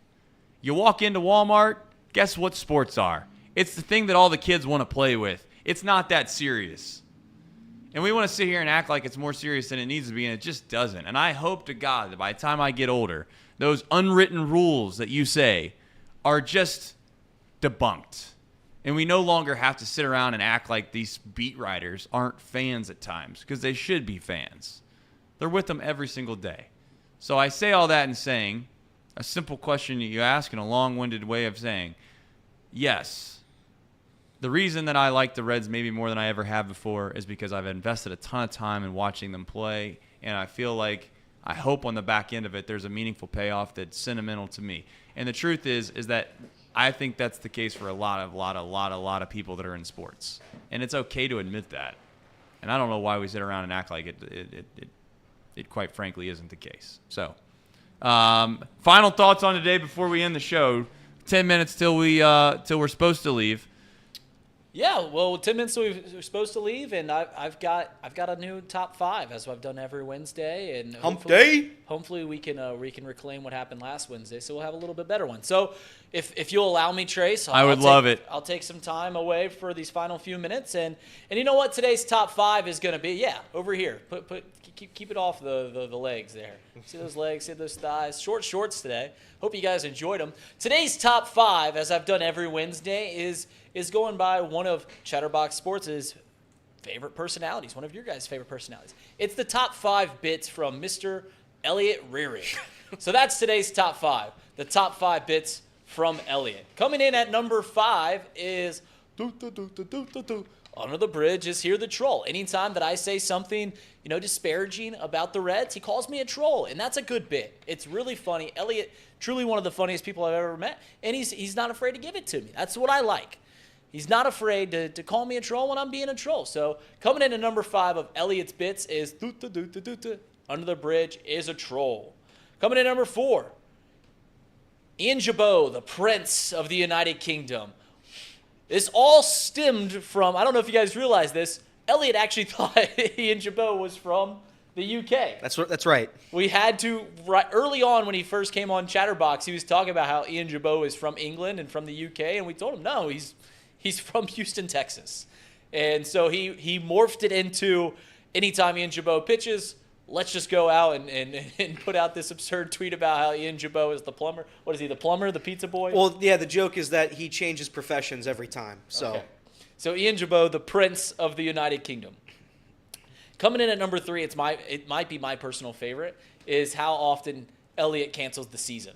You walk into Walmart, guess what sports are? It's the thing that all the kids want to play with. It's not that serious. And we want to sit here and act like it's more serious than it needs to be, and it just doesn't. And I hope to God that by the time I get older, those unwritten rules that you say are just debunked. And we no longer have to sit around and act like these beat writers aren't fans at times, because they should be fans. They're with them every single day. So I say all that in saying, a simple question that you ask in a long-winded way of saying, yes, the reason that I like the Reds maybe more than I ever have before is because I've invested a ton of time in watching them play, and I feel like I hope on the back end of it there's a meaningful payoff that's sentimental to me. And the truth is that I think that's the case for a lot of people that are in sports. And it's okay to admit that. And I don't know why we sit around and act like it quite frankly isn't the case. So, final thoughts on today before we end the show. 10 minutes till we're supposed to leave. Yeah, well, 10 minutes till we're supposed to leave, and I've got a new top 5 as I've done every Wednesday, and hopefully we can reclaim what happened last Wednesday, so we'll have a little bit better one. So if you'll allow me, Trace, I would love it. I'll take some time away for these final few minutes, and you know what today's top 5 is going to be? Yeah, over here. Keep it off the legs there. See those legs, see those thighs. Short shorts today. Hope you guys enjoyed them. Today's top 5, as I've done every Wednesday, is going by one of Chatterbox Sports' favorite personalities, one of your guys' favorite personalities. It's the top 5 bits from Mr. Elliott Rearing. So that's today's top 5. The top 5 bits from Elliott. Coming in at number 5 is Under the Bridge is Here the Troll. Anytime that I say something, disparaging about the Reds, he calls me a troll, and that's a good bit. It's really funny. Elliott, truly one of the funniest people I've ever met, and he's not afraid to give it to me. That's what I like. He's not afraid to call me a troll when I'm being a troll. So coming in at number 5 of Elliott's bits is Under the Bridge is a Troll. Coming in at number 4, Ian Jabot, the Prince of the United Kingdom. This all stemmed from, I don't know if you guys realize this, Elliott actually thought Ian Jabot was from the UK. That's right. We had to, early on when he first came on Chatterbox, he was talking about how Ian Jabot is from England and from the UK, and we told him, no, he's from Houston, Texas. And so he morphed it into anytime Ian Jabot pitches, let's just go out and put out this absurd tweet about how Ian Jabot is the plumber. What is he, the plumber, the pizza boy? Well, yeah, the joke is that he changes professions every time. So, okay. So Ian Jabot, the Prince of the United Kingdom. Coming in at number 3, it might be my personal favorite, is how often Elliott cancels the season.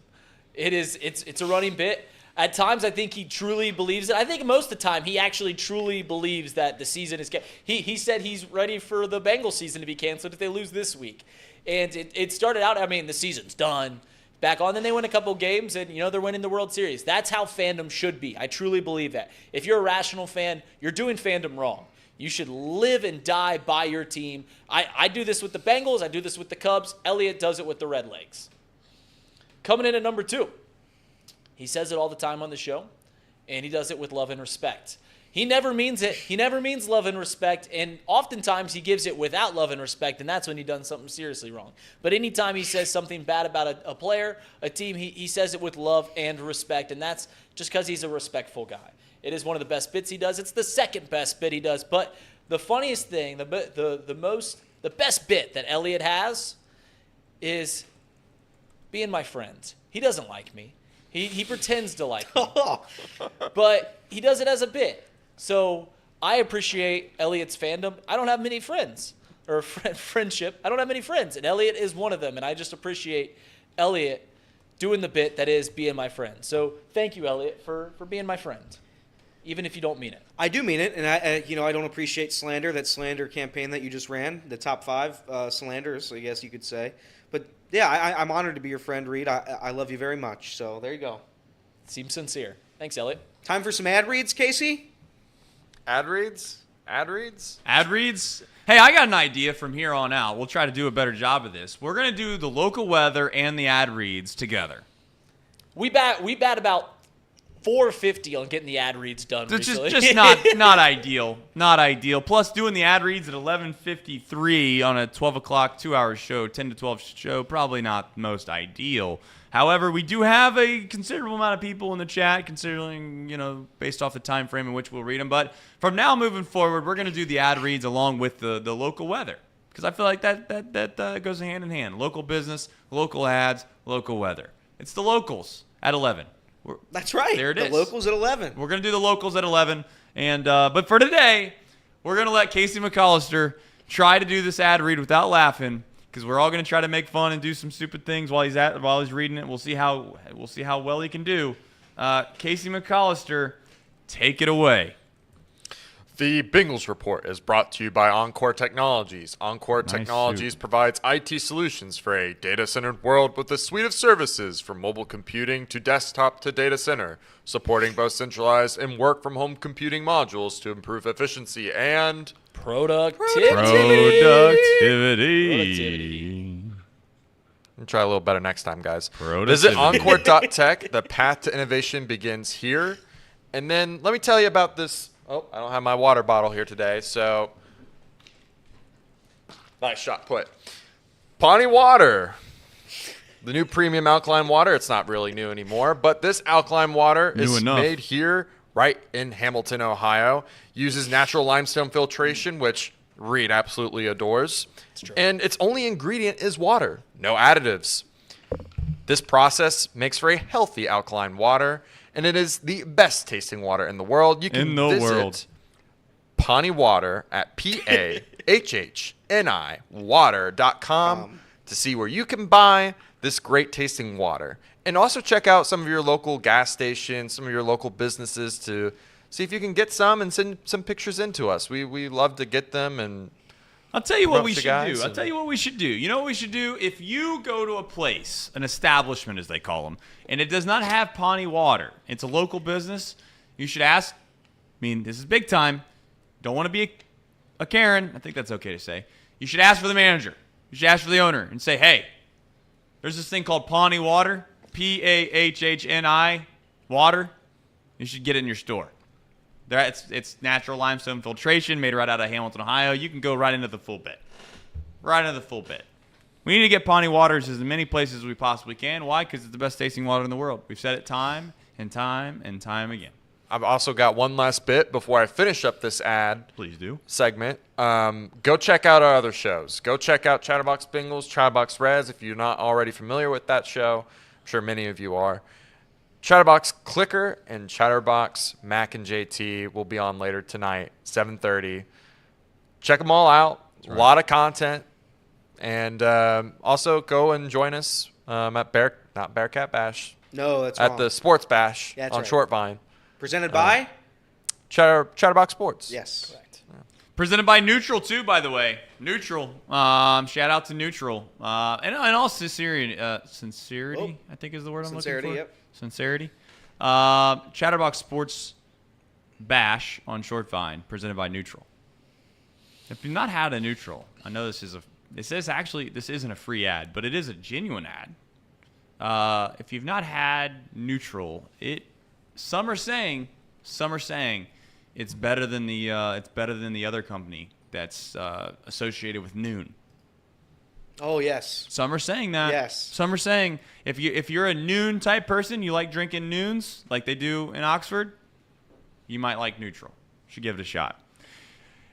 It's a running bit. At times, I think he truly believes it. I think most of the time, he actually truly believes that the season is he said he's ready for the Bengals season to be canceled if they lose this week. And it started out, the season's done. Back on, then they win a couple games, and, they're winning the World Series. That's how fandom should be. I truly believe that. If you're a rational fan, you're doing fandom wrong. You should live and die by your team. I do this with the Bengals. I do this with the Cubs. Elliott does it with the Redlegs. Coming in at number 2. He says it all the time on the show, and he does it with love and respect. He never means it. He never means love and respect, and oftentimes he gives it without love and respect, and that's when he's done something seriously wrong. But anytime he says something bad about a player, a team, he says it with love and respect, and that's just because he's a respectful guy. It is one of the best bits he does. It's the second best bit he does. But the funniest thing, the best bit that Elliott has is being my friend. He doesn't like me. He pretends to like me, but he does it as a bit. So I appreciate Elliott's fandom. I don't have many friends, or friendship. I don't have many friends, and Elliott is one of them, and I just appreciate Elliott doing the bit that is being my friend. So thank you, Elliott, for being my friend, even if you don't mean it. I do mean it, and I don't appreciate slander. That slander campaign that you just ran, the top 5 slanders, I guess you could say. But yeah, I'm honored to be your friend, Reed. I love you very much. So there you go. Seems sincere. Thanks, Elliott. Time for some ad reads, Casey? Ad reads? Ad reads? Ad reads? Hey, I got an idea from here on out. We'll try to do a better job of this. We're going to do the local weather and the ad reads together. We bat about 450 on getting the ad reads done recently. Just not ideal. Not ideal. Plus, doing the ad reads at 11:53 on a 12 o'clock 2-hour show, 10 to 12 show, probably not most ideal. However, we do have a considerable amount of people in the chat, considering, based off the time frame in which we'll read them. But from now moving forward, we're going to do the ad reads along with the local weather, because I feel like that goes hand in hand. Local business, local ads, local weather. It's the locals at 11. That's right. There it is. The locals at 11. We're going to do the locals at 11. But for today, we're going to let Casey McAllister try to do this ad read without laughing, because we're all going to try to make fun and do some stupid things while he's reading it. We'll see how well he can do. Casey McAllister, take it away. The Bengals Report is brought to you by Encore Technologies. Encore Technologies provides IT solutions for a data-centered world with a suite of services from mobile computing to desktop to data center, supporting both centralized and work-from-home computing modules to improve efficiency and productivity. I'll try a little better next time, guys. Visit Encore.tech. The path to innovation begins here. And then let me tell you about this. Oh, I don't have my water bottle here today, so nice shot put. Pawnee Water. The new premium alkaline water, it's not really new anymore, but this alkaline water is made here right in Hamilton, Ohio. Uses natural limestone filtration, which Reed absolutely adores. And its only ingredient is water, no additives. This process makes for a healthy alkaline water, and it is the best tasting water in the world. You can visit Pawnee Water at PAHHNI water.com to see where you can buy this great tasting water. And also check out some of your local gas stations, some of your local businesses to see if you can get some and send some pictures in to us. We love to get them. And I'll tell you what we should do. I'll tell you what we should do. You know what we should do? If you go to a place, an establishment as they call them, and it does not have Pawnee Water, it's a local business, you should ask, I mean, this is big time. Don't want to be a Karen. I think that's okay to say. You should ask for the manager. You should ask for the owner and say, hey, there's this thing called Pawnee Water, PAHHNI water. You should get it in your store. It's natural limestone filtration made right out of Hamilton, Ohio. You can go right into the full bit. Right into the full bit. We need to get Pawnee Waters as many places as we possibly can. Why? Because it's the best tasting water in the world. We've said it time and time and time again. I've also got one last bit before I finish up this ad. Please do. Segment. Go check out our other shows. Go check out Chatterbox Bengals, Chatterbox Reds if you're not already familiar with that show. I'm sure many of you are. Chatterbox Clicker and Chatterbox Mac and JT will be on later tonight, 7:30. Check them all out. A lot of content. And also go and join us at not Bearcat Bash. No, that's at wrong. the Sports Bash Yeah, on right. Short Vine. Presented by? Chatterbox Sports. Yes. Correct. Presented by Neutral, too, by the way. Neutral. Shout out to Neutral. And all sincerity, I think is the word I'm looking for. Yep. Sincerity. Chatterbox Sports Bash on Short Vine, presented by Neutral. If you've not had a Neutral, I know this isn't a free ad, but it is a genuine ad. If you've not had Neutral, some are saying it's better than the other company that's associated with Noon. Oh, yes. Some are saying that. Yes. Some are saying if you're a Noon type person, you like drinking Noons like they do in Oxford, you might like Neutral. Should give it a shot.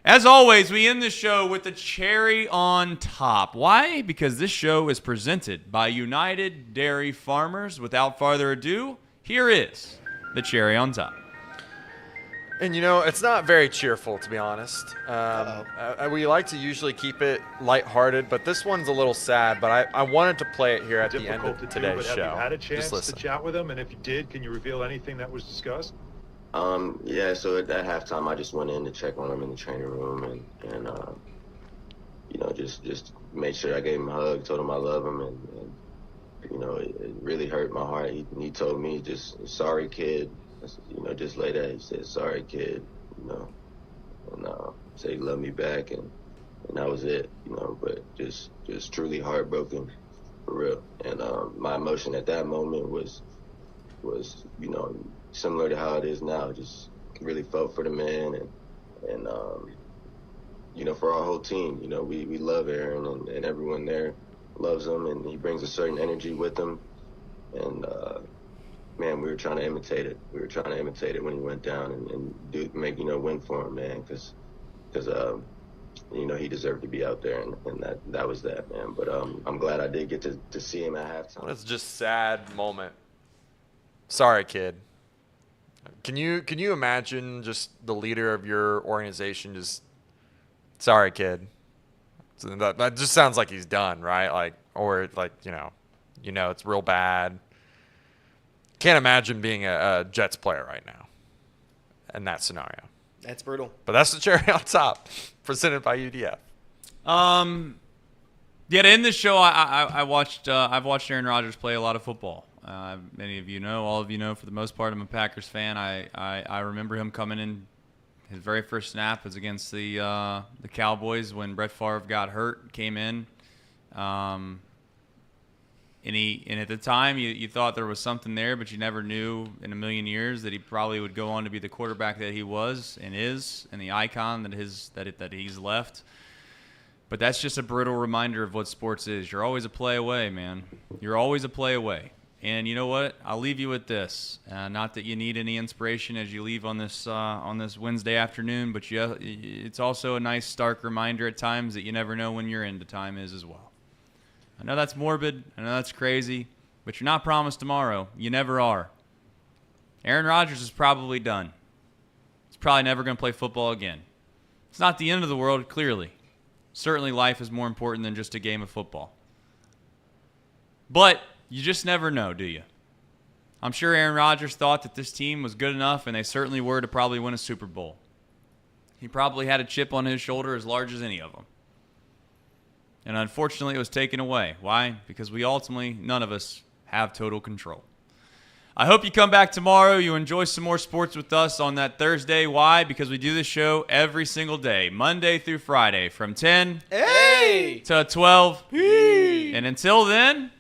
As always, we end the show with the cherry on top. Why? Because this show is presented by United Dairy Farmers. Without further ado, here is the cherry on top. And, it's not very cheerful, to be honest. We like to usually keep it lighthearted, but this one's a little sad. But I wanted to play it here at the end of today's show. Have you had a chance to chat with them? And if you did, can you reveal anything that was discussed? Yeah, so at halftime, I just went in to check on him in the training room and just made sure I gave him a hug, told him I love him, and it really hurt my heart. He told me, just, sorry, kid. Just like that, he said, sorry, kid, and said he loved me back, and that was it, but just truly heartbroken, for real. And my emotion at that moment was similar to how it is now. Just really felt for the man and for our whole team. We love Aaron and everyone there loves him, and he brings a certain energy with him. And man, we were trying to imitate it. We were trying to imitate it when he went down and win for him, man, because he deserved to be out there, and that was that, man. But I'm glad I did get to see him at halftime. It's just sad moment. Sorry, kid. Can you imagine just the leader of your organization just, sorry, kid. So that just sounds like he's done, right? It's real bad. Can't imagine being a Jets player right now in that scenario. That's brutal. But that's the cherry on top, presented by UDF. To end this show, I've watched Aaron Rodgers play a lot of football. Many of you know, all of you know, for the most part, I'm a Packers fan. I remember him coming in. His very first snap was against the Cowboys when Brett Favre got hurt, came in. And at the time, you thought there was something there, but you never knew in a million years that he probably would go on to be the quarterback that he was and is, and the icon that he's left. But that's just a brutal reminder of what sports is. You're always a play away, man. You're always a play away. And you know what? I'll leave you with this. Not that you need any inspiration as you leave on this Wednesday afternoon, but it's also a nice stark reminder at times that you never know when your end of time is as well. I know that's morbid. I know that's crazy. But you're not promised tomorrow. You never are. Aaron Rodgers is probably done. He's probably never going to play football again. It's not the end of the world, clearly. Certainly life is more important than just a game of football. But you just never know, do you? I'm sure Aaron Rodgers thought that this team was good enough, and they certainly were, to probably win a Super Bowl. He probably had a chip on his shoulder as large as any of them. And unfortunately, it was taken away. Why? Because none of us have total control. I hope you come back tomorrow. You enjoy some more sports with us on that Thursday. Why? Because we do this show every single day, Monday through Friday, from 10 to 12. And until then,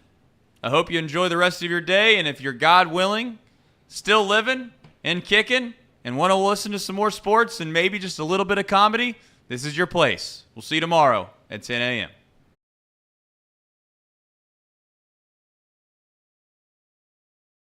I hope you enjoy the rest of your day. And if you're, God willing, still living and kicking and want to listen to some more sports and maybe just a little bit of comedy, this is your place. We'll see you tomorrow at 10 a.m.